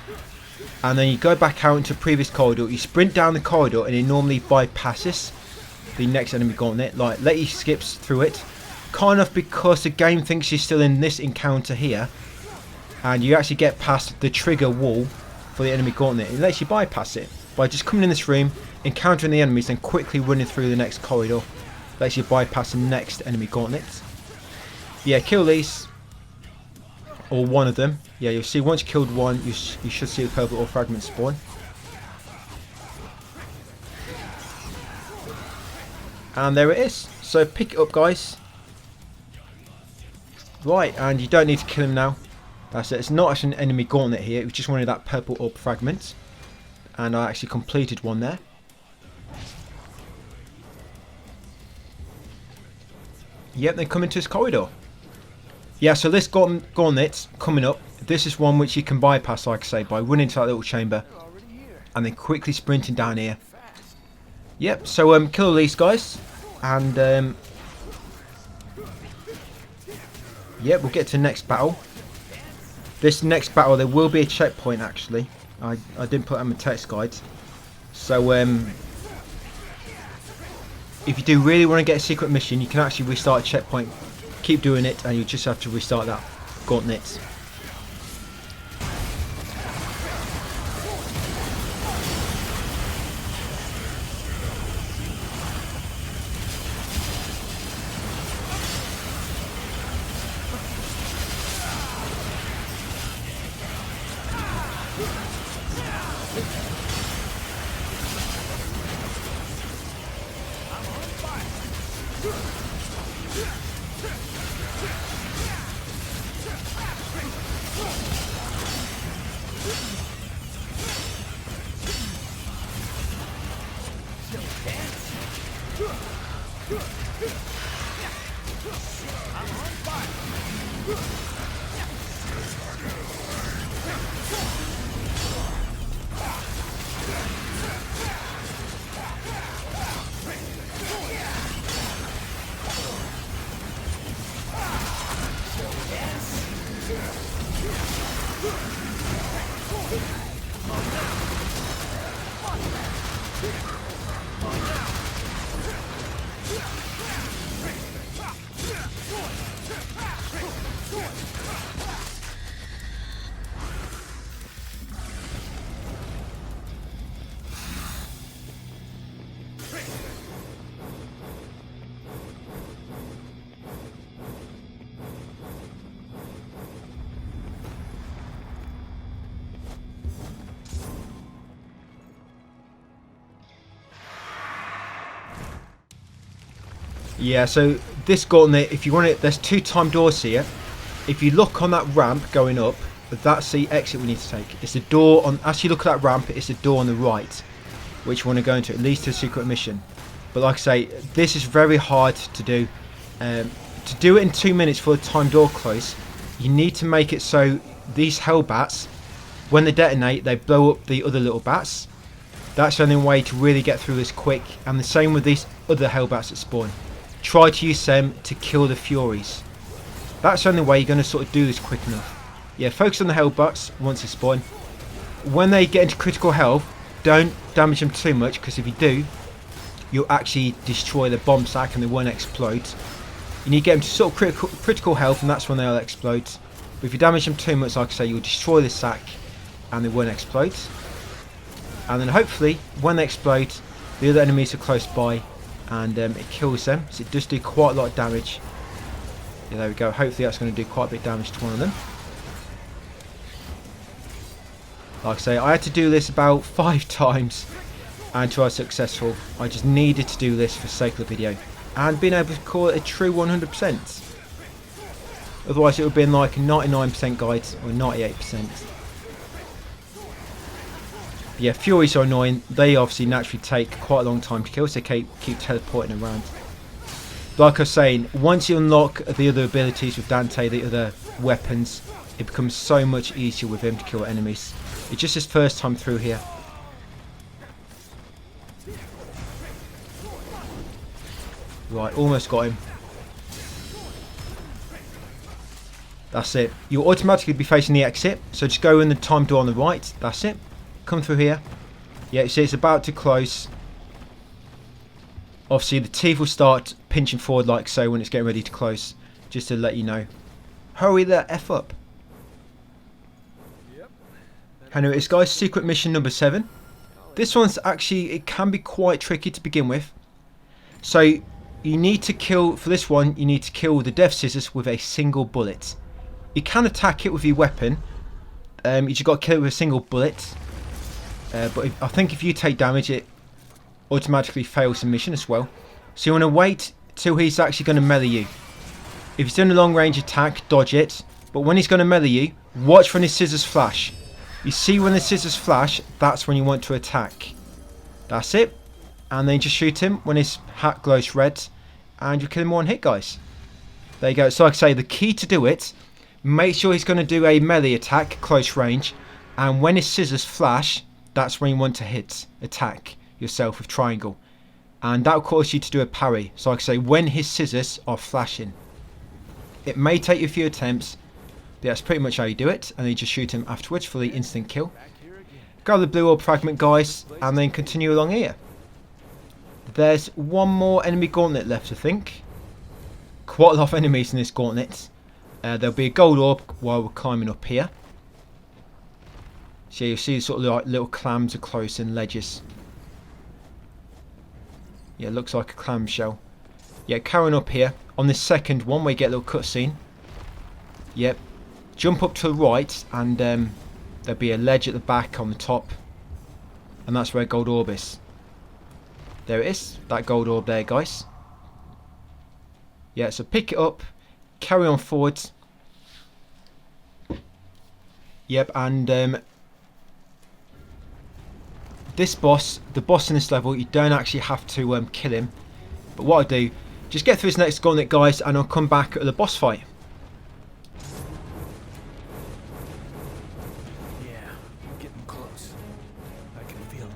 Speaker 1: and then you go back out into the previous corridor. You sprint down the corridor and it normally bypasses the next enemy gauntlet, like let you skips through it. Kind of because the game thinks you're still in this encounter here, and you actually get past the trigger wall for the enemy gauntlet. It lets you bypass it by just coming in this room, encountering the enemies, and quickly running through the next corridor. Lets you bypass the next enemy gauntlet. Yeah, kill these, or one of them. Yeah, you'll see once you killed one, you should see the purple orb fragment spawn. And there it is. So pick it up, guys. Right, and you don't need to kill him now. That's it. It's not actually an enemy gauntlet here. It was just wanted that purple orb fragment. And I actually completed one there. Yep, they come into this corridor. Yeah, so this gauntlet coming up. This is one which you can bypass, like I say, by running to that little chamber. And then quickly sprinting down here. Yep, so kill all these guys. And yeah, we'll get to the next battle. This next battle, there will be a checkpoint actually. I didn't put that in my text guides. So if you do really want to get a secret mission, you can actually restart a checkpoint. Keep doing it and you just have to restart that gauntlet. Yeah, so this gauntlet, if you want it, there's 2 time doors here. If you look on that ramp going up, that's the exit we need to take. It's the door on, as you look at that ramp, it's the door on the right, which you want to go into. It leads to a secret mission. But like I say, this is very hard to do. To do it in 2 minutes for a time door close, you need to make it so these hell bats, when they detonate, they blow up the other little bats. That's the only way to really get through this quick. And the same with these other hell bats that spawn. Try to use them to kill the Furies. That's the only way you're going to sort of do this quick enough. Yeah, focus on the hell bats once they spawn. When they get into critical health, don't damage them too much, because if you do, you'll actually destroy the bomb sack and they won't explode. You need to get them to sort of critical health, and that's when they'll explode. But if you damage them too much, like I say, you'll destroy the sack and they won't explode. And then hopefully, when they explode, the other enemies are close by and it kills them. So it does do quite a lot of damage. Yeah, there we go. Hopefully that's going to do quite a bit of damage to one of them. Like I say, I had to do this about 5 times and to be successful. I just needed to do this for the sake of the video and being able to call it a true 100%. Otherwise it would have been like 99% guides or 98%. Yeah, Furies are annoying. They obviously naturally take quite a long time to kill, so they keep teleporting around. Like I was saying, once you unlock the other abilities with Dante, the other weapons, it becomes so much easier with him to kill enemies. It's just his first time through here. Right, almost got him. That's it. You'll automatically be facing the exit, so just go in the time door on the right. That's it. Come through here. Yeah, you see it's about to close. Obviously the teeth will start pinching forward like so when it's getting ready to close, just to let you know. Hurry the F up. Anyway, it's guys, secret mission number 7. This one's actually, it can be quite tricky to begin with. So you need to kill, for this one, you need to kill the Death Scissors with a single bullet. You can attack it with your weapon. You just got to kill it with a single bullet. But I think if you take damage, it automatically fails the mission as well. So you want to wait till he's actually going to melee you. If he's doing a long range attack, dodge it. But when he's going to melee you, watch when his scissors flash. You see when the scissors flash, that's when you want to attack. That's it. And then just shoot him when his hat glows red. And you kill him one hit, guys. There you go. So like I say, the key to do it, make sure he's going to do a melee attack, close range. And when his scissors flash, that's when you want to attack yourself with triangle. And that will cause you to do a parry. So like I say, when his scissors are flashing. It may take you a few attempts, but that's pretty much how you do it. And then you just shoot him afterwards for the instant kill. Grab the blue orb fragment, guys, and then continue along here. There's one more enemy gauntlet left, I think. Quite a lot of enemies in this gauntlet. There'll be a gold orb while we're climbing up here. So you'll see sort of like little clams are close in ledges. Yeah, it looks like a clamshell. Yeah, carrying up here. On this second one, where you get a little cutscene. Yep. Jump up to the right, and there'll be a ledge at the back on the top. And that's where gold orb is. There it is. That gold orb there, guys. Yeah, so pick it up. Carry on forwards. Yep, and this boss, the boss in this level, you don't actually have to kill him. But what I do, just get through this next gauntlet, guys, and I'll come back at the boss fight.
Speaker 2: Yeah, I'm getting close. I can feel them.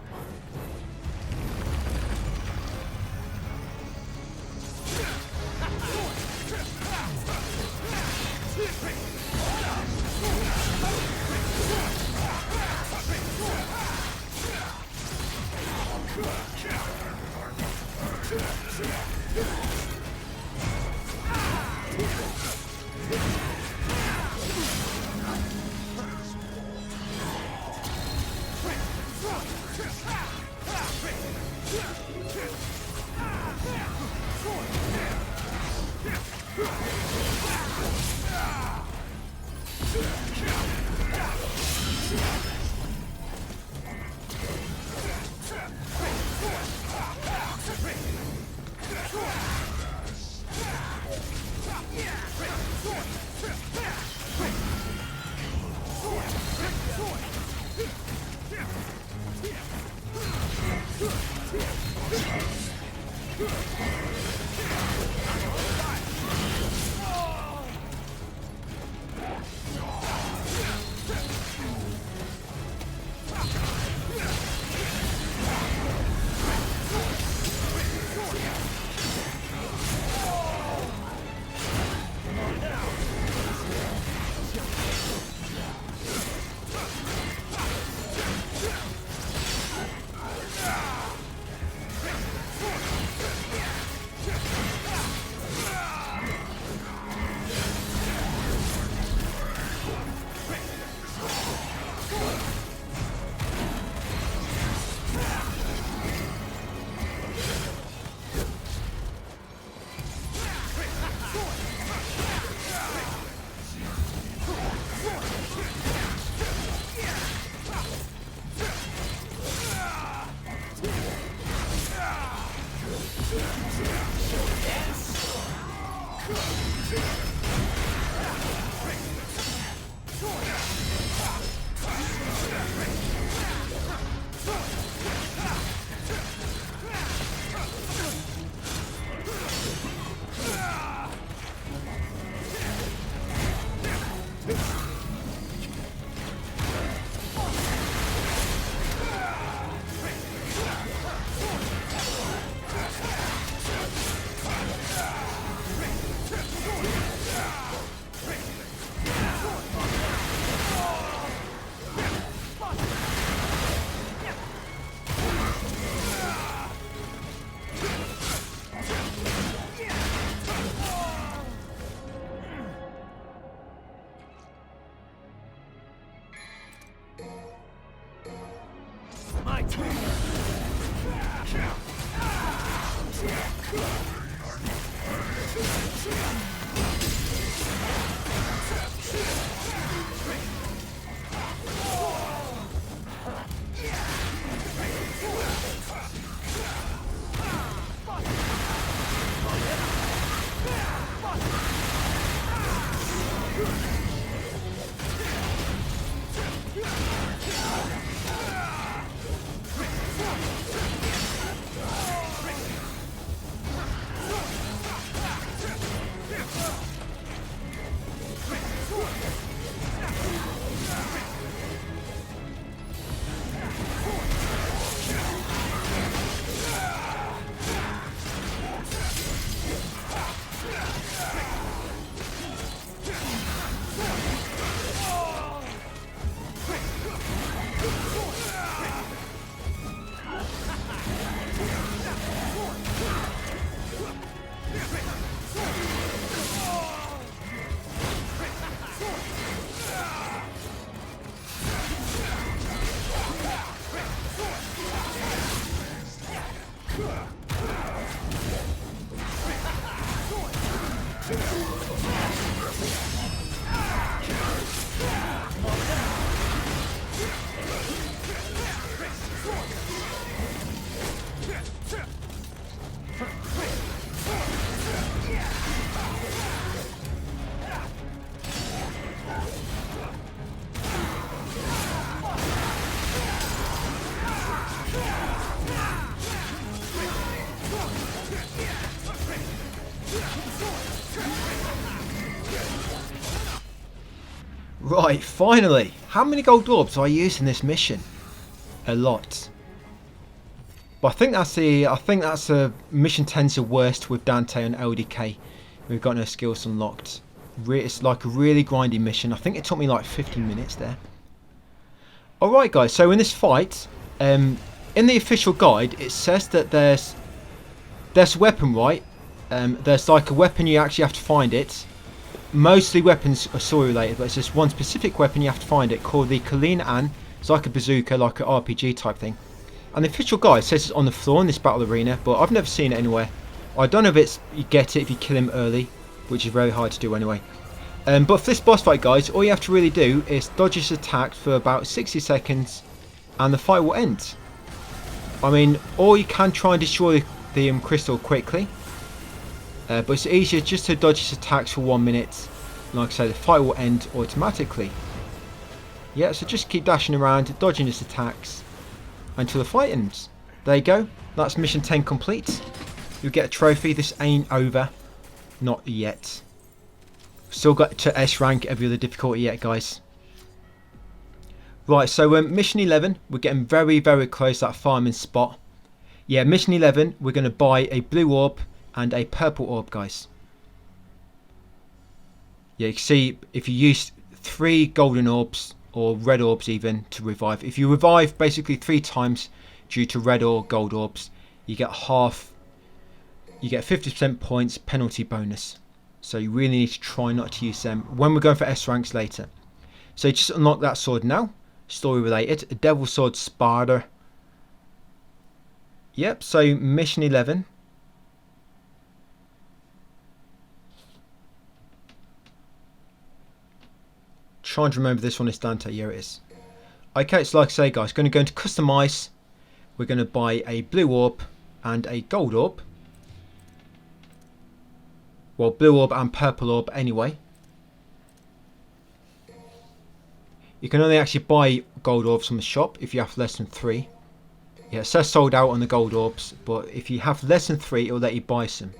Speaker 1: Right, finally! How many gold orbs do I use in this mission? A lot. But I think that's a mission 10's the worst with Dante and LDK. We've got no skills unlocked. It's like a really grindy mission. I think it took me like 15 minutes there. Alright guys, so in this fight, in the official guide it says that there's a weapon, right? There's like a weapon, you actually have to find it. Mostly weapons are story related, but it's just one specific weapon you have to find it, called the Kalina. It's like a bazooka, like an RPG type thing. And the official guide says it's on the floor in this battle arena, but I've never seen it anywhere. I don't know if it's you get it if you kill him early, which is very hard to do anyway. But for this boss fight guys, all you have to really do is dodge his attack for about 60 seconds and the fight will end. I mean, or you can try and destroy the crystal quickly. But it's easier just to dodge his attacks for 1 minute. Like I say, the fight will end automatically. Yeah, so just keep dashing around, dodging his attacks until the fight ends. There you go. That's mission 10 complete. You'll get a trophy. This ain't over. Not yet. Still got to S rank every other difficulty yet, guys. Right, so mission 11. We're getting very, very close to that farming spot. Yeah, mission 11. We're going to buy a blue orb and a purple orb, guys. Yeah, you can see if you use 3 golden orbs or red orbs even to revive. If you revive basically 3 times due to red or gold orbs, you get half. You get 50% points penalty bonus. So you really need to try not to use them when we're going for S ranks later. So you just unlock that sword now. Story related. A devil sword Sparta. Yep, so mission 11. Trying to remember this one is Dante. Yeah, it is. Okay, so like I say guys, going to go into customize. We're going to buy a blue orb and a gold orb. Well, blue orb and purple orb anyway. You can only actually buy gold orbs from the shop if you have less than 3. Yeah, it says sold out on the gold orbs, but if you have less than 3, it will let you buy some.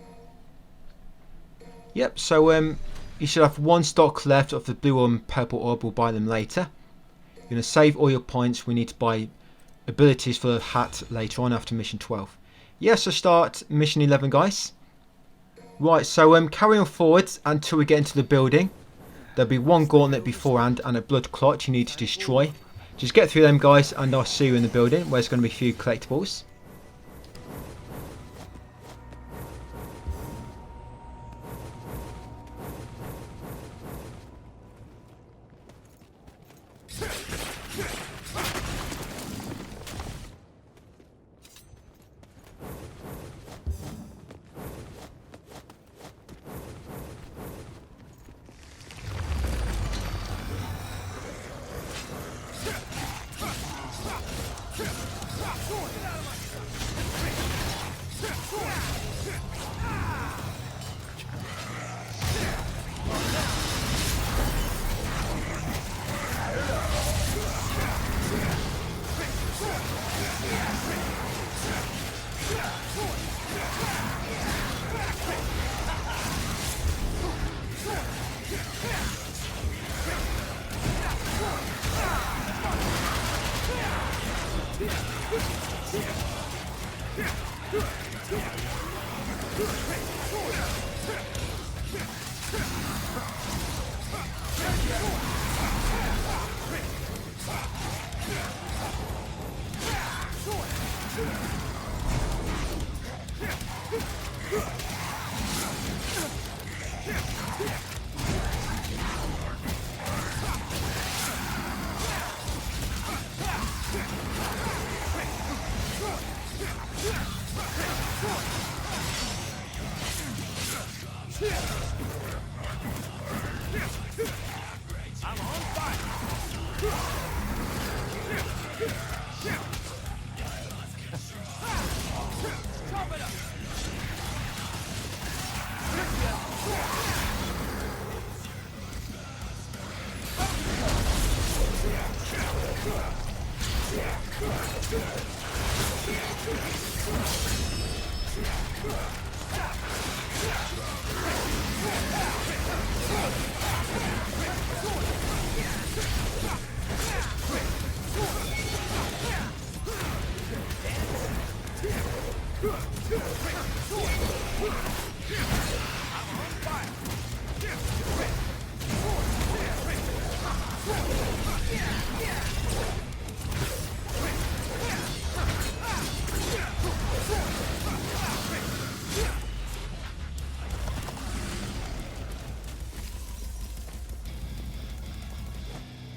Speaker 1: Yep, so you should have 1 stock left of the blue and purple orb. We'll buy them later. You're going to save all your points. We need to buy abilities for the hat later on after mission 12. Yes, so start mission 11, guys. Right, so carry on forwards until we get into the building. There'll be 1 gauntlet beforehand and a blood clot you need to destroy. Just get through them, guys, and I'll see you in the building where there's going to be a few collectibles.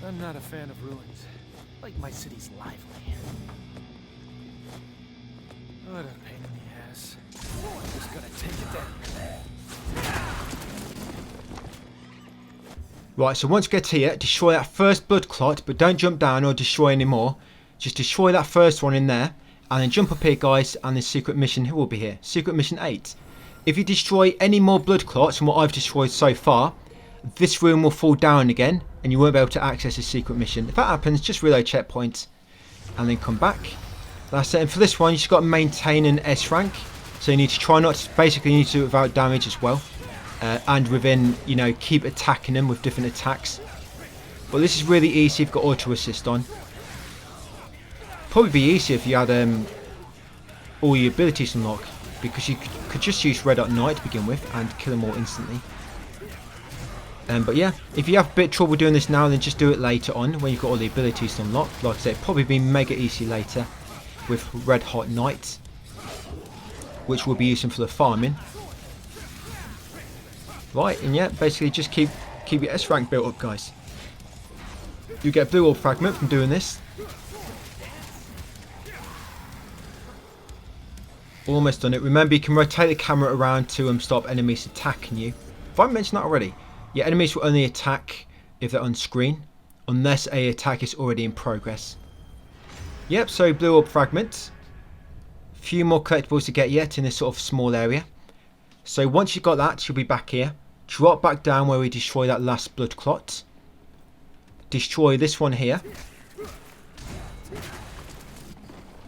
Speaker 2: I'm not a fan of ruins. Like my city's lively. What a pain in the ass. Just gonna take it down.
Speaker 1: Right, so once you get here, destroy that first blood clot, but don't jump down or destroy any more. Just destroy that first one in there, and then jump up here, guys, and the secret mission will be here. Secret mission 8. If you destroy any more blood clots than what I've destroyed so far, this room will fall down again, and you won't be able to access the secret mission. If that happens, just reload checkpoint, and then come back. That's it. And for this one, you just got to maintain an S rank, so you need to try not to, basically you need to do it without damage as well. And within, you know, keep attacking them with different attacks. But this is really easy if you've got auto assist on. Probably be easier if you had all your abilities unlocked, because you could just use Red Hot Night to begin with and kill them all instantly. But yeah, if you have a bit of trouble doing this now, then just do it later on when you've got all the abilities unlocked. Like I said, probably be mega easy later with Red Hot Night, which we'll be using for the farming. Right, and yeah, basically just keep your S rank built up, guys. You get a blue orb fragment from doing this. Almost done it. Remember, you can rotate the camera around to stop enemies attacking you. If I mentioned that already, yeah, enemies will only attack if they're on screen, unless a attack is already in progress. Yep, so blue orb fragment. Few more collectibles to get yet in this sort of small area. So once you've got that, you'll be back here. Drop back down where we destroy that last blood clot. Destroy this one here.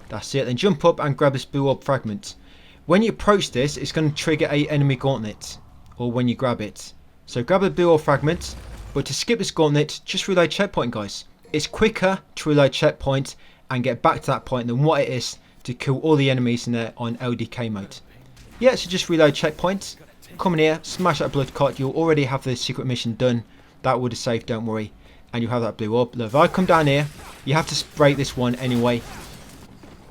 Speaker 1: That's it. Then jump up and grab this blue orb fragment. When you approach this, it's going to trigger a enemy gauntlet, or when you grab it. So grab the blue orb fragment, but to skip this gauntlet, just reload checkpoint, guys. It's quicker to reload checkpoint and get back to that point than what it is to kill all the enemies in there on LDK mode. Yeah, so just reload checkpoint, come in here, smash that blood clot. You'll already have the secret mission done. That would have saved, don't worry. And you'll have that blue orb. Look, if I come down here, you have to break this one anyway.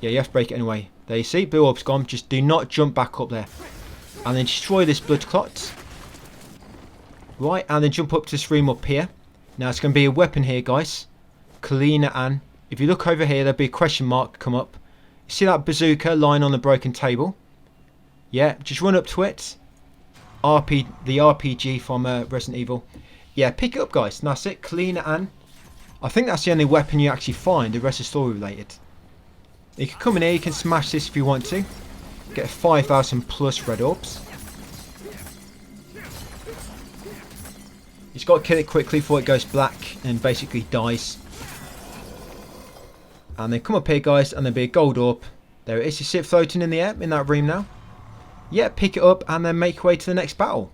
Speaker 1: Yeah, you have to break it anyway. There you see, blue orb's gone. Just do not jump back up there. And then destroy this blood clot. Right, and then jump up to this room up here. Now it's going to be a weapon here, guys. Kalina Ann. If you look over here, there'll be a question mark come up. You see that bazooka lying on the broken table? Yeah, just run up to it. The RPG from Resident Evil. Yeah, pick it up, guys. And that's it. Kalina Ann. I think that's the only weapon you actually find. The rest is story related. You can come in here, you can smash this if you want to. Get 5,000 plus red orbs. You've got to kill it quickly before it goes black and basically dies. And then come up here, guys, and there'll be a gold orb. There it is. You see it floating in the air in that room now. Yeah, pick it up and then make your way to the next battle.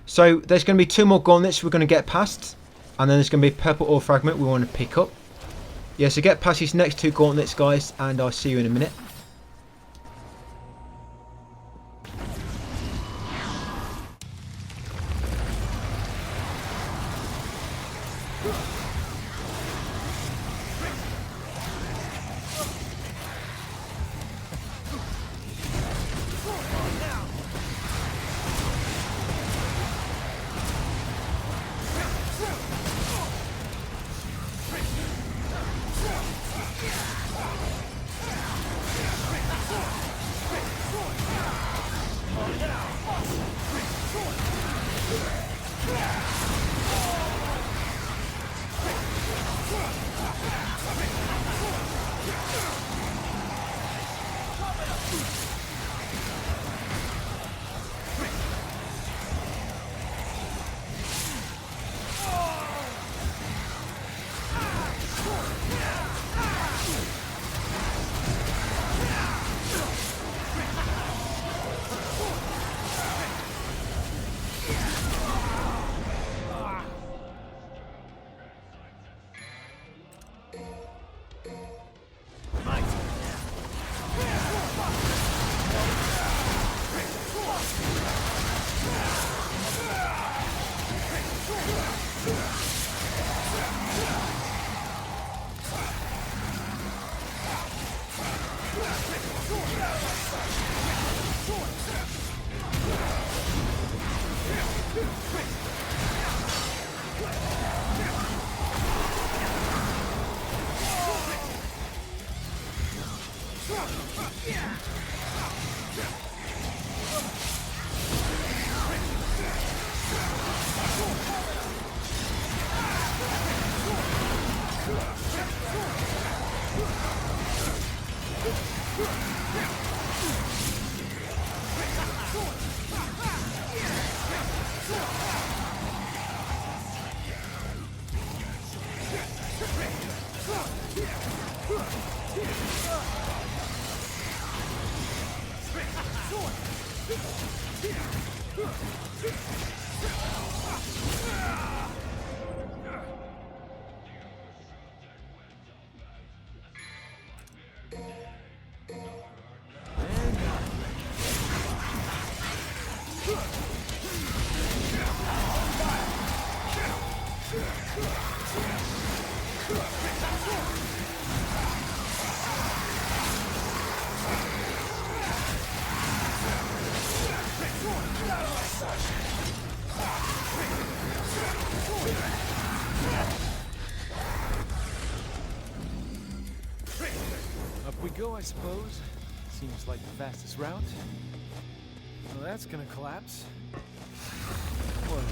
Speaker 1: So there's going to be 2 more gauntlets we're going to get past. And then there's going to be a purple ore fragment we want to pick up. Yeah, so get past these next 2 gauntlets, guys, and I'll see you in a minute.
Speaker 2: Up we go, I suppose. Seems like the fastest route. Well, that's gonna collapse. Whoa.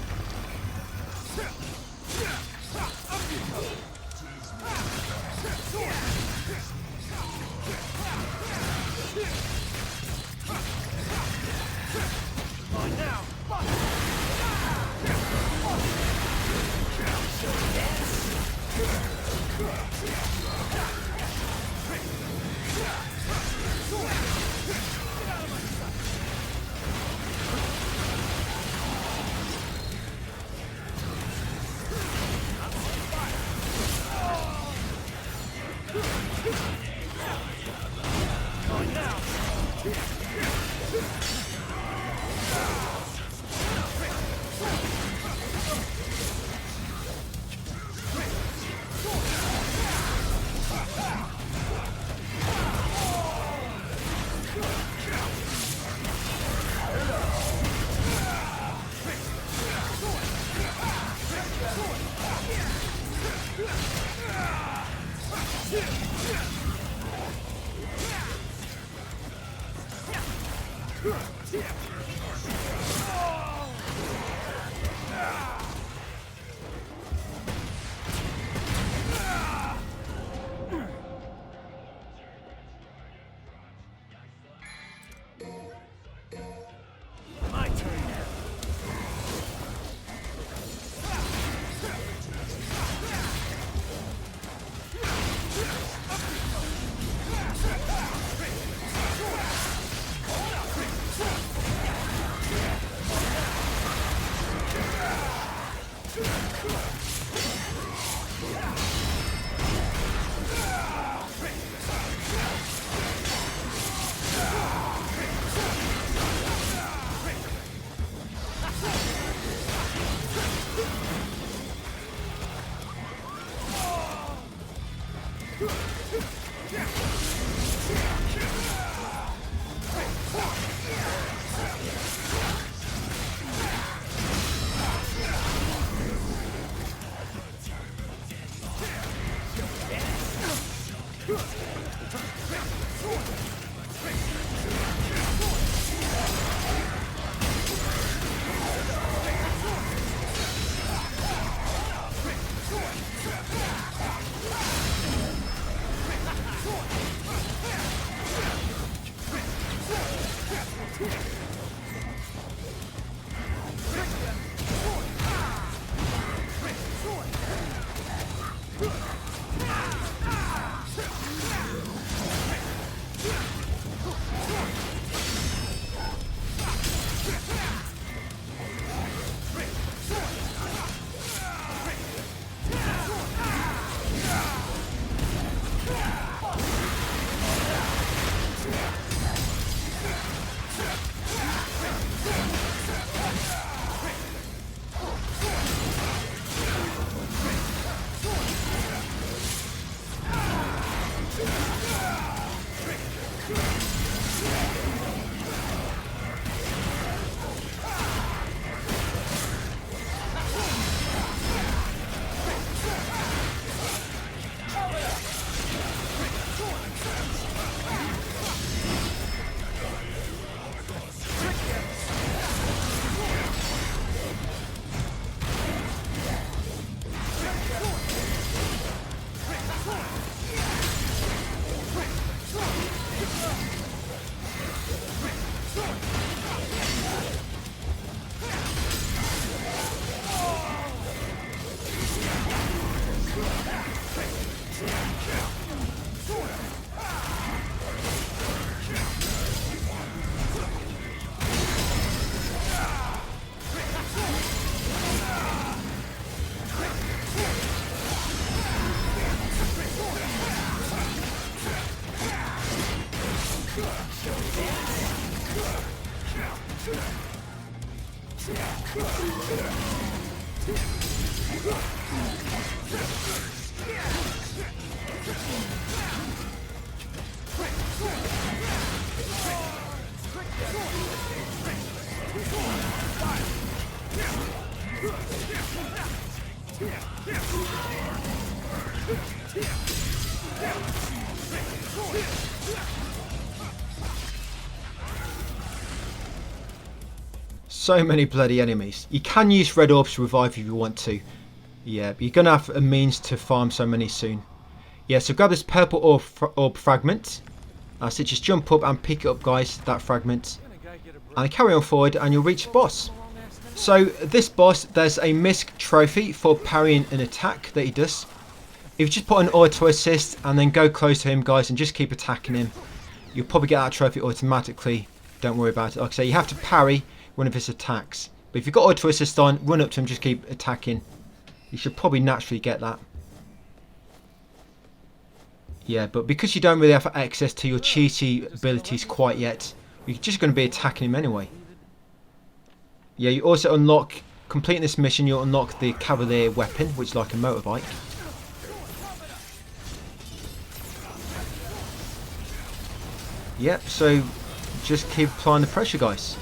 Speaker 1: So many bloody enemies. You can use red orbs to revive if you want to. Yeah, but you're going to have a means to farm so many soon. Yeah, so grab this purple orb fragment. That's it, just jump up and pick it up, guys, that fragment. And carry on forward and you'll reach the boss. So this boss, there's a misc trophy for parrying an attack that he does. If you just put an auto assist and then go close to him, guys, and just keep attacking him, you'll probably get that trophy automatically. Don't worry about it. Like I say, you have to parry one of his attacks. But if you've got auto assist on, run up to him, just keep attacking. You should probably naturally get that. Yeah, but because you don't really have access to your cheaty abilities quite yet, you're just going to be attacking him anyway. Yeah, you also unlock, completing this mission, you'll unlock the Cavalier weapon, which is like a motorbike. Yep, so just keep applying the pressure, guys.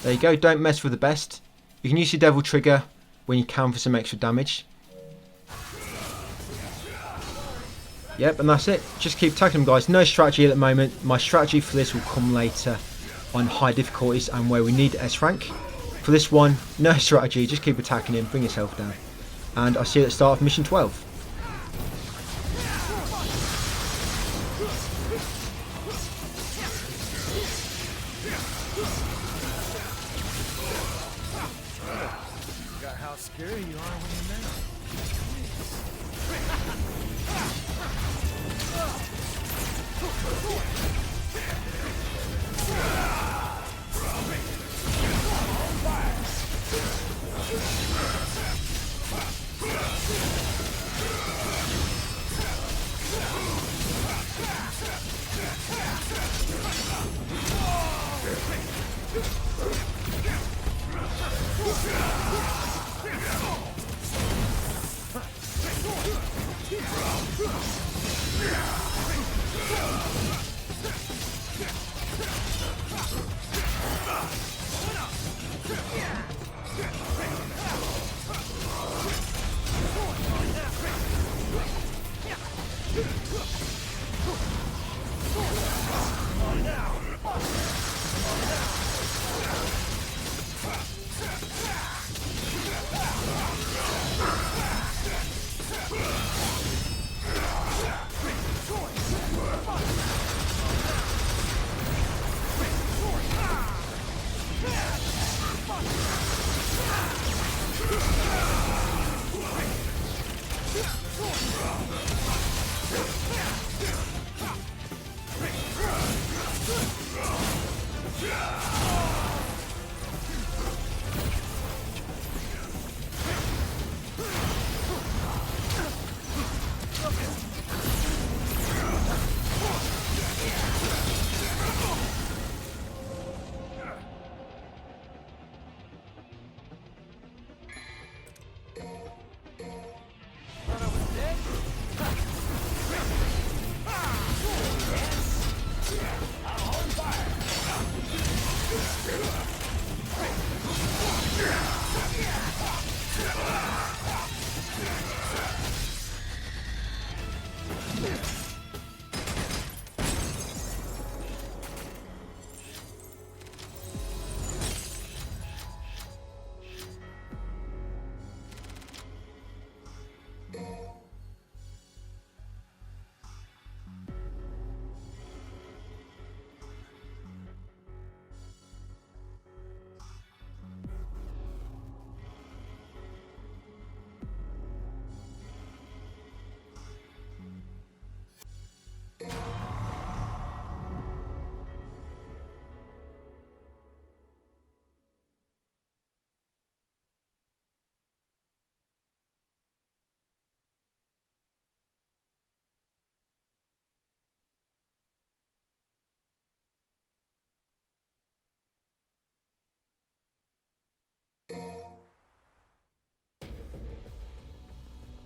Speaker 1: There you go, don't mess with the best. You can use your devil trigger when you can for some extra damage. Yep, and that's it. Just keep attacking them, guys. No strategy at the moment. My strategy for this will come later on high difficulties and where we need S rank. For this one, no strategy. Just keep attacking him. Bring yourself down. And I'll see you at the start of mission 12.
Speaker 2: Forgot how scary you are when you're mad.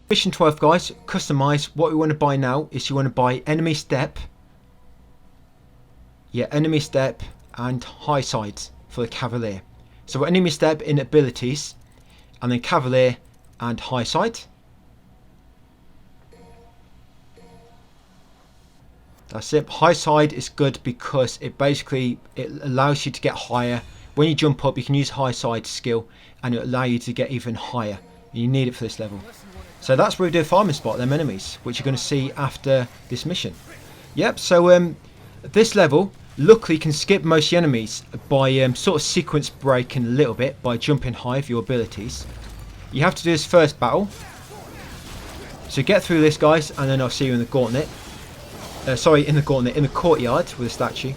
Speaker 1: Mission 12, guys, customize. What we want to buy now is you want to buy enemy step. Yeah, enemy step and high sides for the cavalier. So enemy step in abilities, and then cavalier and high side. That's it. High side is good because it allows you to get higher. When you jump up, you can use high side skill, and it'll allow you to get even higher. You need it for this level. So that's where we do a farming spot, them enemies, which you're going to see after this mission. Yep, so this level, luckily you can skip most enemies by sort of sequence breaking a little bit by jumping high with your abilities. You have to do this first battle. So get through this, guys, and then I'll see you in the gauntlet. Sorry, in the gauntlet, in the courtyard with a statue.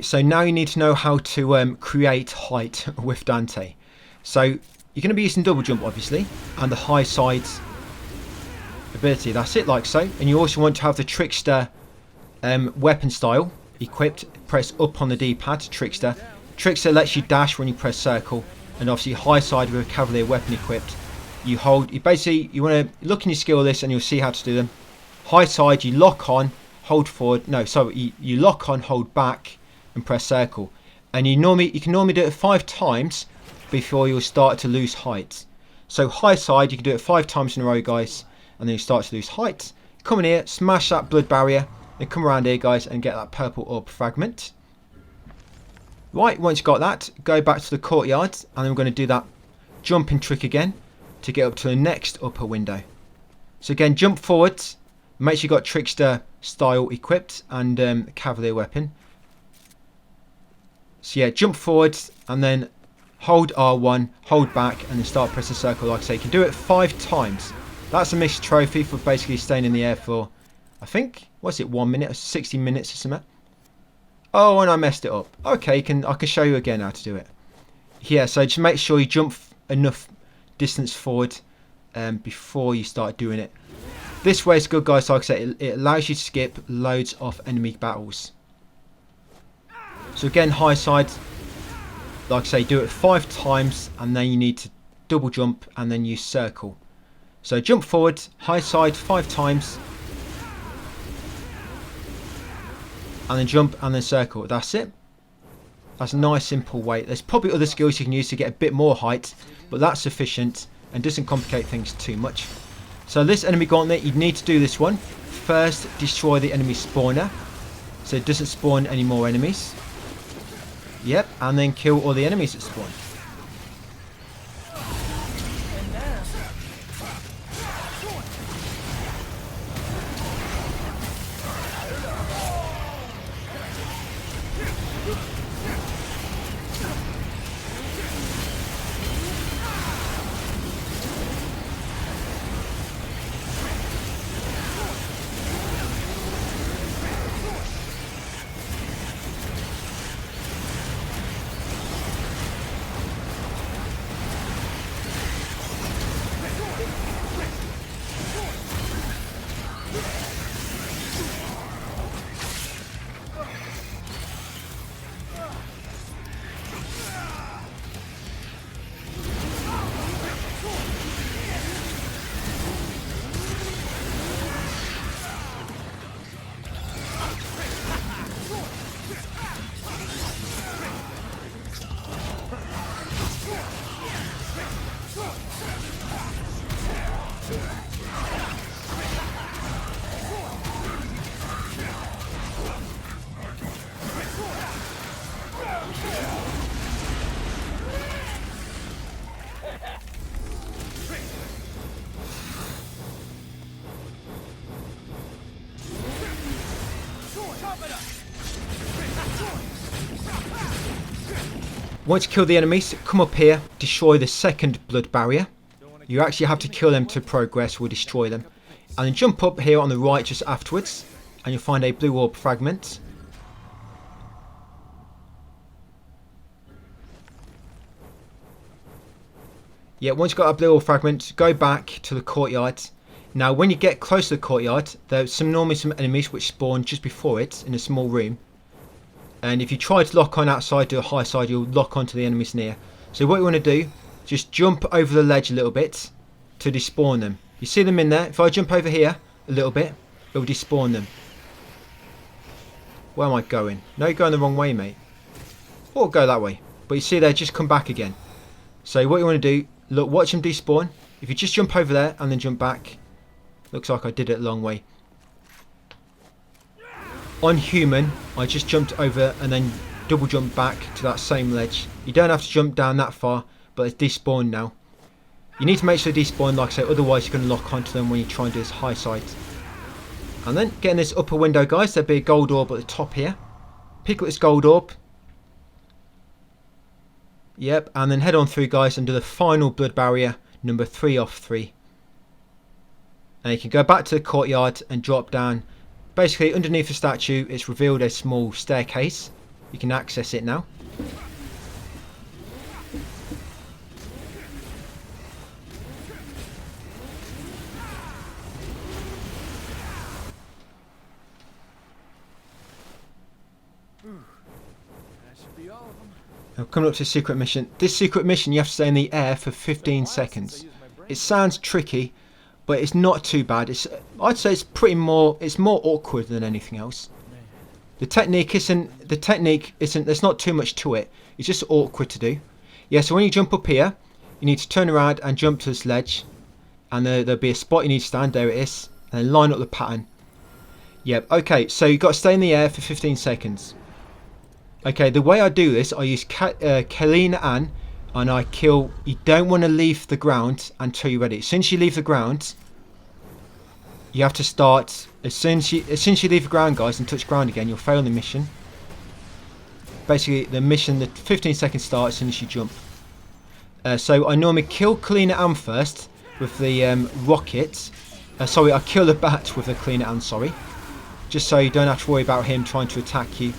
Speaker 1: So now you need to know how to create height with Dante. So you're going to be using double jump, obviously, and the high sides ability. That's it, like so. And you also want to have the trickster weapon style equipped. Press up on the D-pad, trickster. Trickster lets you dash when you press circle, and obviously high side with a cavalier weapon equipped. You hold. You basically you want to look in your skill list, and you'll see how to do them. High side, you lock on, hold forward. No, sorry, you lock on, hold back, and press circle. And you can normally do it 5 times before you'll start to lose height. So high side, you can do it 5 times in a row, guys, and then you start to lose height. Come in here, smash that blood barrier, then come around here, guys, and get that purple orb fragment. Right, once you've got that, go back to the courtyard, and then we're going to do that jumping trick again to get up to the next upper window. So again, jump forwards, make sure you've got trickster style equipped and cavalier weapon. So yeah, jump forwards and then hold R1, hold back, and then start pressing circle. Like I say, you can do it 5 times. That's a missed trophy for basically staying in the air for, I think, what's it, 1 minute or 60 minutes or something. Oh, and I messed it up. Okay, I can show you again how to do it. Yeah, so just make sure you jump enough distance forward before you start doing it. This way is good, guys. Like I say, it allows you to skip loads of enemy battles. So again, high side, like I say, do it 5 times, and then you need to double jump and then use circle. So jump forward, high side 5 times, and then jump and then circle. That's it. That's a nice simple way. There's probably other skills you can use to get a bit more height, but that's sufficient and doesn't complicate things too much. So this enemy gauntlet, you need to do this one. First, destroy the enemy spawner, so it doesn't spawn any more enemies. Yep, and then kill all the enemies that spawn. Once you kill the enemies, come up here, destroy the second blood barrier. You actually have to kill them to progress or destroy them. And then jump up here on the right just afterwards, and you'll find a blue orb fragment. Yeah, once you've got a blue orb fragment, go back to the courtyard. Now, when you get close to the courtyard, there's normally some enemies which spawn just before it in a small room. And if you try to lock on outside to a high side, you'll lock onto the enemies near. So what you want to do, just jump over the ledge a little bit to despawn them. You see them in there. If I jump over here a little bit, it will despawn them. Where am I going? No, you're going the wrong way, mate. Or go that way. But you see they just come back again. So what you want to do, look, watch them despawn. If you just jump over there and then jump back. Looks like I did it a long way. On human, I just jumped over and then double jump back to that same ledge. You don't have to jump down that far, but it's despawned now. You need to make sure they despawn, like I say, otherwise you're going to lock onto them when you try and do this high side. And then get in this upper window, guys. There'll be a gold orb at the top here. Pick up this gold orb. Yep, and then head on through, guys, and do the final blood barrier, number 3 off 3. And you can go back to the courtyard and drop down. Basically, underneath the statue, it's revealed a small staircase. You can access it now. Now, coming up to the secret mission. This secret mission, you have to stay in the air for 15 seconds. It sounds tricky, but it's not too bad. I'd say it's more awkward than anything else. The technique isn't. There's not too much to it. It's just awkward to do. Yeah. So when you jump up here, you need to turn around and jump to this ledge, and there'll be a spot you need to stand. There it is, and then line up the pattern. Yep. Okay. So you've got to stay in the air for 15 seconds. Okay. The way I do this, I use Kalina Ann, and I kill. You don't want to leave the ground until you're ready. As soon as you leave the ground, you have to start. As soon as you leave the ground, guys, and touch ground again, you'll fail the mission. Basically, the 15 seconds start as soon as you jump. So I normally kill Kalina Ann first with the rocket. Sorry, I kill the bat with the Kalina Ann. Sorry, just so you don't have to worry about him trying to attack you.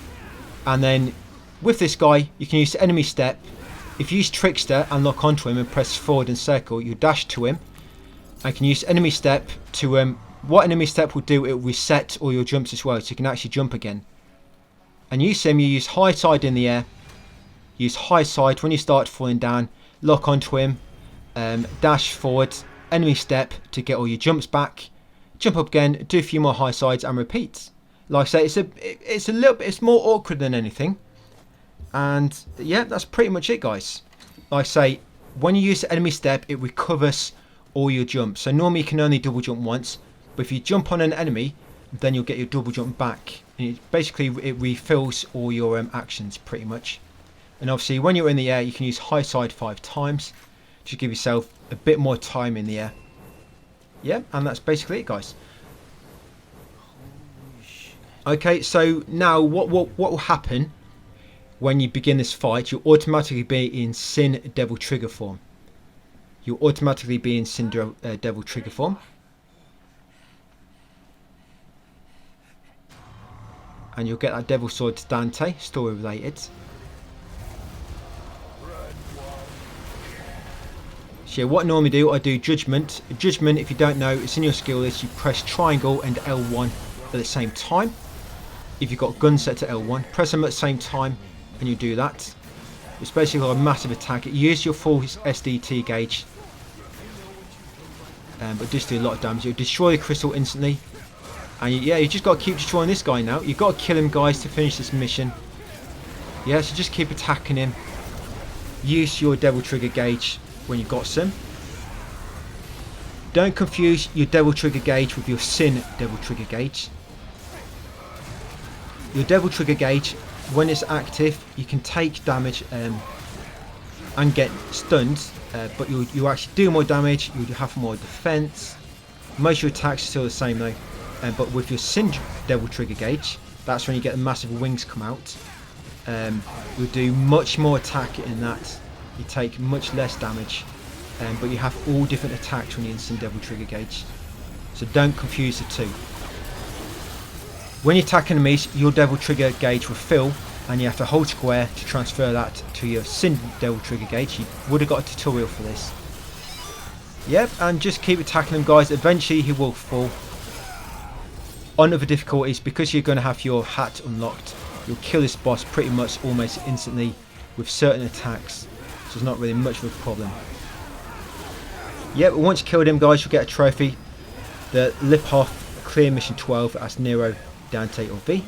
Speaker 1: And then with this guy, you can use enemy step. If you use Trickster and lock onto him and press forward and circle, you dash to him. I can use enemy step to what enemy step will do, it will reset all your jumps as well, so you can actually jump again. And use him, you use high side in the air. Use high side when you start falling down, lock onto him, dash forward, enemy step to get all your jumps back, jump up again, do a few more high sides and repeat. Like I say, it's more awkward than anything. And yeah, that's pretty much it, guys. Like I say, when you use the enemy step, it recovers all your jumps. So normally you can only double jump once, but if you jump on an enemy, then you'll get your double jump back. And it refills all your actions pretty much. And obviously when you're in the air, you can use high side 5 times to give yourself a bit more time in the air. Yeah, and that's basically it, guys. Okay, so now what will happen when you begin this fight? You'll automatically be in Sin Devil Trigger form. You'll automatically be in Sin Devil Trigger form. And you'll get that Devil Sword to Dante, story related. So yeah, what I normally do, I do Judgment. Judgment, if you don't know, it's in your skill list. You press triangle and L1 at the same time. If you've got guns set to L1, press them at the same time and you do that. It's basically like a massive attack. It uses your full SDT gauge, but just do a lot of damage. You'll destroy the crystal instantly. And yeah, you just got to keep destroying this guy now. You've got to kill him, guys, to finish this mission. Yeah, so just keep attacking him. Use your Devil Trigger gauge when you've got some. Don't confuse your Devil Trigger gauge with your Sin Devil Trigger gauge. Your Devil Trigger gauge, when it's active, you can take damage and get stunned, but you actually do more damage, you have more defense. Most of your attacks are still the same though, but with your Sin Devil Trigger gauge, that's when you get the massive wings come out. you'll do much more attack in that. You take much less damage, but you have all different attacks on the instant devil trigger gauge. So don't confuse the two. When you attack enemies, your devil trigger gauge will fill, and you have to hold square to transfer that to your sin devil trigger gauge. You would have got a tutorial for this. Yep, and just keep attacking them, guys. Eventually he will fall. On other difficulties, because you're going to have your hat unlocked, you'll kill this boss pretty much almost instantly with certain attacks. So it's not really much of a problem. Yep, once you killed him, guys, you'll get a trophy. The lip off clear mission 12 as Nero, Dante or V.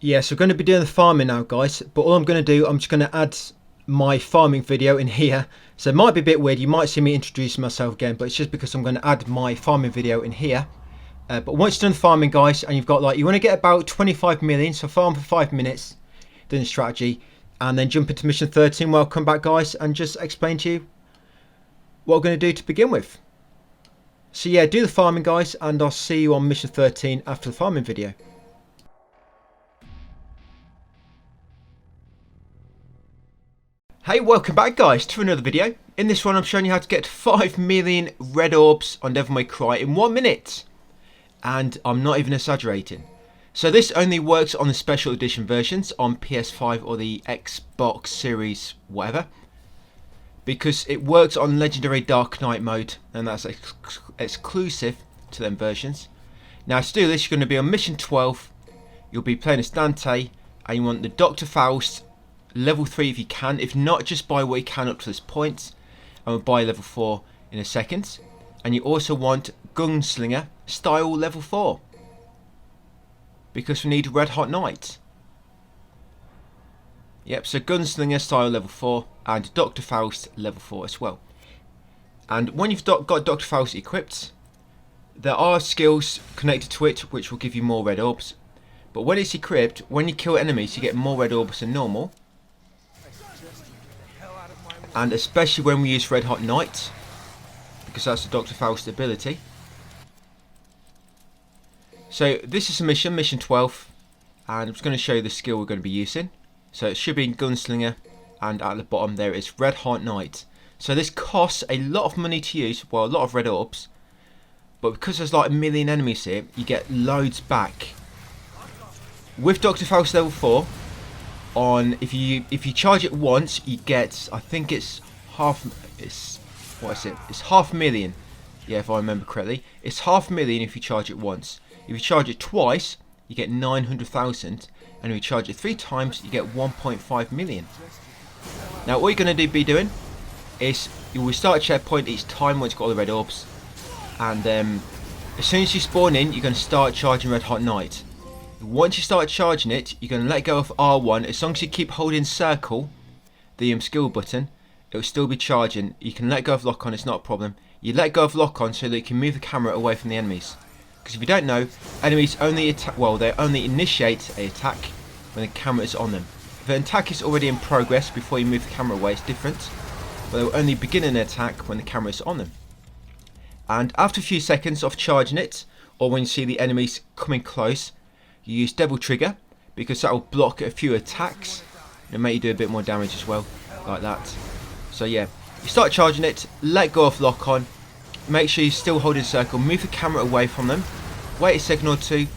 Speaker 1: Yeah, so we're going to be doing the farming now, guys, but all I'm going to do, I'm just going to add my farming video in here. So it might be a bit weird, you might see me introducing myself again, but it's just because I'm going to add my farming video in here. But once you've done the farming, guys, and you've got like, you want to get about 25 million, so farm for 5 minutes, doing the strategy, and then jump into mission 13, where I'll come back, guys, and just explain to you what we're going to do to begin with. So yeah, do the farming, guys, and I'll see you on mission 13 after the farming video. Hey, welcome back, guys, to another video. In this one I'm showing you how to get 5 million red orbs on Devil May Cry in 1 minute. And I'm not even exaggerating. So this only works on the special edition versions on PS5 or the Xbox Series whatever. Because it works on Legendary Dark Knight mode, and that's exclusive to them versions. Now to do this, you're going to be on mission 12. You'll be playing as Dante, and you want the Dr. Faust level 3 if you can. If not, just buy what you can up to this point, and we'll buy level 4 in a second. And you also want Gunslinger style level 4, because we need Red Hot Knight. Yep, so Gunslinger style level 4 and Dr. Faust level 4 as well. And when you've got Dr. Faust equipped, there are skills connected to it which will give you more red orbs. But when it's equipped, when you kill enemies, you get more red orbs than normal. And especially when we use Red Hot Knight, because that's the Dr. Faust ability. So this is a mission, mission 12, and I'm just going to show you the skill we're going to be using. So it should be in Gunslinger, and at the bottom there is Red Hot Knight. So this costs a lot of money to use, well, a lot of red orbs, but because there's like a million enemies here, you get loads back. With Dr. Faust level 4, on if you charge it once, you get, I think it's half, it's what is it? It's 500,000. Yeah, if I remember correctly, it's 500,000 if you charge it once. If you charge it twice, you get 900,000, and if you charge it 3 times, you get 1.5 million. Now all you're going to be doing is you will start a checkpoint each time once you've got all the red orbs, and as soon as you spawn in, you're going to start charging Red Hot Night. Once you start charging it, you're going to let go of R1. As long as you keep holding circle, the skill button, it will still be charging. You can let go of lock on, it's not a problem. You let go of lock on so that you can move the camera away from the enemies. Because if you don't know, enemies only attack, well, they only initiate an attack when the camera is on them. If an attack is already in progress before you move the camera away, it's different. But they will only begin an attack when the camera is on them. And after a few seconds of charging it, or when you see the enemies coming close, you use Devil Trigger, because that will block a few attacks and make you do a bit more damage as well, like that. So yeah, you start charging it, let go of lock on, make sure you still hold in circle, move the camera away from them, wait a second or two,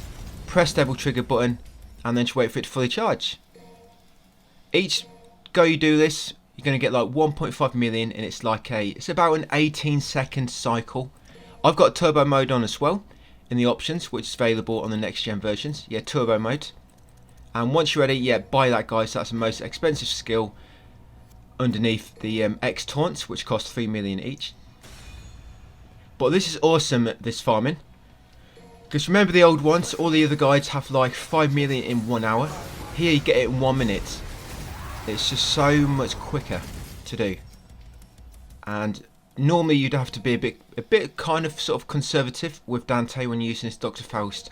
Speaker 1: press Devil Trigger button, and then just wait for it to fully charge. Each go you do this, you're going to get like 1.5 million, and it's about an 18-second cycle. I've got turbo mode on as well in the options, which is available on the next gen versions. Yeah, turbo mode. And once you're ready, yeah, buy that, guys. That's the most expensive skill underneath the X taunts, which cost 3 million each. But this is awesome, this farming, because remember the old ones, all the other guides have like 5 million in 1 hour. Here you get it in 1 minute. It's just so much quicker to do. And normally you'd have to be a bit kind of sort of conservative with Dante when using this Dr. Faust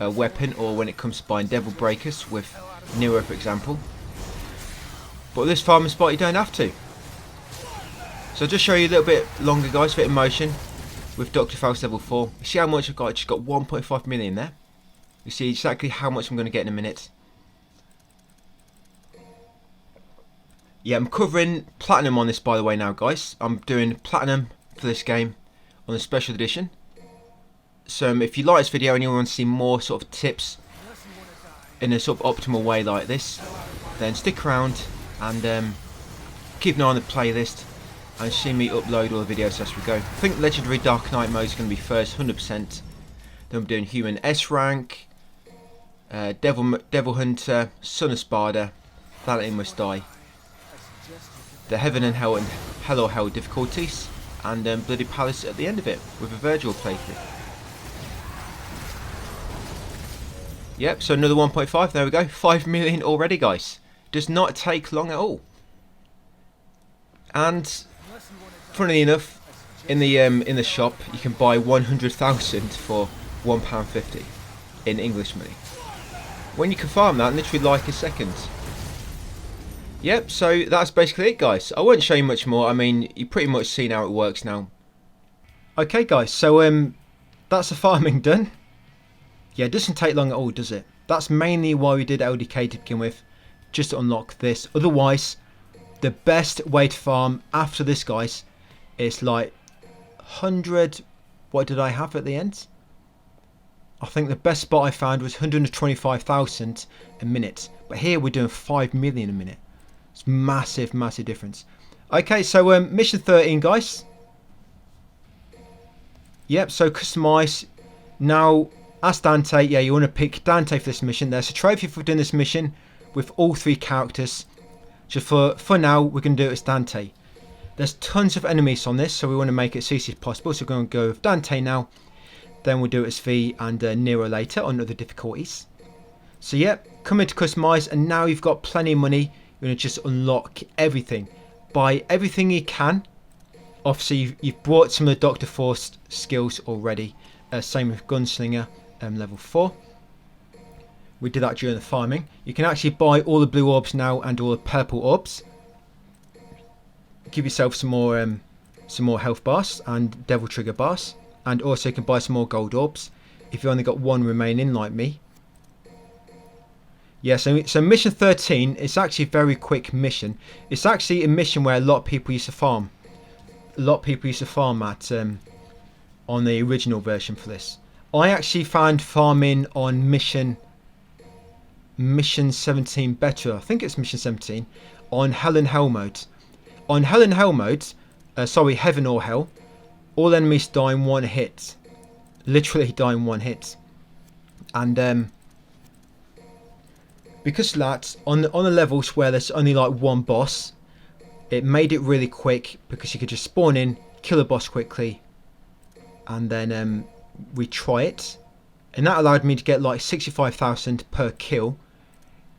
Speaker 1: weapon, or when it comes to buying Devil Breakers with Nero, for example. But this farming spot you don't have to. So I'll just show you a little bit longer, guys, bit of motion with Dr. Faust level 4. You see how much I've got? I just got 1.5 million there. You see exactly how much I'm going to get in a minute. Yeah, I'm covering platinum on this, by the way, now, guys. I'm doing platinum for this game on the special edition. So if you like this video and you want to see more sort of tips in a sort of optimal way like this, then stick around and keep an eye on the playlist and see me upload all the videos as we go. I think Legendary Dark Knight mode is going to be first, 100%. Then I'm doing Human S rank, Devil Hunter, Son of Sparda, Paladin Must Die, the Heaven and Hell or Hell difficulties, and Bloody Palace at the end of it with a Virgil playthrough. Yep, so another 1.5, there we go, 5 million already, guys. Does not take long at all. And funnily enough, in the shop you can buy 100,000 for £1.50 in English money. When you can farm that in literally like a second. Yep, so that's basically it, guys. I won't show you much more. I mean, you pretty much seen how it works now. Okay, guys, so that's the farming done. Yeah, it doesn't take long at all, does it? That's mainly why we did LDK to begin with, just to unlock this. Otherwise, the best way to farm after this, guys, is like 100. What did I have at the end? I think the best spot I found was 125,000 a minute. But here we're doing 5 million a minute. It's massive, massive difference. Okay, so mission 13, guys. Yep, so customize. Now, as Dante, yeah, you want to pick Dante for this mission. There's a trophy for doing this mission with all 3 characters. Just for now, we're going to do it as Dante. There's tons of enemies on this, so we want to make it as easy as possible. So we're going to go with Dante now. Then we'll do it as V and Nero later on other difficulties. So yeah, come into customize, and now you've got plenty of money. You're going to just unlock everything. Buy everything you can. Obviously, you've brought some of the Dr. Faust skills already. Same with Gunslinger, level 4. We did that during the farming. You can actually buy all the blue orbs now and all the purple orbs. Give yourself some more health bars and Devil Trigger bars. And also you can buy some more gold orbs if you've only got 1 remaining like me. Yeah, so mission 13 is actually a very quick mission. It's actually a mission where a lot of people used to farm. A lot of people used to farm at on the original version for this. I actually found farming on mission 17 better. I think it's mission 17 on Hell and Hell mode. On Hell and Hell mode, sorry, Heaven or Hell, all enemies die in 1 hit. Literally die in 1 hit. And because of that, on the levels where there's only like one boss, it made it really quick because you could just spawn in, kill a boss quickly, and then retry it. And that allowed me to get like 65,000 per kill,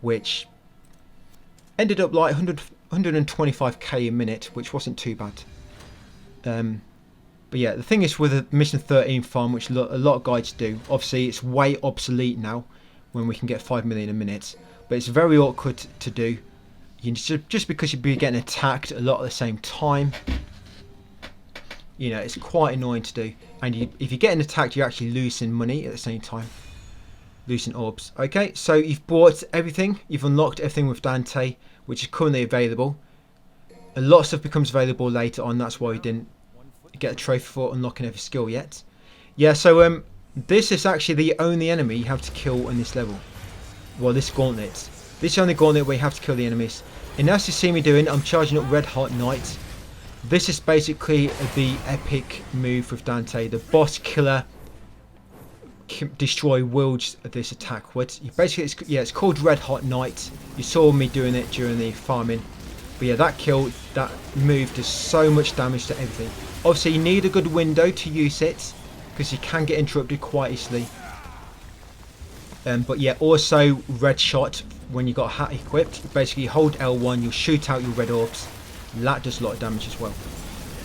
Speaker 1: which ended up like 125k a minute, which wasn't too bad. But yeah, the thing is with the Mission 13 farm, which a lot of guides do, obviously it's way obsolete now when we can get 5 million a minute. But it's very awkward to do. Just because you'd be getting attacked a lot at the same time. You know, it's quite annoying to do. And if you're getting attacked, you're actually losing money at the same time. Losing orbs. Okay, so you've bought everything. You've unlocked everything with Dante, which is currently available. A lot of stuff becomes available later on. That's why we didn't get a trophy for unlocking every skill yet. Yeah, so this is actually the only enemy you have to kill in this level. Well, this gauntlet. This is the only gauntlet where you have to kill the enemies. And as you see me doing, I'm charging up Red Hot Knight. This is basically the epic move with Dante. The boss killer destroy wields this attack with. Basically, it's called Red Hot Knight. You saw me doing it during the farming. But yeah, that move does so much damage to everything. Obviously, you need a good window to use it, because you can get interrupted quite easily. But yeah, also red shot when you got a hat equipped. Basically, you hold L1, you'll shoot out your red orbs. That does a lot of damage as well.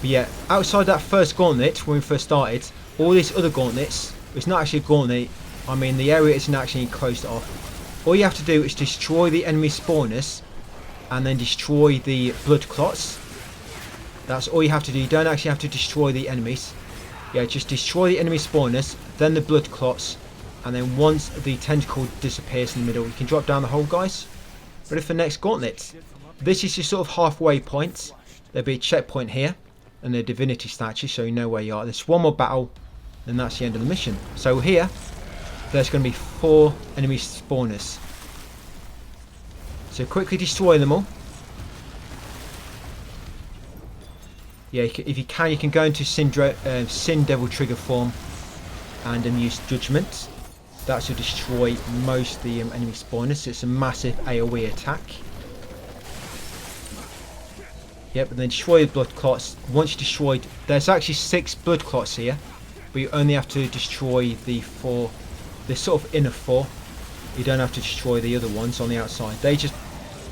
Speaker 1: But yeah, outside that first gauntlet, when we first started, all these other gauntlets, it's not actually a gauntlet. I mean, the area isn't actually closed off. All you have to do is destroy the enemy spawners, and then destroy the blood clots. That's all you have to do. You don't actually have to destroy the enemies. Yeah, just destroy the enemy spawners, then the blood clots, and then once the tentacle disappears in the middle, you can drop down the hole, guys. Ready for the next gauntlet. This is your sort of halfway point. There'll be a checkpoint here, and a divinity statue, so you know where you are. There's one more battle, and that's the end of the mission. So here, there's going to be 4 enemy spawners. So quickly destroy them all. Yeah, if you can, you can go into Sin Devil Trigger form and use Judgment. That should destroy most of the enemy spawners. It's a massive AoE attack. Yep, and then destroy the blood clots. Once you destroyed, there's actually 6 blood clots here, but you only have to destroy the 4, the sort of inner 4. You don't have to destroy the other ones on the outside.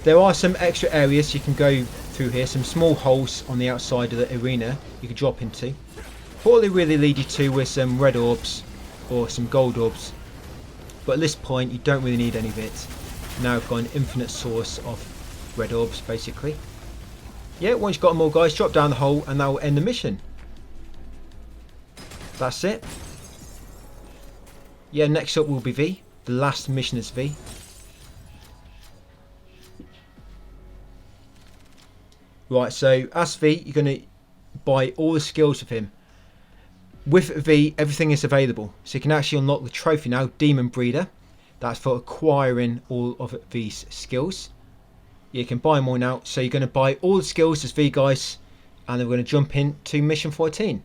Speaker 1: There are some extra areas you can go through here, some small holes on the outside of the arena you can drop into. All they really lead you to with some red orbs or some gold orbs, but at this point you don't really need any of it. Now we've got an infinite source of red orbs basically. Yeah, once you've got them all, guys, drop down the hole and that will end the mission. That's it. Yeah, next up will be V. The last mission is V. Right, so as V, you're going to buy all the skills of him. With V, everything is available. So you can actually unlock the trophy now, Demon Breeder. That's for acquiring all of V's skills. You can buy them all now. So you're going to buy all the skills as V, guys. And then we're going to jump into Mission 14.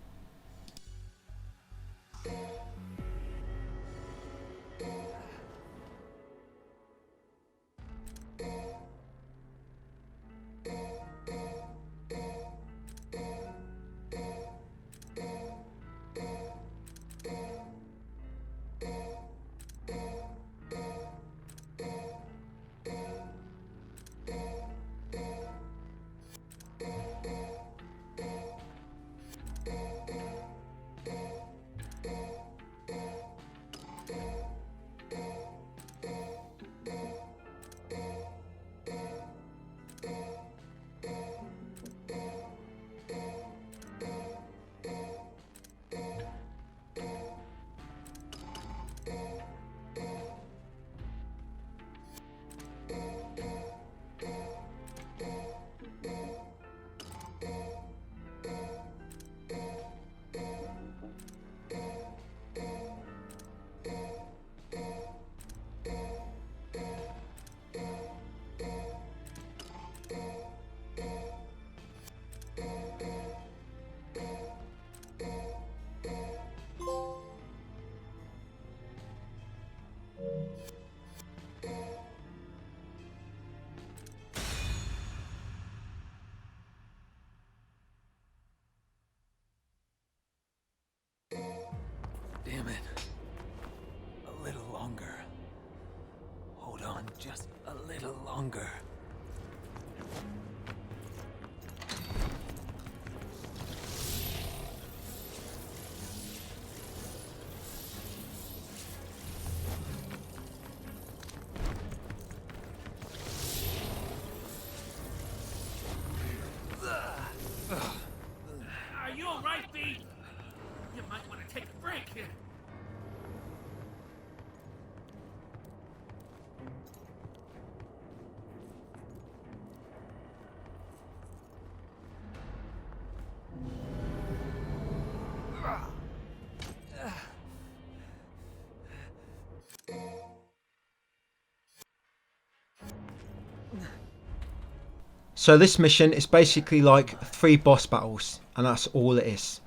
Speaker 2: Just a little longer.
Speaker 3: Are you alright, B? You might want to take a break.
Speaker 1: So this mission is basically like 3 boss battles, and that's all it is.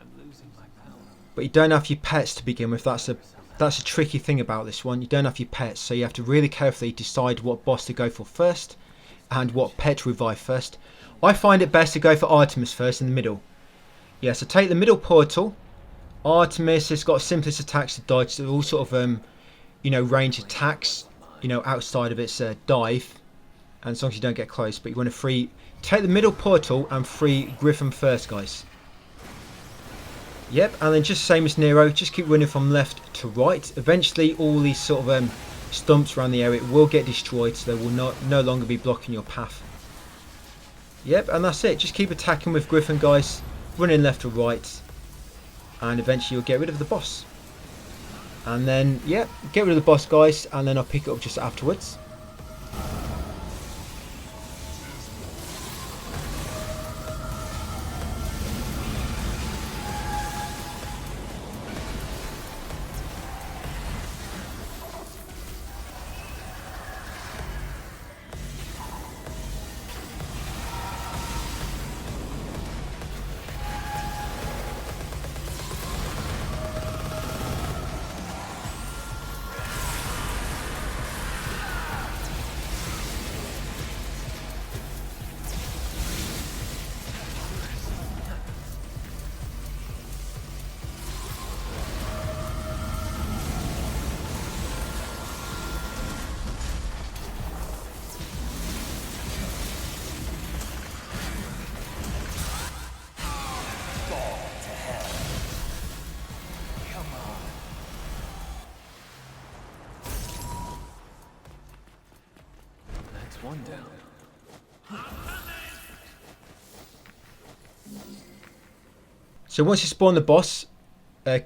Speaker 1: But you don't have your pets to begin with. That's a tricky thing about this one. You don't have your pets, so you have to really carefully decide what boss to go for first and what pet to revive first. I find it best to go for Artemis first in the middle. Yeah, so take the middle portal. Artemis has got simplest attacks to dodge. They're all sort of you know, range attacks, you know, outside of its dive, and as long as you don't get close. But you want to take the middle portal and free Griffin first, guys. Yep, and then just same as Nero, just keep running from left to right. Eventually all these sort of stumps around the area will get destroyed, so they will no longer be blocking your path. Yep, and that's it. Just keep attacking with Griffin, guys, running left to right, and eventually you'll get rid of the boss. And then, yep, get rid of the boss, guys, and then I'll pick it up just afterwards.
Speaker 2: One down.
Speaker 1: So once you spawn the boss,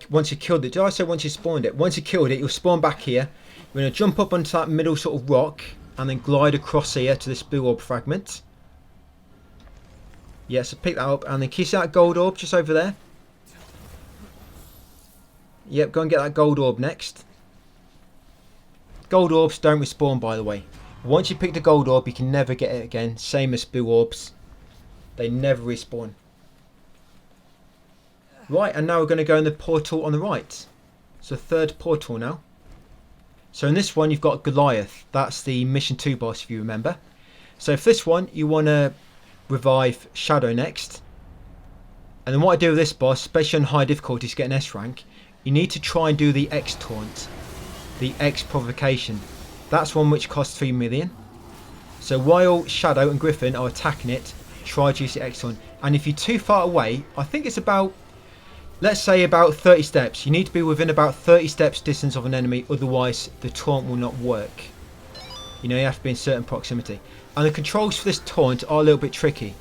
Speaker 1: once you killed it, did I say once you spawned it? Once you killed it, you'll spawn back here. You're going to jump up onto that middle sort of rock and then glide across here to this blue orb fragment. Yeah, so pick that up and then can you see that gold orb just over there? Yep, go and get that gold orb next. Gold orbs don't respawn, by the way. Once you pick the gold orb, you can never get it again. Same as blue orbs. They never respawn. Right, and now we're going to go in the portal on the right. So third portal now. So in this one, you've got Goliath. That's the mission 2 boss, if you remember. So for this one, you want to revive Shadow next. And then what I do with this boss, especially on high difficulties to get an S rank, you need to try and do the X taunt. The X provocation. That's one which costs 3 million. So while Shadow and Griffin are attacking it, try to use the X taunt. And if you're too far away, I think it's about, let's say about 30 steps. You need to be within about 30 steps distance of an enemy, otherwise the taunt will not work. You know, you have to be in certain proximity. And the controls for this taunt are a little bit tricky.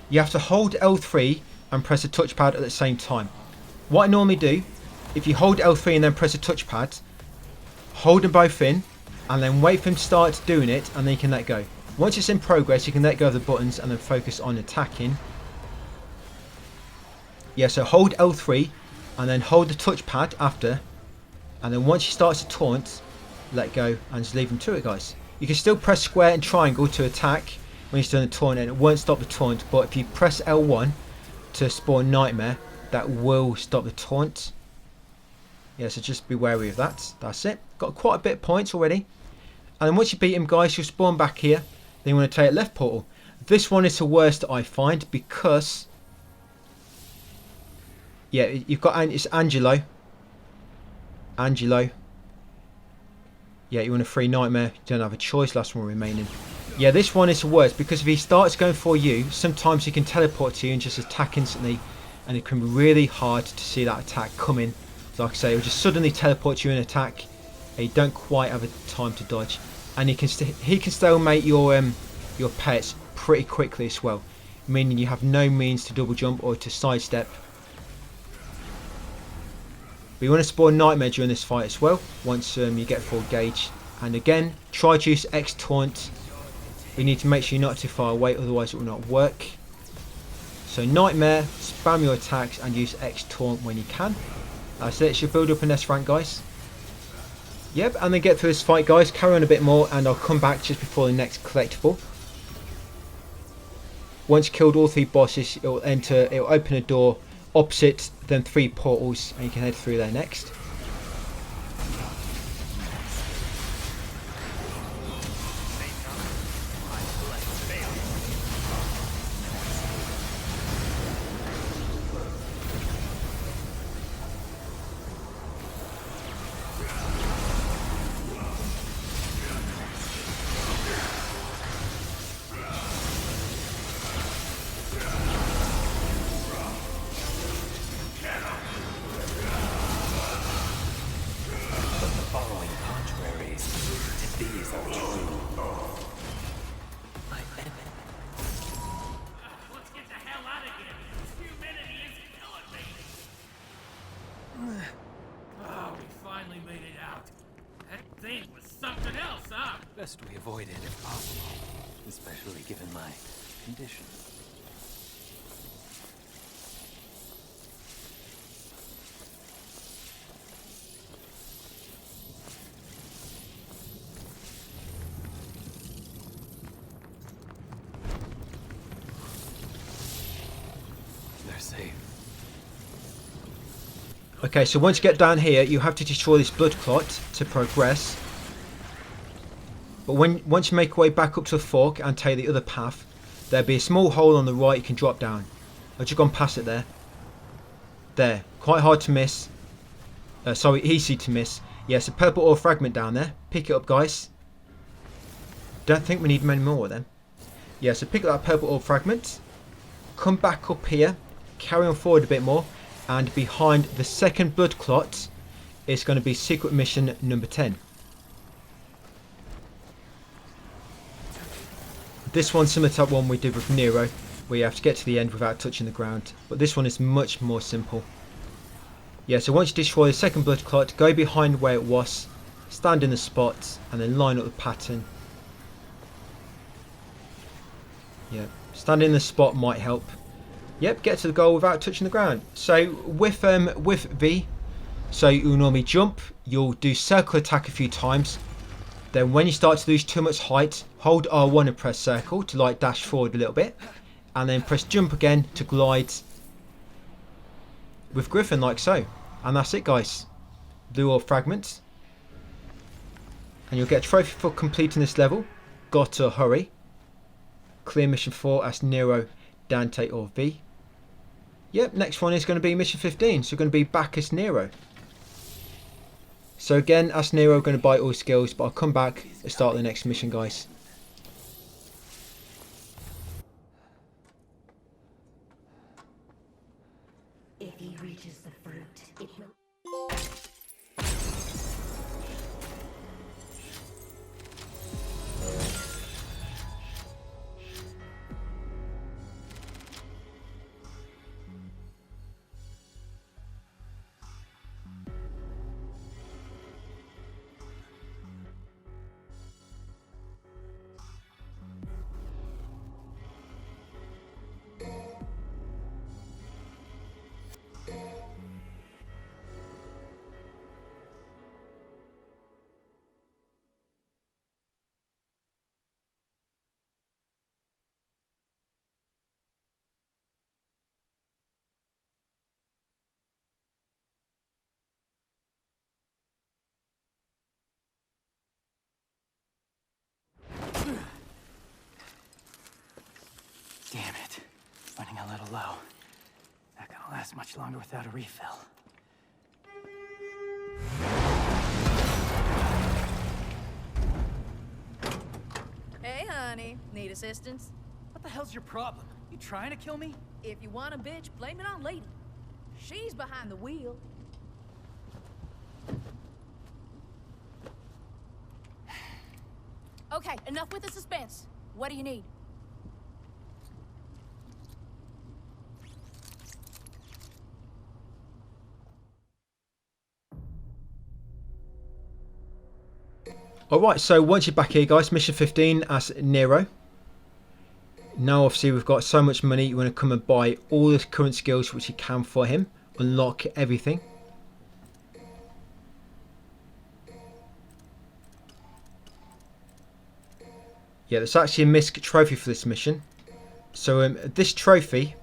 Speaker 1: You have to hold L3 and press the touchpad at the same time. What I normally do, if you hold L3 and then press the touchpad, hold them both in, and then wait for him to start doing it, and then you can let go. Once it's in progress, you can let go of the buttons and then focus on attacking. Yeah, so hold L3 and then hold the touchpad after, and then once he starts to taunt, let go and just leave him to it, guys. You can still press square and triangle to attack when he's doing the taunt, and it won't stop the taunt, but if you press L1 to spawn Nightmare, that will stop the taunt. Yeah, so just be wary of that. That's it. Got quite a bit of points already. And then once you beat him, guys, you'll spawn back here. Then you want to take left portal. This one is the worst I find because, yeah, you've got, it's Angelo. Yeah, Yeah, you want a free nightmare. You don't have a choice. Last one remaining. Yeah, this one is the worst because if he starts going for you, sometimes he can teleport to you and just attack instantly, and it can be really hard to see that attack coming. Like I say, he'll just suddenly teleport you and attack, and you don't quite have a time to dodge. And he can stalemate your pets pretty quickly as well, meaning you have no means to double jump or to sidestep. But you want to spawn nightmare during this fight as well once you get full gauge. And again, try to use X taunt. We need to make sure you're not too far away, otherwise it will not work. So nightmare, spam your attacks and use X taunt when you can. So it should build up an S rank, guys. Yep, and then get through this fight, guys. Carry on a bit more, and I'll come back just before the next collectible. Once you killed all 3 bosses, it'll open a door opposite them 3 portals, and you can head through there next.
Speaker 2: Best we avoid it if possible, especially given my condition. They're safe.
Speaker 1: Okay, so once you get down here, you have to destroy this blood clot to progress. But once you make your way back up to the fork and take the other path, there'll be a small hole on the right you can drop down. I've just gone past it there. There, quite hard to miss. Sorry, easy to miss. Yes, a purple ore fragment down there. Pick it up, guys. Don't think we need many more of them. Yeah, so pick up that purple ore fragment. Come back up here. Carry on forward a bit more. And behind the second blood clot is going to be secret mission number 10. This one's similar to that one we did with Nero, where you have to get to the end without touching the ground. But this one is much more simple. Yeah, so once you destroy the second blood clot, go behind where it was, stand in the spot, and then line up the pattern. Yeah, standing in the spot might help. Yep, get to the goal without touching the ground. So with V, so you'll normally jump, you'll do circle attack a few times. Then when you start to lose too much height, hold R1 and press circle to like dash forward a little bit. And then press jump again to glide with Griffin like so. And that's it, guys. Blue ore fragments. And you'll get a trophy for completing this level. Got to hurry. Clear mission 4 as Nero, Dante or V. Yep, next one is going to be mission 15. So we're going to be back as Nero. So again, as Nero, going to buy all skills, but I'll come back and start the next mission, guys.
Speaker 5: If he reaches the fruit, it will.
Speaker 2: Damn it. Running a little low. Not gonna last much longer without a refill.
Speaker 6: honey. Need assistance?
Speaker 2: What the hell's your problem? You trying to kill me?
Speaker 6: If you want a bitch, blame it on Lady. She's behind the wheel. Okay, enough with the suspense. What do you need?
Speaker 1: Alright, so once you're back here guys, mission 15 as Nero. Now obviously we've got so much money, you want to come and buy all the current skills which you can for him. Unlock everything. Yeah, there's actually a misc trophy for this mission. So this trophy,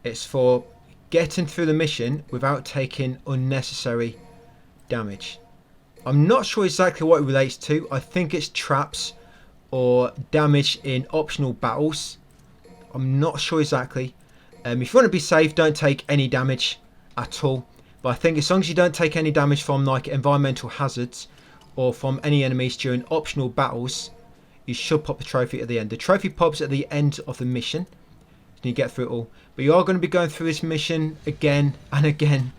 Speaker 1: it's for getting through the mission without taking unnecessary damage. I'm not sure exactly what it relates to. I think it's traps or damage in optional battles. I'm not sure exactly. If you want to be safe, don't take any damage at all. But I think as long as you don't take any damage from like environmental hazards or from any enemies during optional battles, you should pop the trophy at the end. The trophy pops at the end of the mission and you get through it all. But you are going to be going through this mission again and again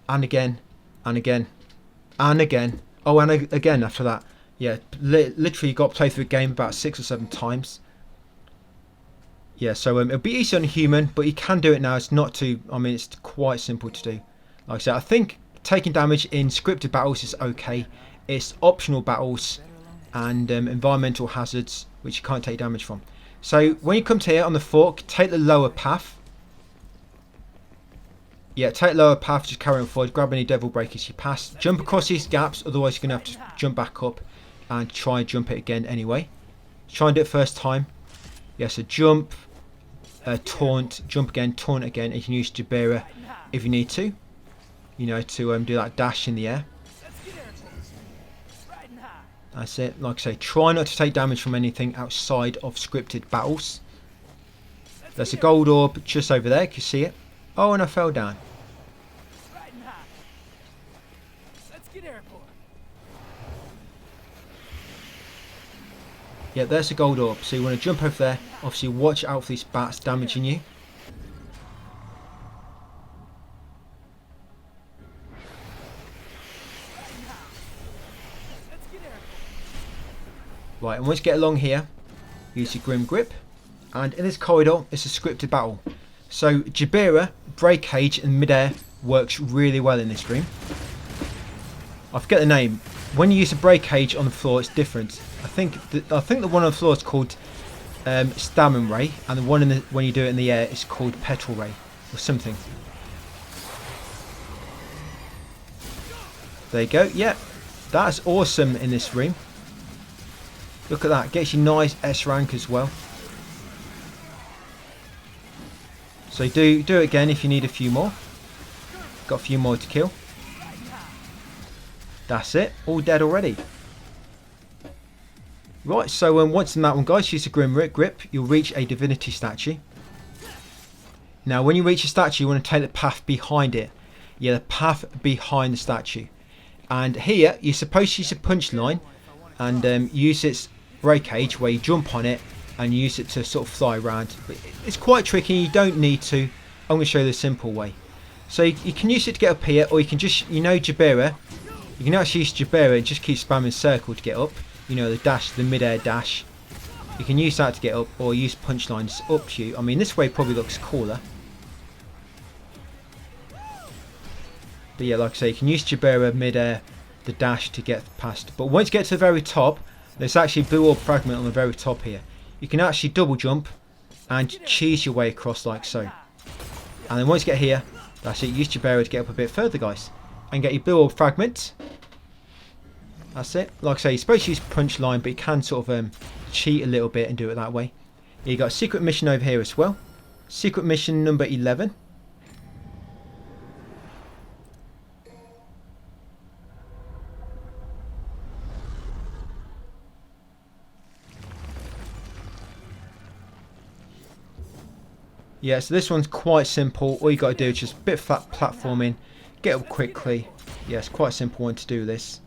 Speaker 1: and again and again and again. Oh, and again after that. Yeah, literally you got to play through the game about 6 or 7 times. Yeah, so it'll be easy on a human, but you can do it now. It's not too, I mean, it's quite simple to do. Like I said, I think taking damage in scripted battles is okay. It's optional battles and environmental hazards which you can't take damage from. So when you come to here on the fork, take the lower path. Yeah, take the lower path, just carry on forward, grab any devil breakers you pass, jump across these gaps, otherwise you're going to have to jump back up and try and jump it again anyway. Try and do it first time. Yeah, so jump, taunt, jump again, taunt again, and you can use Jabira if you need to. You know, to do that dash in the air. That's it. Like I say, try not to take damage from anything outside of scripted battles. There's a gold orb just over there. Can you see it? Oh, and I fell down. Yeah, there's a gold orb. So you want to jump over there. Obviously, watch out for these bats damaging you. Right, and once you get along here, use your Grim Grip. And in this corridor, it's a scripted battle. So Jabira, Breakage and Midair works really well in this room. I forget the name. When you use a Breakage on the floor, it's different. I think the one on the floor is called Stamina Ray, and the one when you do it in the air is called Petrol Ray or something. There you go. Yeah, that's awesome in this room. Look at that, gets you nice S rank as well. So do it again if you need a few more. Got a few more to kill. That's it, all dead already. Right, so once in that one guys, use the Grim Grip, you'll reach a divinity statue. Now when you reach a statue, you want to take the path behind it. Yeah, the path behind the statue. And here, you're supposed to use a punch line and use its breakage where you jump on it and use it to sort of fly around. But it's quite tricky, you don't need to. I'm going to show you the simple way. So you can use it to get up here, or you can just, you know, Jabira. You can actually use Jabira and just keep spamming circle to get up. You know, the dash, the mid-air dash. You can use that to get up, or use punch lines up to you. I mean, this way probably looks cooler. But yeah, like I say, you can use Jabira, mid-air, the dash to get past. But once you get to the very top, there's actually blue orb fragment on the very top here. You can actually double jump and cheese your way across like so. And then once you get here, that's it, use Jabira to get up a bit further guys. And get your blue orb fragment. That's it. Like I say, you're supposed to use punch line, but you can sort of cheat a little bit and do it that way. You got a secret mission over here as well. Secret mission number 11. Yeah, so this one's quite simple. All you got to do is just a bit of flat platforming, get up quickly. Yeah, it's quite a simple one to do this.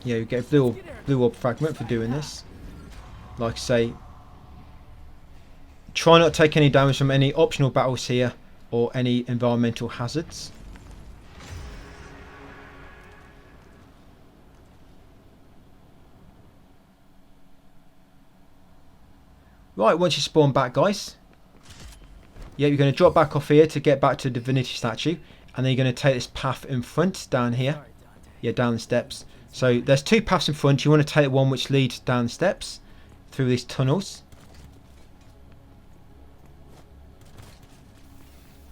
Speaker 1: Yeah, you get a blue orb fragment for doing this. Like I say, try not to take any damage from any optional battles here or any environmental hazards. Right, once you spawn back, guys, yeah, you're going to drop back off here to get back to the Divinity statue, and then you're going to take this path in front down here. Yeah, down the steps. So there's two paths in front. You want to take one which leads down the steps through these tunnels.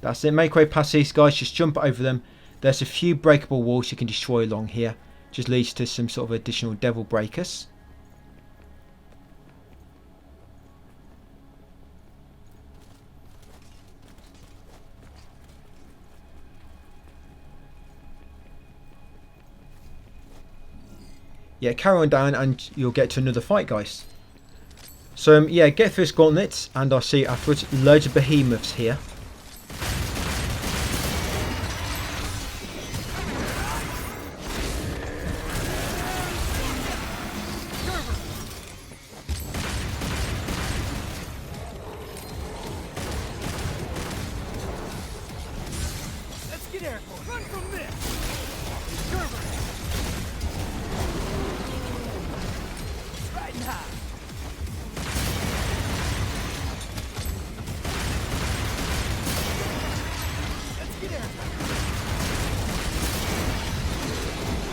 Speaker 1: That's it. Make way past these guys. Just jump over them. There's a few breakable walls you can destroy along here. Just leads to some sort of additional devil breakers. Yeah, carry on down and you'll get to another fight, guys. So yeah, get through this gauntlet and I'll see you afterwards. Loads of behemoths here.
Speaker 2: Let's get airborne. Run from this. Gerber. Riding high. Let's get airborne. Riding high.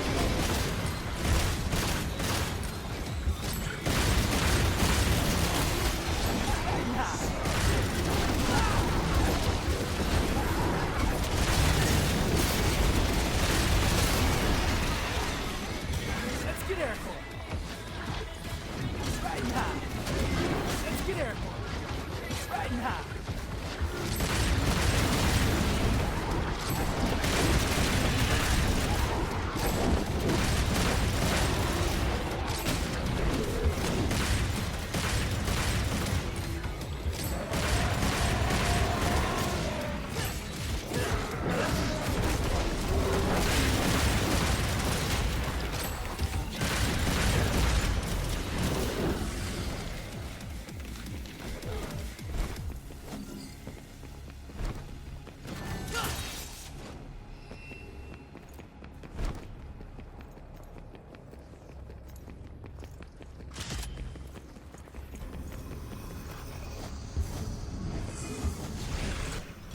Speaker 2: Let's get airborne. Riding high. Let's get airborne. Riding high.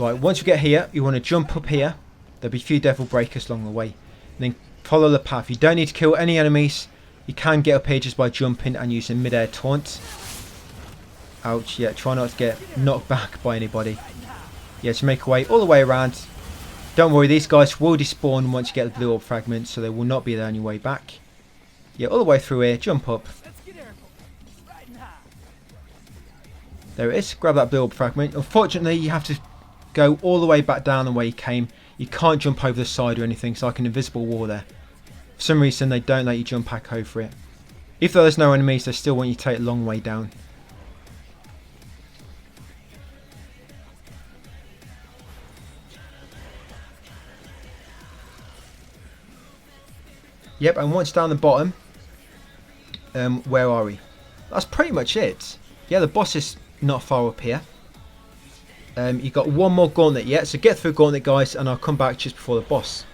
Speaker 1: Right, once you get here, you want to jump up here. There'll be a few devil breakers along the way. And then follow the path. You don't need to kill any enemies. You can get up here just by jumping and using mid-air taunt. Ouch, yeah, try not to get knocked back by anybody. Yeah, to make your way all the way around. Don't worry, these guys will despawn once you get the blue orb fragment, so they will not be there on your way back. Yeah, all the way through here, jump up.
Speaker 2: Let's get airborne. Riding high.
Speaker 1: There it is, grab that blue orb fragment. Unfortunately, you have to go all the way back down the way you came. You can't jump over the side or anything. It's like an invisible wall there. For some reason they don't let you jump back over it. If there's no enemies, they still want you to take a long way down. Yep, and once down the bottom, where are we? That's pretty much it. Yeah, the boss is not far up here. You've got one more gauntlet yet, so get through gauntlet, guys, and I'll come back just before the boss.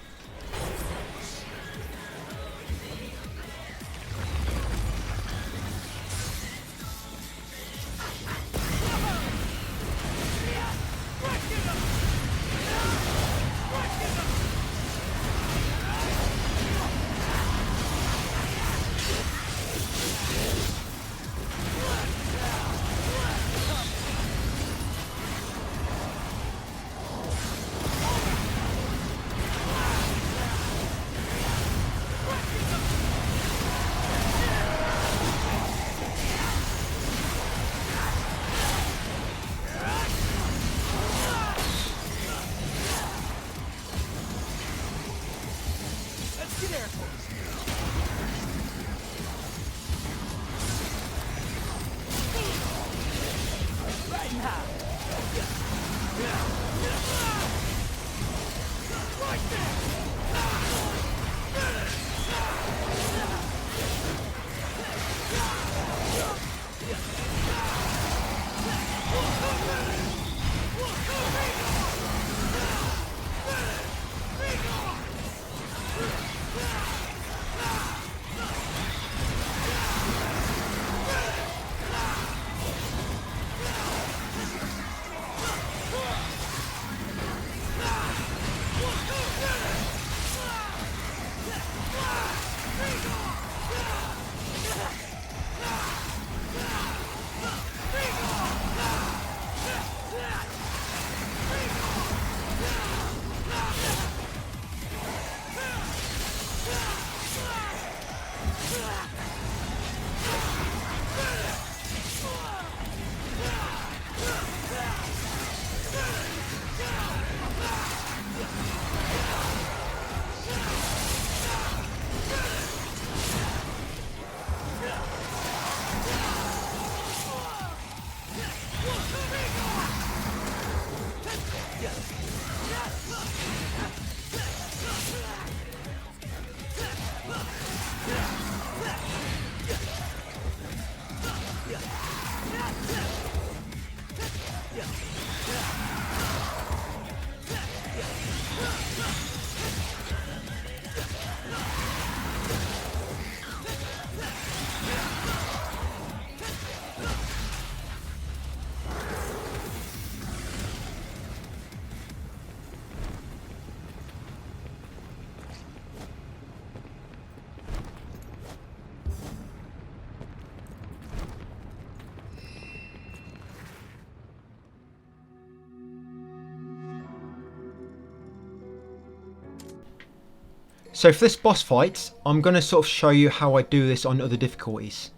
Speaker 1: So for this boss fight, I'm going to sort of show you how I do this on other difficulties.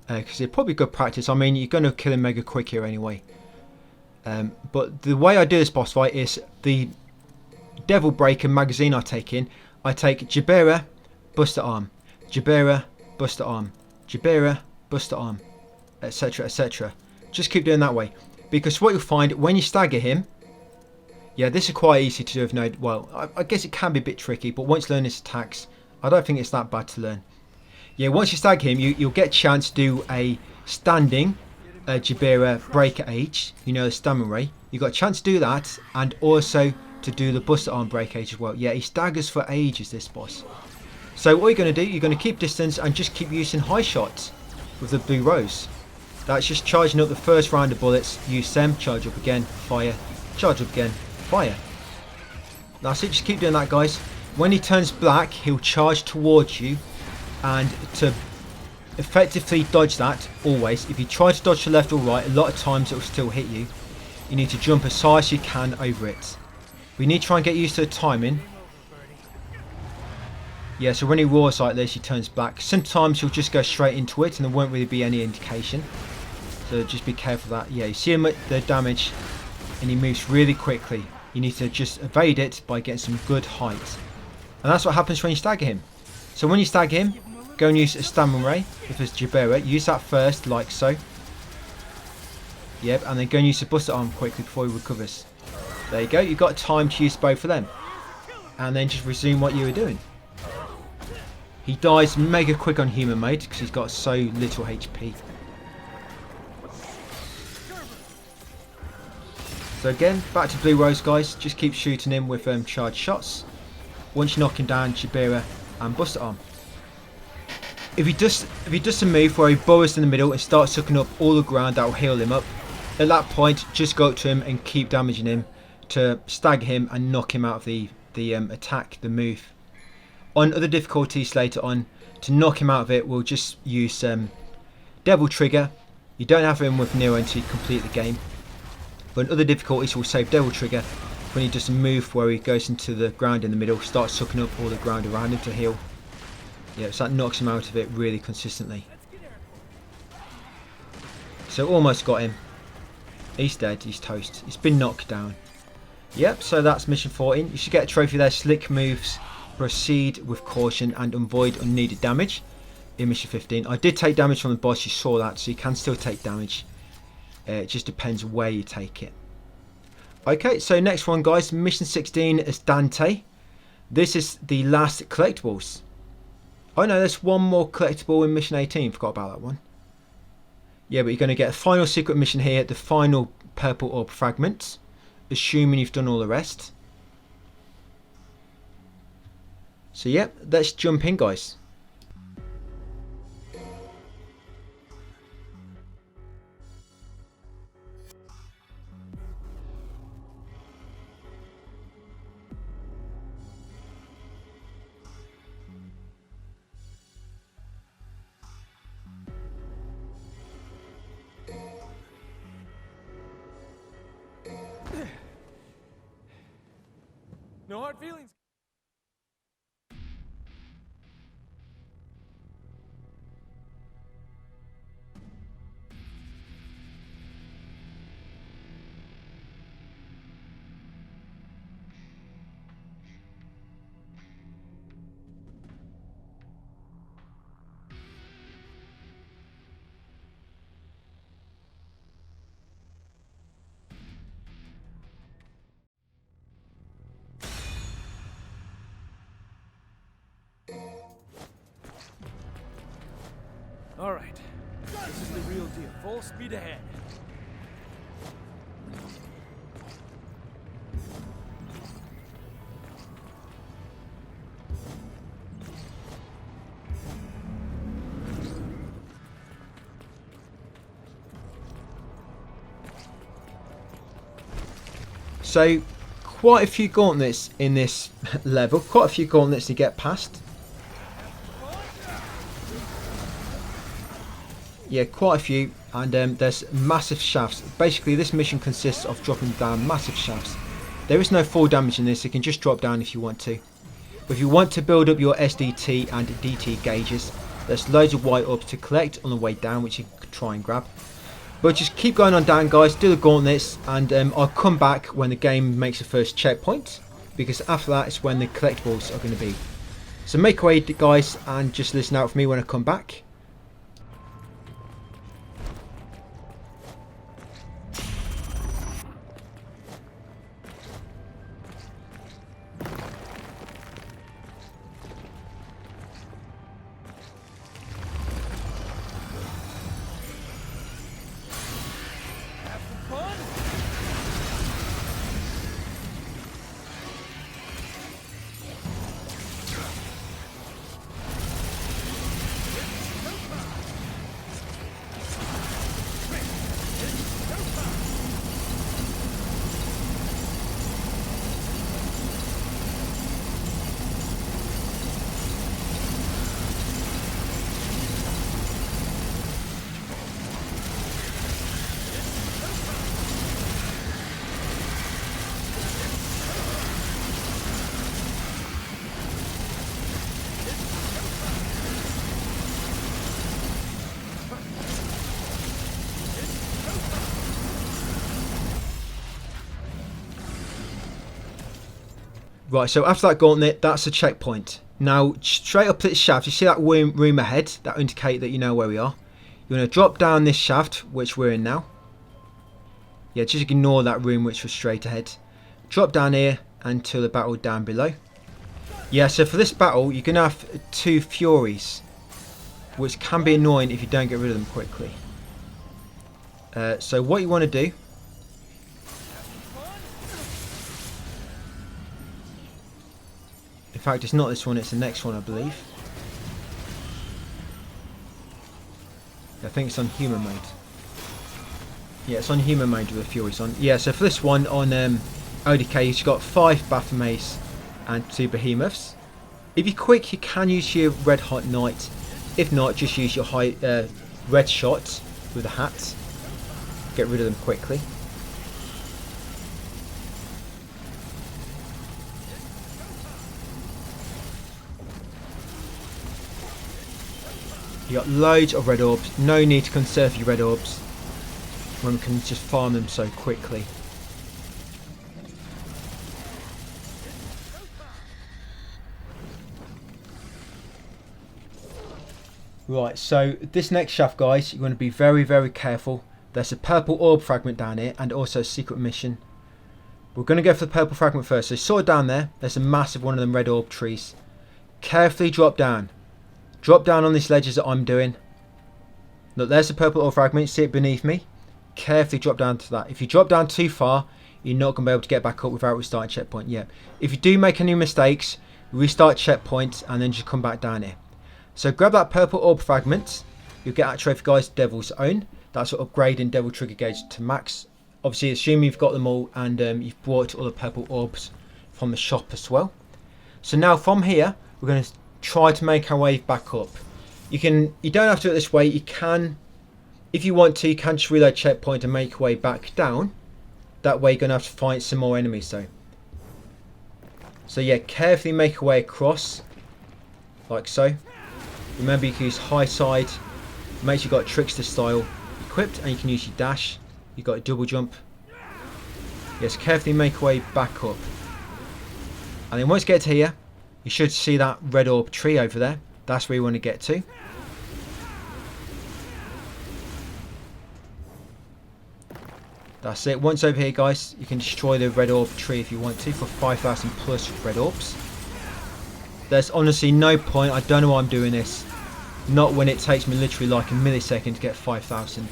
Speaker 1: Because it's probably good practice. I mean, you're going to kill him mega quick here anyway. But the way I do this boss fight is the Devil Breaker magazine I take in. I take Jabera, Buster Arm, Jabera, Buster Arm, Jabera, Buster Arm, etc, etc. Just keep doing that way. Because what you'll find when you stagger him, yeah, this is quite easy to do with no, well, I guess it can be a bit tricky, but once you learn his attacks, I don't think it's that bad to learn. Yeah, once you stagger him, you'll get a chance to do a standing Jabera Breaker Age, you know, the Stamina Ray. You've got a chance to do that, and also to do the Buster Arm Break Age as well. Yeah, he staggers for ages, this boss. So what you're going to do, you're going to keep distance and just keep using high shots with the blue rose. That's just charging up the first round of bullets, use them, charge up again, fire, charge up again, fire. That's it, just keep doing that, guys. When he turns black, he'll charge towards you, and to effectively dodge that, always, if you try to dodge to left or right, a lot of times it will still hit you. You need to jump as high as you can over it. We need to try and get used to the timing. Yeah, so when he roars like this, he turns black. Sometimes he'll just go straight into it and there won't really be any indication. So just be careful of that. Yeah, you see him at the damage and he moves really quickly. You need to just evade it by getting some good height. And that's what happens when you stagger him. So when you stagger him, go and use a Stamina Ray with his Jabera. Use that first, like so. Yep, and then go and use the Buster Arm quickly before he recovers. There you go, you've got time to use both of them. And then just resume what you were doing. He dies mega quick on human mode because he's got so little HP. So again, back to Blue Rose, guys. Just keep shooting him with charged shots. Once you knock him down, Jabera and Buster Arm. If he does a move where he burrows in the middle and starts sucking up all the ground, that will heal him up. At that point, just go up to him and keep damaging him to stagger him and knock him out of the attack, the move. On other difficulties later on, to knock him out of it, we'll just use Devil Trigger. You don't have him with Nero until you complete the game. But in other difficulties, we'll save Devil Trigger when he does a move where he goes into the ground in the middle, starts sucking up all the ground around him to heal. Yeah, so that knocks him out of it really consistently. So almost got him. He's dead, he's toast. He's been knocked down. Yep, so that's mission 14. You should get a trophy there. Slick moves, proceed with caution and avoid unneeded damage in mission 15. I did take damage from the boss, you saw that, so you can still take damage. It just depends where you take it. Okay, so next one, guys. Mission 16 is Dante. This is the last collectibles. Oh no, there's one more collectible in mission 18. Forgot about that one. Yeah, but you're going to get a final secret mission here, the final purple orb fragment, assuming you've done all the rest. So yeah, let's jump in, guys.
Speaker 2: No hard feelings. All right, this is the real deal. Full speed ahead.
Speaker 1: So, quite a few gauntlets in this level. Quite a few gauntlets to get past. Yeah, quite a few, and there's massive shafts. Basically, this mission consists of dropping down massive shafts. There is no fall damage in this, you can just drop down if you want to. But if you want to build up your SDT and DT gauges, there's loads of white orbs to collect on the way down, which you can try and grab. But just keep going on down, guys, do the gauntlets, and I'll come back when the game makes the first checkpoint, because after that is when the collectibles are going to be. So make way, guys, and just listen out for me when I come back. Right, so after that gauntlet, that's a checkpoint. Now, straight up this shaft, you see that room ahead? That indicate that you know where we are. You're going to drop down this shaft, which we're in now. Yeah, just ignore that room which was straight ahead. Drop down here until the battle down below. Yeah, so for this battle, you're going to have 2 Furies, which can be annoying if you don't get rid of them quickly. So what you want to do... In fact, it's not this one, it's the next one, I believe. I think it's on human mode. Yeah, it's on human mode with the Furies on. Yeah, so for this one on ODK, you've got 5 Baphomets and 2 Behemoths. If you're quick, you can use your Red Hot Knight. If not, just use your red shots with the hats. Get rid of them quickly. You got loads of red orbs. No need to conserve your red orbs when we can just farm them so quickly. Right, so this next shaft, guys, you're going to be very, very careful. There's a purple orb fragment down here and also a secret mission. We're going to go for the purple fragment first. So you saw it down there. There's a massive one of them red orb trees. Carefully drop down. Drop down on these ledges that I'm doing. Look, there's the purple orb fragment. See it beneath me? Carefully drop down to that. If you drop down too far, you're not going to be able to get back up without restarting checkpoint yet. If you do make any mistakes, restart checkpoint and then just come back down here. So grab that purple orb fragment. You'll get that trophy, guys, Devil's Own. That's upgrading Devil Trigger Gauge to max. Obviously, assuming you've got them all and you've brought all the purple orbs from the shop as well. So now from here, we're going to try to make our way back up. You don't have to do it this way. You can, if you want to, you can just reload checkpoint and make your way back down. That way you're going to have to fight some more enemies though. So yeah, carefully make your way across, like so. Remember, you can use high side. Make sure you've got trickster style equipped, and you can use your dash. You've got a double jump. Yes, carefully make your way back up. And then once you get to here, you should see that red orb tree over there. That's where you want to get to. That's it. Once over here, guys, you can destroy the red orb tree if you want to for 5,000 plus red orbs. There's honestly no point. I don't know why I'm doing this. Not when it takes me literally like a millisecond to get 5,000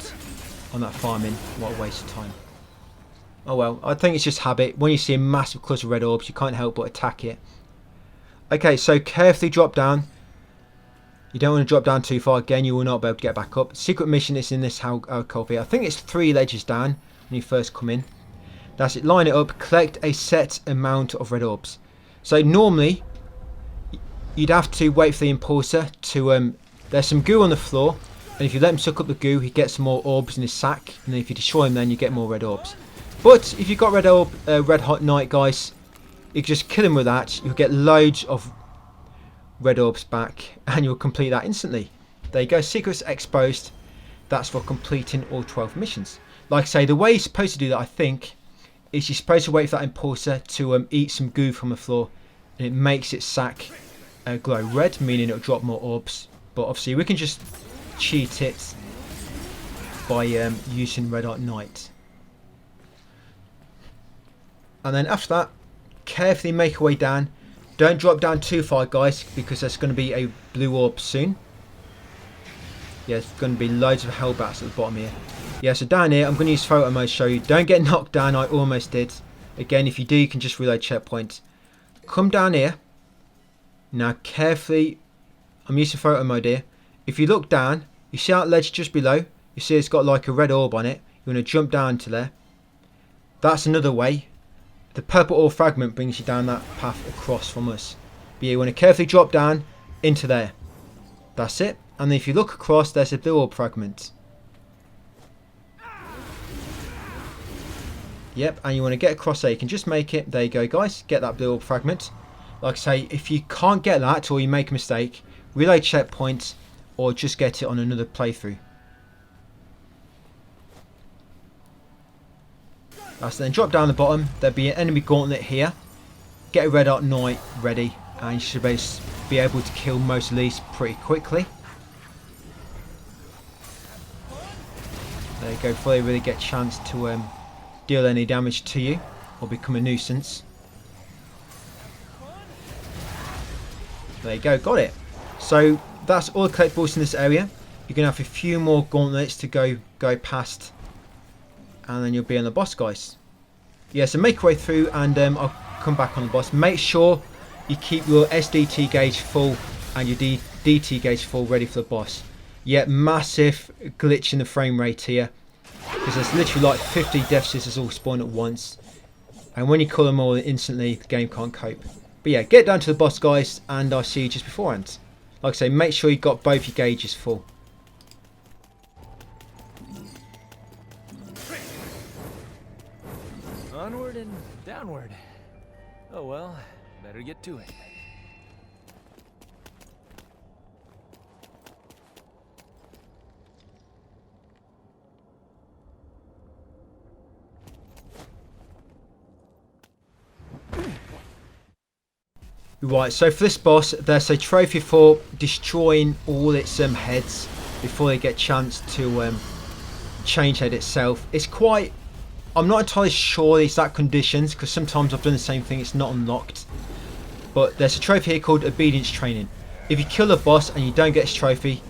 Speaker 1: on that farming. What a waste of time. Oh well, I think it's just habit. When you see a massive cluster of red orbs, you can't help but attack it. Okay, so carefully drop down. You don't want to drop down too far. Again, you will not be able to get back up. Secret mission is in this alcove here. I think it's 3 ledges down when you first come in. That's it. Line it up. Collect a set amount of red orbs. So normally, you'd have to wait for the impulsor to... there's some goo on the floor. And if you let him suck up the goo, he gets some more orbs in his sack. And then if you destroy him, then you get more red orbs. But if you've got red hot knight, guys, you can just kill him with that. You'll get loads of red orbs back, and you'll complete that instantly. There you go, secrets exposed. That's for completing all 12 missions. Like I say, the way you're supposed to do that, I think, is you're supposed to wait for that impulsor to eat some goo from the floor, and it makes its sack glow red, meaning it'll drop more orbs. But obviously we can just cheat it by using Red Hot Night. And then after that, carefully make your way down. Don't drop down too far, guys, because there's going to be a blue orb soon. Yeah, there's going to be loads of hellbats at the bottom here. Yeah, so down here, I'm going to use photo mode to show you. Don't get knocked down, I almost did. Again, if you do, you can just reload checkpoint. Come down here. Now, carefully, I'm using photo mode here. If you look down, you see that ledge just below? You see it's got like a red orb on it. You want to jump down to there. That's another way. The purple ore fragment brings you down that path across from us. But yeah, you want to carefully drop down into there. That's it. And then if you look across, there's a blue orb fragment. Yep, and you want to get across there. You can just make it. There you go, guys. Get that blue orb fragment. Like I say, if you can't get that or you make a mistake, reload checkpoint or just get it on another playthrough. That's then drop down the bottom. There'll be an enemy gauntlet here. Get a Red Hot Night ready, and you should be able to kill most of these pretty quickly. There you go, before they really get a chance to deal any damage to you or become a nuisance. There you go, got it. So that's all the collectibles in this area. You're going to have a few more gauntlets to go past, and then you'll be on the boss, guys. Yeah, so make your way through, and I'll come back on the boss. Make sure you keep your SDT gauge full and your DT gauge full, ready for the boss. Yeah, massive glitch in the frame rate here, because there's literally like 50 death scissors all spawn at once, and when you kill them all instantly, the game can't cope. But yeah, get down to the boss, guys, and I'll see you just beforehand. Like I say, make sure you've got both your gauges full.
Speaker 2: Onward and downward. Oh well, better get to it.
Speaker 1: Right, so for this boss, there's a trophy for destroying all its heads before they get a chance to change head itself. It's quite... I'm not entirely sure the exact conditions, because sometimes I've done the same thing, it's not unlocked. But there's a trophy here called Obedience Training. If you kill a boss and you don't get this trophy,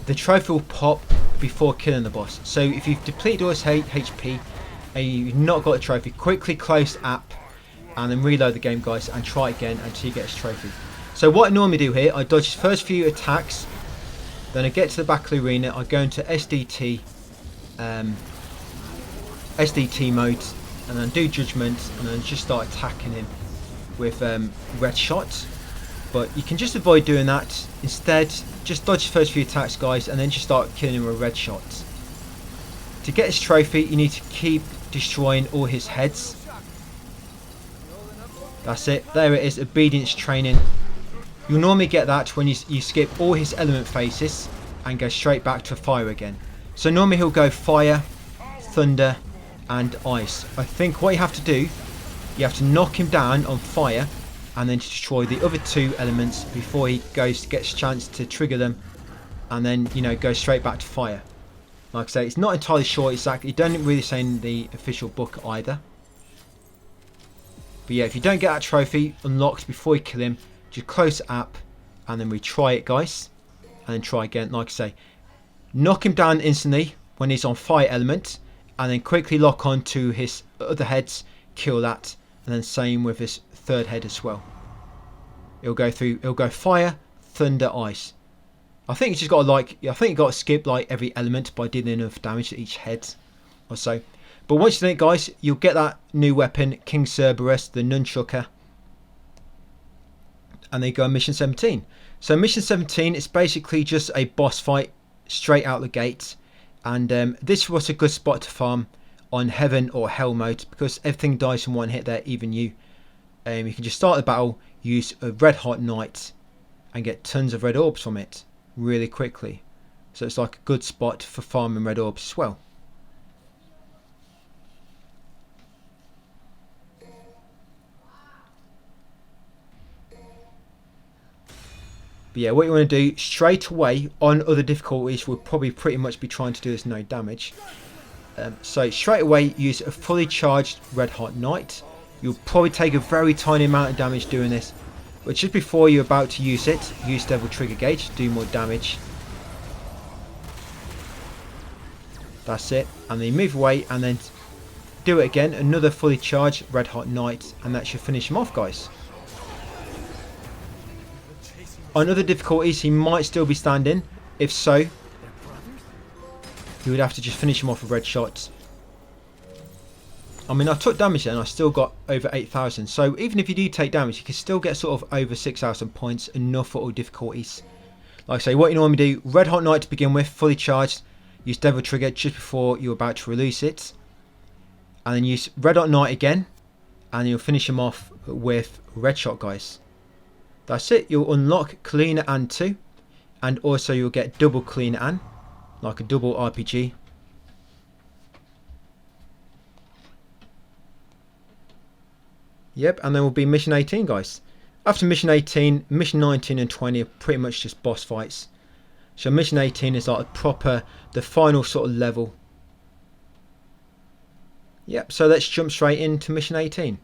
Speaker 1: the trophy will pop before killing the boss. So if you've depleted all his HP and you've not got a trophy, quickly close the app and then reload the game, guys, and try again until you get his trophy. So what I normally do here, I dodge his first few attacks, then I get to the back of the arena, I go into SDT mode, and then do judgment, and then just start attacking him with red shots. But you can just avoid doing that. Instead, just dodge his first few attacks, guys, and then just start killing him with red shots. To get his trophy, you need to keep destroying all his heads. That's it. There it is, Obedience Training. You'll normally get that when you skip all his element faces and go straight back to fire again. So normally he'll go fire, thunder and ice. I think what you have to do, you have to knock him down on fire and then destroy the other two elements before he gets a chance to trigger them, and then, you know, go straight back to fire. Like I say, it's not entirely sure exactly. It doesn't really say in the official book either. But yeah, if you don't get that trophy unlocked before you kill him, just close the app and then retry it, guys, and then try again. Like I say, knock him down instantly when he's on fire element, and then quickly lock on to his other heads, kill that, and then same with his third head as well. It'll go fire, thunder, ice. I think you just got to I think you got to skip like every element by dealing enough damage to each head or so. But once you do it, guys, you'll get that new weapon, King Cerberus, the Nunchucker. And they go on mission 17. So mission 17 is basically just a boss fight straight out the gate. And this was a good spot to farm on heaven or hell mode, because everything dies in one hit there, even you. You can just start the battle, use a Red Hot Night, and get tons of red orbs from it really quickly. So it's like a good spot for farming red orbs as well. But yeah, what you want to do straight away on other difficulties, we'll probably pretty much be trying to do this no damage. So straight away use a fully charged red hot knight. You'll probably take a very tiny amount of damage doing this, but just before you're about to use it, use devil trigger gauge to do more damage. That's it, and then you move away and then do it again, another fully charged red hot knight, and that should finish him off, guys. On other difficulties he might still be standing. If so, you would have to just finish him off with red shots. I mean, I took damage there and I still got over 8,000. So even if you do take damage, you can still get sort of over 6,000 points, enough for all difficulties. Like I say, what you normally do, red hot knight to begin with, fully charged. Use devil trigger just before you're about to release it. And then use red hot knight again. And you'll finish him off with red shot, guys. That's it. You'll unlock Cleaner and 2. And also you'll get double Cleaner and, like a double RPG. Yep, and then will be mission 18, guys. After mission 18, mission 19 and 20 are pretty much just boss fights. So mission 18 is like the final sort of level. Yep, so let's jump straight into mission 18.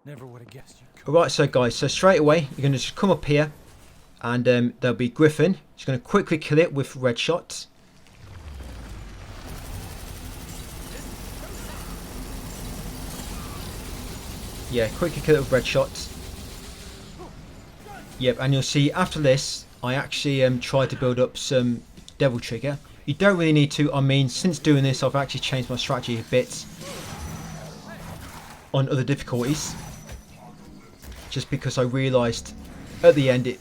Speaker 2: Never would have guessed you.
Speaker 1: Alright, so guys, so straight away you're going to just come up here and there'll be Griffin. Just going to quickly kill it with red shots. Yeah, quickly kill it with red shots. Yep, and you'll see after this I actually tried to build up some devil trigger. You don't really need to. I mean, since doing this I've actually changed my strategy a bit on other difficulties. Just because I realised at the end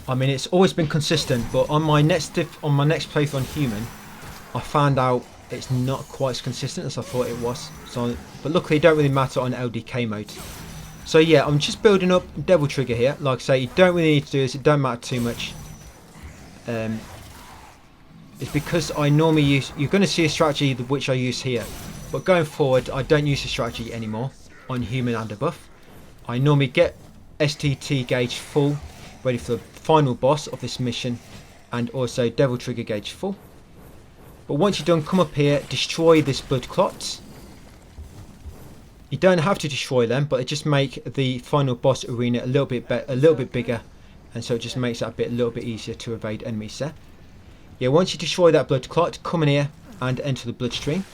Speaker 1: I mean it's always been consistent, but on my next playthrough on human I found out it's not quite as consistent as I thought it was. So, but luckily it don't really matter on LDK mode. So yeah, I'm just building up devil trigger here. Like I say, you don't really need to do this, it don't matter too much. It's because I normally use, you're going to see a strategy which I use here, but going forward I don't use the strategy anymore on human and above. I normally get STT gauge full, ready for the final boss of this mission, and also devil trigger gauge full. But once you're done, come up here, destroy this blood clots. You don't have to destroy them, but it just make the final boss arena a little bit bigger, and so it just makes that a little bit easier to evade enemies there. Yeah, once you destroy that blood clot, come in here and enter the bloodstream.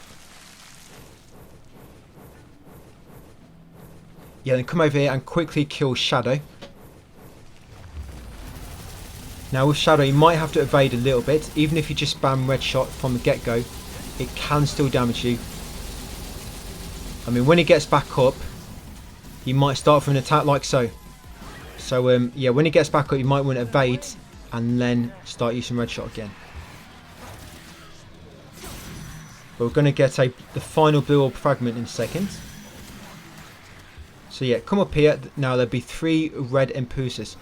Speaker 1: Yeah, then come over here and quickly kill Shadow. Now with Shadow you might have to evade a little bit. Even if you just spam red shot from the get-go, it can still damage you. I mean, when he gets back up, he might start from an attack like so. So yeah, when he gets back up you might want to evade and then start using red shot again. But we're going to get the final blue orb fragment in a second. So yeah, come up here. Now there'll be 3 red impulses.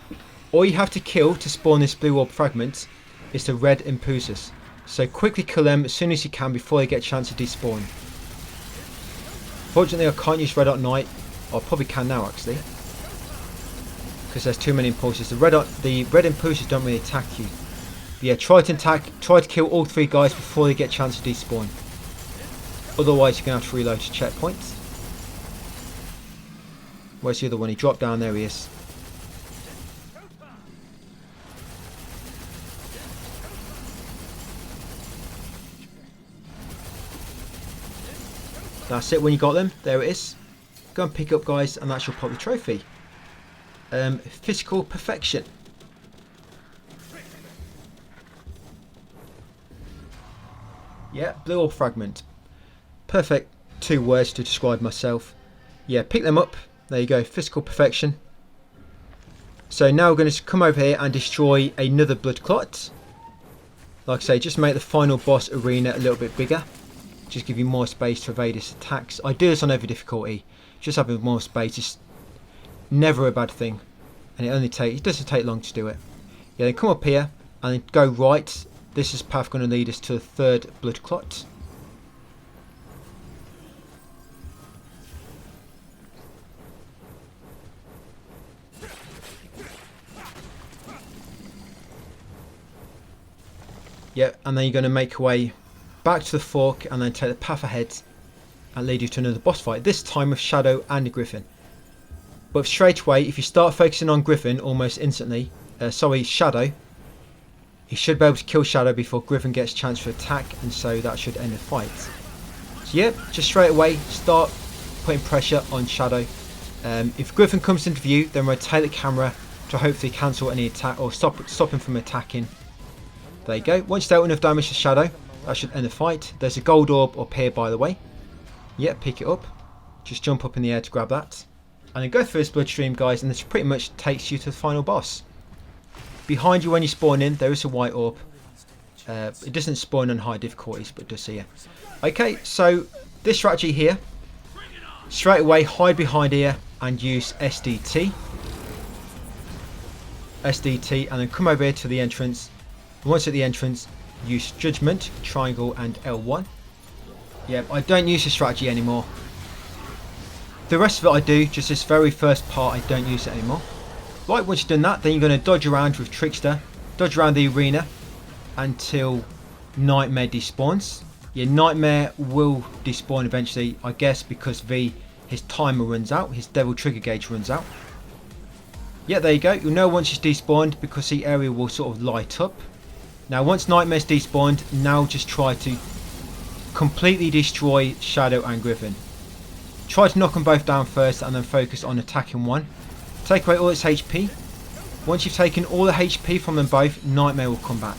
Speaker 1: All you have to kill to spawn this blue orb fragment is the red impulses. So quickly kill them as soon as you can before they get a chance to despawn. Fortunately I can't use red hot knight. I probably can now actually, because there's too many impulses. The red impulses don't really attack you. But yeah, try to kill all 3 guys before they get a chance to despawn. Otherwise you're going to have to reload your checkpoints. Where's the other one? He dropped down. There he is. That's it. When you got them, there it is. Go and pick up, guys, and that's your public trophy. Physical perfection. Yeah, blue orb fragment. Perfect 2 words to describe myself. Yeah, pick them up. There you go, physical perfection. So now we're going to come over here and destroy another blood clot. Like I say, just make the final boss arena a little bit bigger. Just give you more space to evade his attacks. I do this on every difficulty. Just having more space is never a bad thing. And it doesn't take long to do it. Yeah, then come up here and then go right. This is path going to lead us to the third blood clot. Yep, and then you're going to make your way back to the fork and then take the path ahead and lead you to another boss fight. This time with Shadow and the Griffin. But straight away, if you start focusing on Griffin almost instantly, Shadow, you should be able to kill Shadow before Griffin gets a chance to attack, and so that should end the fight. So yep, just straight away start putting pressure on Shadow. If Griffin comes into view, then rotate the camera to hopefully cancel any attack or stop him from attacking. There you go. Once you've dealt enough damage to Shadow, that should end the fight. There's a gold orb up here, by the way. Yep, pick it up. Just jump up in the air to grab that. And then go through this bloodstream, guys, and this pretty much takes you to the final boss. Behind you when you spawn in, there is a white orb. It doesn't spawn on high difficulties, but it does here. Okay, so this strategy here. Straight away, hide behind here and use SDT. SDT, and then come over here to the entrance. Once at the entrance, use Judgment, Triangle and L1. Yep, I don't use this strategy anymore. The rest of it I do, just this very first part I don't use it anymore. Right, once you've done that, then you're going to dodge around with Trickster. Dodge around the arena until Nightmare despawns. Your Nightmare will despawn eventually, I guess, because his timer runs out, his Devil Trigger gauge runs out. Yeah, there you go. You'll know once he's despawned because the area will sort of light up. Now once Nightmare's despawned, now just try to completely destroy Shadow and Griffin. Try to knock them both down first and then focus on attacking one. Take away all its HP. Once you've taken all the HP from them both, Nightmare will come back.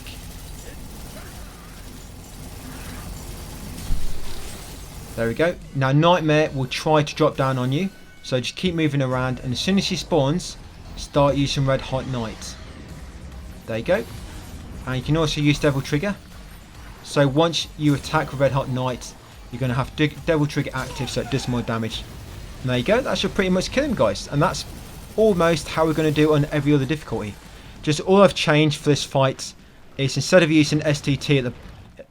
Speaker 1: There we go. Now Nightmare will try to drop down on you. So just keep moving around, and as soon as she spawns, start using Red Hot Night. There you go. And you can also use Devil Trigger. So once you attack with Red Hot Night, you're going to have Devil Trigger active, so it does more damage. And there you go. That should pretty much kill him, guys. And that's almost how we're going to do it on every other difficulty. Just all I've changed for this fight is instead of using STT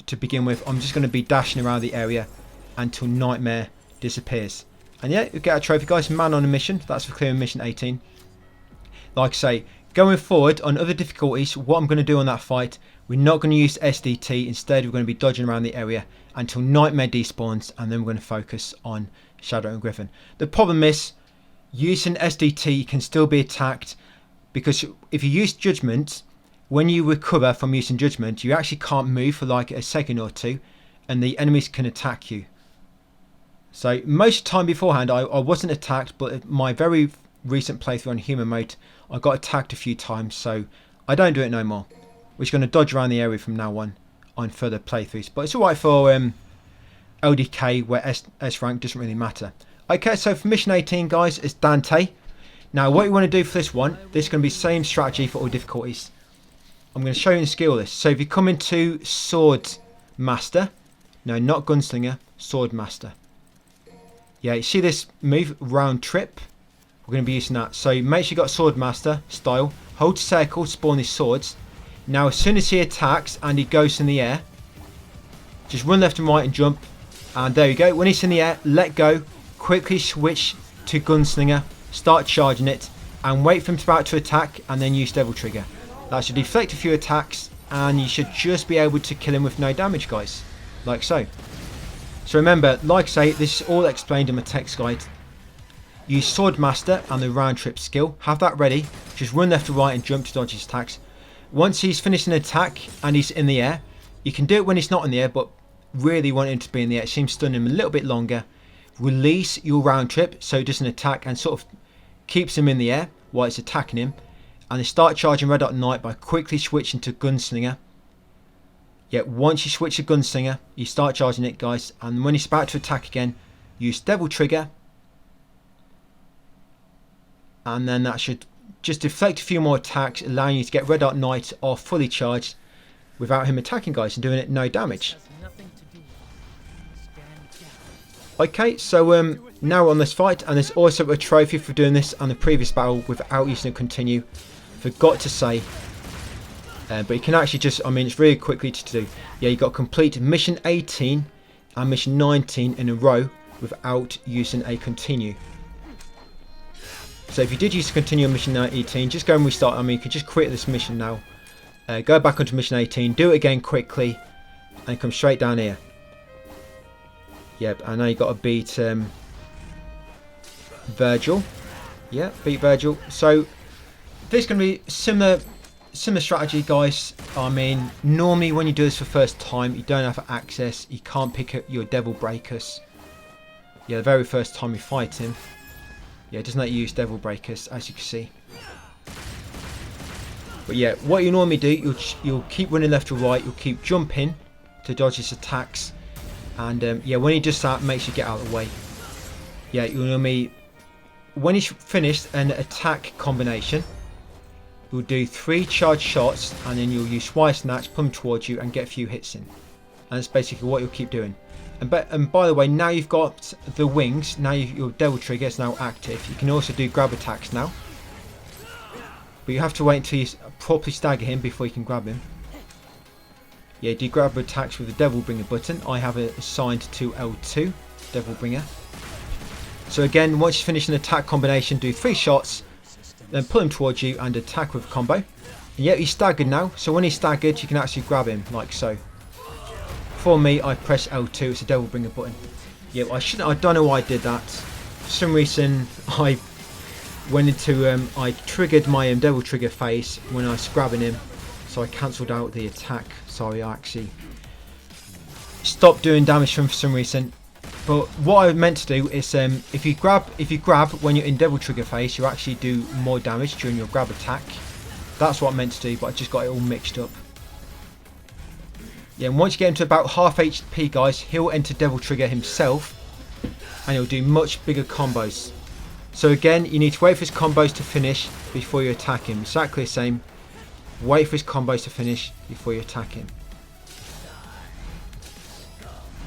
Speaker 1: to begin with, I'm just going to be dashing around the area until Nightmare disappears. And yeah, you get a trophy, guys. Man on a mission. That's for clearing mission 18. Like I say, going forward on other difficulties, what I'm going to do on that fight, we're not going to use SDT. Instead, we're going to be dodging around the area until Nightmare despawns, and then we're going to focus on Shadow and Griffin. The problem is, using SDT can still be attacked, because if you use Judgment, when you recover from using Judgment, you actually can't move for like a second or two, and the enemies can attack you. So most of the time beforehand, I wasn't attacked, but my very recent playthrough on human mode, I got attacked a few times, so I don't do it no more. We're just going to dodge around the area from now on further playthroughs. But it's alright for LDK, where S rank doesn't really matter. Okay, so for mission 18, guys, it's Dante. Now what you want to do for this one, this is going to be the same strategy for all difficulties. I'm going to show you in skill list. So if you come into Sword Master, no, not Gunslinger, Sword Master. Yeah, you see this move, round trip? We're going to be using that. So make sure you got Sword Master style. Hold circle, spawn these swords. Now as soon as he attacks and he goes in the air, just run left and right and jump. And there you go. When he's in the air, let go. Quickly switch to Gunslinger. Start charging it. And wait for him to about to attack, and then use Devil Trigger. That should deflect a few attacks, and you should just be able to kill him with no damage, guys. Like so. So remember, like I say, this is all explained in my text guide. Use Sword Master and the round trip skill. Have that ready. Just run left to right and jump to dodge his attacks. Once he's finished an attack and he's in the air, you can do it when he's not in the air, but really want him to be in the air. It seems to stun him a little bit longer. Release your round trip so he doesn't attack and sort of keeps him in the air while it's attacking him. And then start charging Red Hot Night by quickly switching to Gunslinger. Yet once you switch to Gunslinger, you start charging it, guys, and when he's about to attack again, use Devil Trigger and then that should just deflect a few more attacks, allowing you to get Red Arc Knight off fully charged without him attacking, guys, and doing it no damage. Okay, so now we're on this fight, and there's also a trophy for doing this on the previous battle without using a continue. Forgot to say, but you can actually just, I mean, it's really quickly to do. Yeah, you got to complete mission 18 and mission 19 in a row without using a continue. So if you did use to continue on mission 18, just go and restart. I mean, you could just quit this mission now. Go back onto mission 18, do it again quickly, and come straight down here. Yep, I know you got to beat Virgil. Yeah, beat Virgil. So this is going to be similar strategy, guys. I mean, normally when you do this for the first time, you don't have access. You can't pick up your Devil Breakers. Yeah, the very first time you fight him. Yeah, it does not use Devil Breakers, as you can see. But yeah, what you normally do, you'll keep running left or right. You'll keep jumping to dodge his attacks. And yeah, when he does that, make sure you get out of the way. Yeah, you'll normally, when he's finished an attack combination, you'll do 3 charge shots, and then you'll use Fire Snatch, pull him towards you, and get a few hits in. And that's basically what you'll keep doing. And by the way, now you've got the wings, now your Devil Trigger is now active. You can also do grab attacks now. But you have to wait until you properly stagger him before you can grab him. Yeah, do grab attacks with the Devil Bringer button. I have it assigned to L2, Devil Bringer. So again, once you finish an attack combination, do 3 shots, then pull him towards you and attack with a combo. And yeah, he's staggered now, so when he's staggered, you can actually grab him, like so. For me, I press L2, it's a Devil Bringer button. Yeah, I don't know why I did that. For some reason, I went into, I triggered my Devil Trigger phase when I was grabbing him, so I cancelled out the attack. Sorry, I actually stopped doing damage from for some reason. But what I meant to do is, if you grab when you're in Devil Trigger phase, you actually do more damage during your grab attack. That's what I meant to do, but I just got it all mixed up. Yeah, and once you get him to about half HP, guys, he'll enter Devil Trigger himself, and he'll do much bigger combos. So again, you need to wait for his combos to finish before you attack him. Exactly the same. Wait for his combos to finish before you attack him.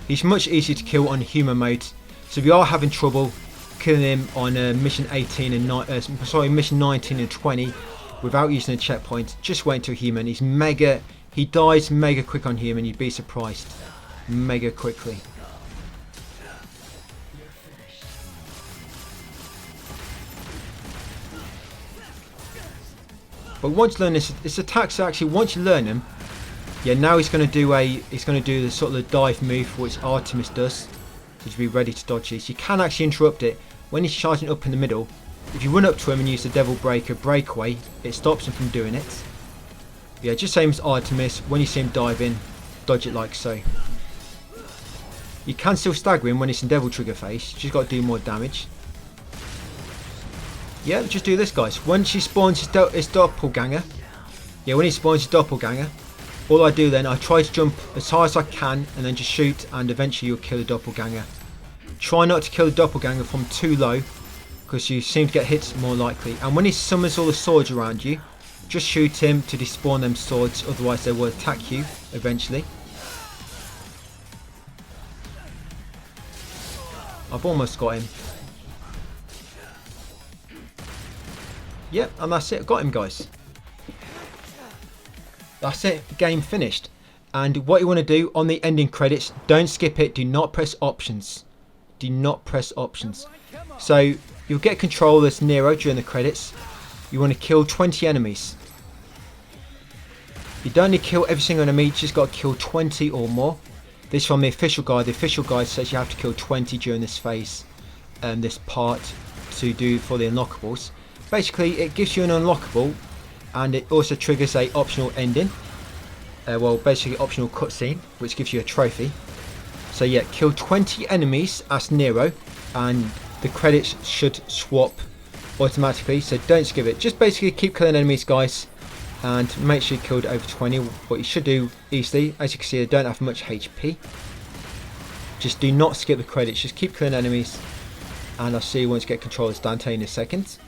Speaker 1: He's much easier to kill on human mode. So if you are having trouble killing him on mission 18 and mission 19 and 20 without using a checkpoint, just wait until human. He dies mega quick on human. You'd be surprised, mega quickly. But once you learn this attacks actually, once you learn them, yeah, now he's going to do the sort of the dive move which Artemis does, so to be ready to dodge these. You can actually interrupt it when he's charging up in the middle. If you run up to him and use the Devil Breaker breakaway, it stops him from doing it. Yeah, just same as Artemis. When you see him dive in, dodge it like so. You can still stagger him when it's in Devil Trigger phase. You just got to do more damage. Yeah, just do this, guys. Once he spawns his doppelganger, yeah, when he spawns his doppelganger, all I do then, I try to jump as high as I can and then just shoot, and eventually you'll kill the doppelganger. Try not to kill the doppelganger from too low, because you seem to get hits more likely. And when he summons all the swords around you, just shoot him to despawn them swords, otherwise they will attack you eventually. I've almost got him. Yep, and that's it. Got him, guys. That's it. Game finished. And what you want to do on the ending credits, don't skip it. Do not press options. Do not press options. So you'll get control as Nero during the credits. You want to kill 20 enemies. You don't need to kill every single enemy. You just got to kill 20 or more. This is from the official guide. The official guide says you have to kill 20 during this phase, this part to do for the unlockables. Basically, it gives you an unlockable, and it also triggers a optional ending. Well, basically optional cutscene, which gives you a trophy. So yeah, kill 20 enemies as Nero, and the credits should swap automatically. So don't skip it. Just basically keep killing enemies, guys, and make sure you killed over 20. What you should do easily, as you can see, they don't have much HP. Just do not skip the credits. Just keep killing enemies, and I'll see you once you get control of Dante in a second.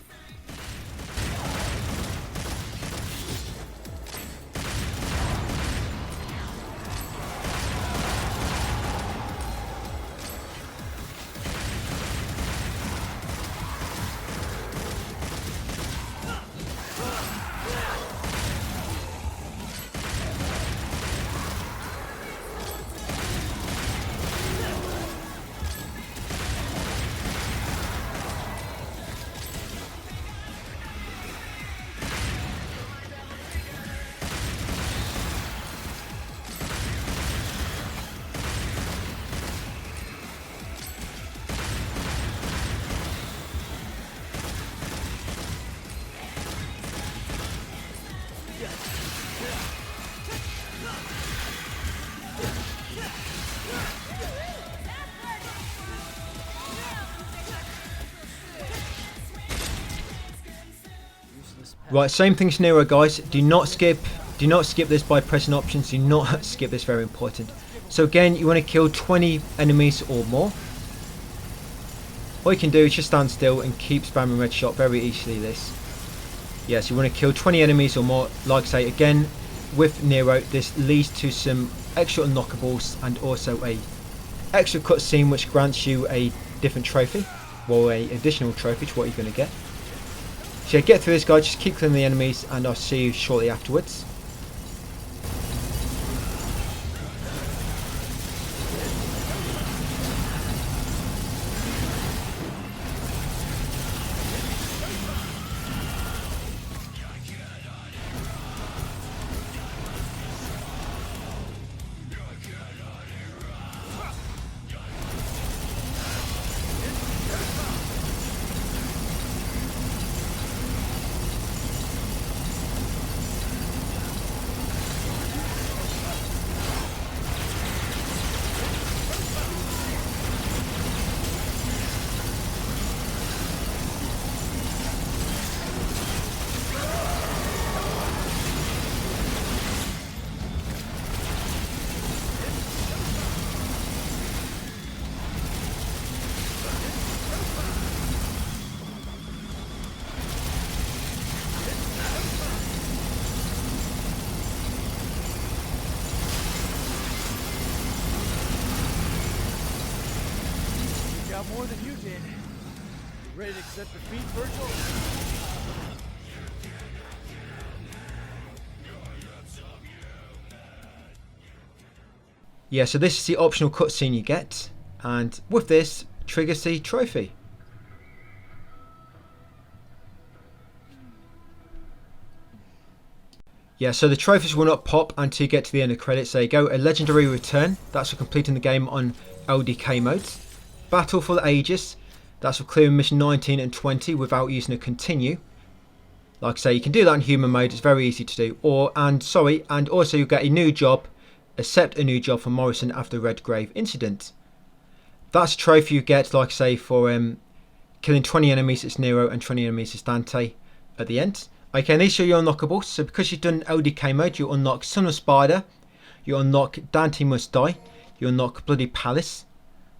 Speaker 1: Right, same thing as Nero, guys. Do not skip this by pressing options. Do not skip this, very important. So again, you want to kill 20 enemies or more. All you can do is just stand still and keep spamming red shot very easily this. Yes, you want to kill 20 enemies or more. Like I say, again, with Nero, this leads to some extra unlockables and also a extra cutscene which grants you a different trophy, or a additional trophy to what you're going to get. So yeah, get through this, guys, just keep killing the enemies and I'll see you shortly afterwards.
Speaker 2: Got more than you did. You ready to accept defeat, Virgil?
Speaker 1: Yeah, so this is the optional cutscene you get, and with this triggers the trophy. Yeah, so the trophies will not pop until you get to the end of credits. There you go, a legendary return, that's for completing the game on LDK modes. Battle for the Aegis, that's for clearing mission 19 and 20 without using a continue. Like I say, you can do that in human mode, it's very easy to do. And also you'll get a new job, accept a new job from Morrison after the Red Grave incident. That's a trophy you get, like I say, for killing 20 enemies as Nero and 20 enemies as Dante at the end. Okay, and these are your unlockables. So because you've done LDK mode, you unlock Son of Spider, you unlock Dante Must Die, you unlock Bloody Palace.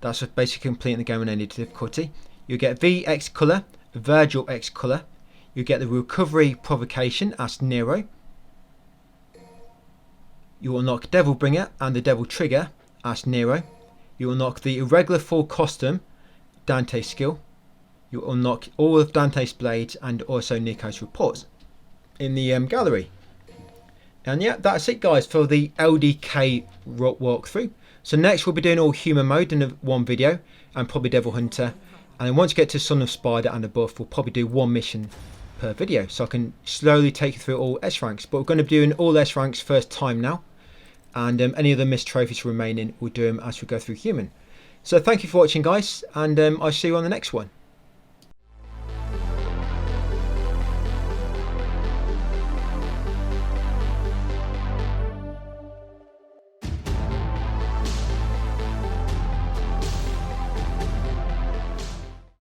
Speaker 1: That's basically completing the game on any difficulty. You get VX Colour, Virgil X Colour. You get the Recovery Provocation as Nero. You unlock Devil Bringer and the Devil Trigger as Nero. You unlock the Irregular Full Costume, Dante Skill. You unlock all of Dante's blades and also Nico's reports in the gallery. And yeah, that's it, guys, for the LDK walkthrough. So next we'll be doing all human mode in one video and probably Devil Hunter. And then once you get to Son of Spider and above, we'll probably do one mission per video. So I can slowly take you through all S ranks. But we're going to be doing all S ranks first time now. And any of the missed trophies remaining, we'll do them as we go through human. So thank you for watching, guys. And I'll see you on the next one.